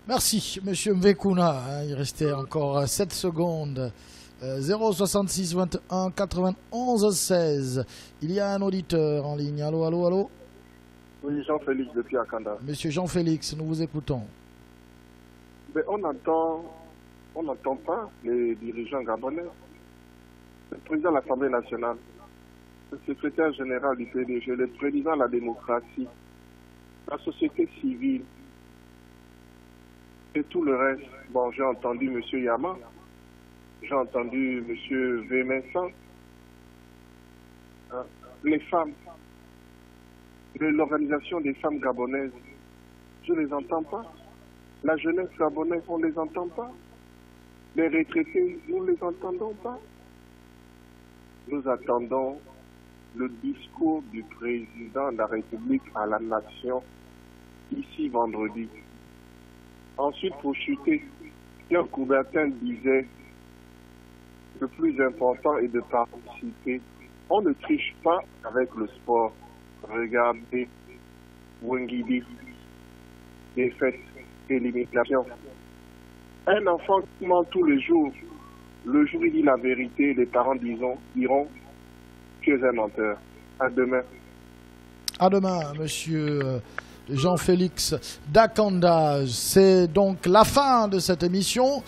Merci, Monsieur Mvekuna. Il restait encore 7 secondes. 066 21 91 16. Il y a un auditeur en ligne. Allô, allô, allô. Oui, Jean-Félix depuis Akanda. Monsieur Jean-Félix, nous vous écoutons. Mais on n'entend pas les dirigeants gabonais. Le président de l'Assemblée nationale, le secrétaire général du PDG, le président de la démocratie, la société civile, et tout le reste. Bon, j'ai entendu M. Yama, j'ai entendu M. Vémensan, les femmes, l'organisation des femmes gabonaises, je ne les entends pas. La jeunesse gabonaise, on ne les entend pas. Les retraités, nous ne les entendons pas. Nous attendons le discours du président de la République à la nation ici vendredi. Ensuite, pour chuter, Pierre Coubertin disait le plus important est de participer. On ne triche pas avec le sport. Regardez Wengidi, défaite, élimination. Un enfant qui ment tous les jours, le jour où il dit la vérité, les parents diront tu es un menteur. À demain. À demain, monsieur Jean-Félix Dakanda. C'est donc la fin de cette émission.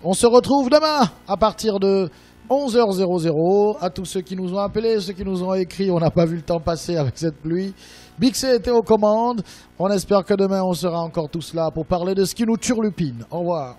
On se retrouve demain à partir de 11h00. À tous ceux qui nous ont appelés, ceux qui nous ont écrit, on n'a pas vu le temps passer avec cette pluie. Bixé était aux commandes. On espère que demain on sera encore tous là pour parler de ce qui nous turlupine. Au revoir.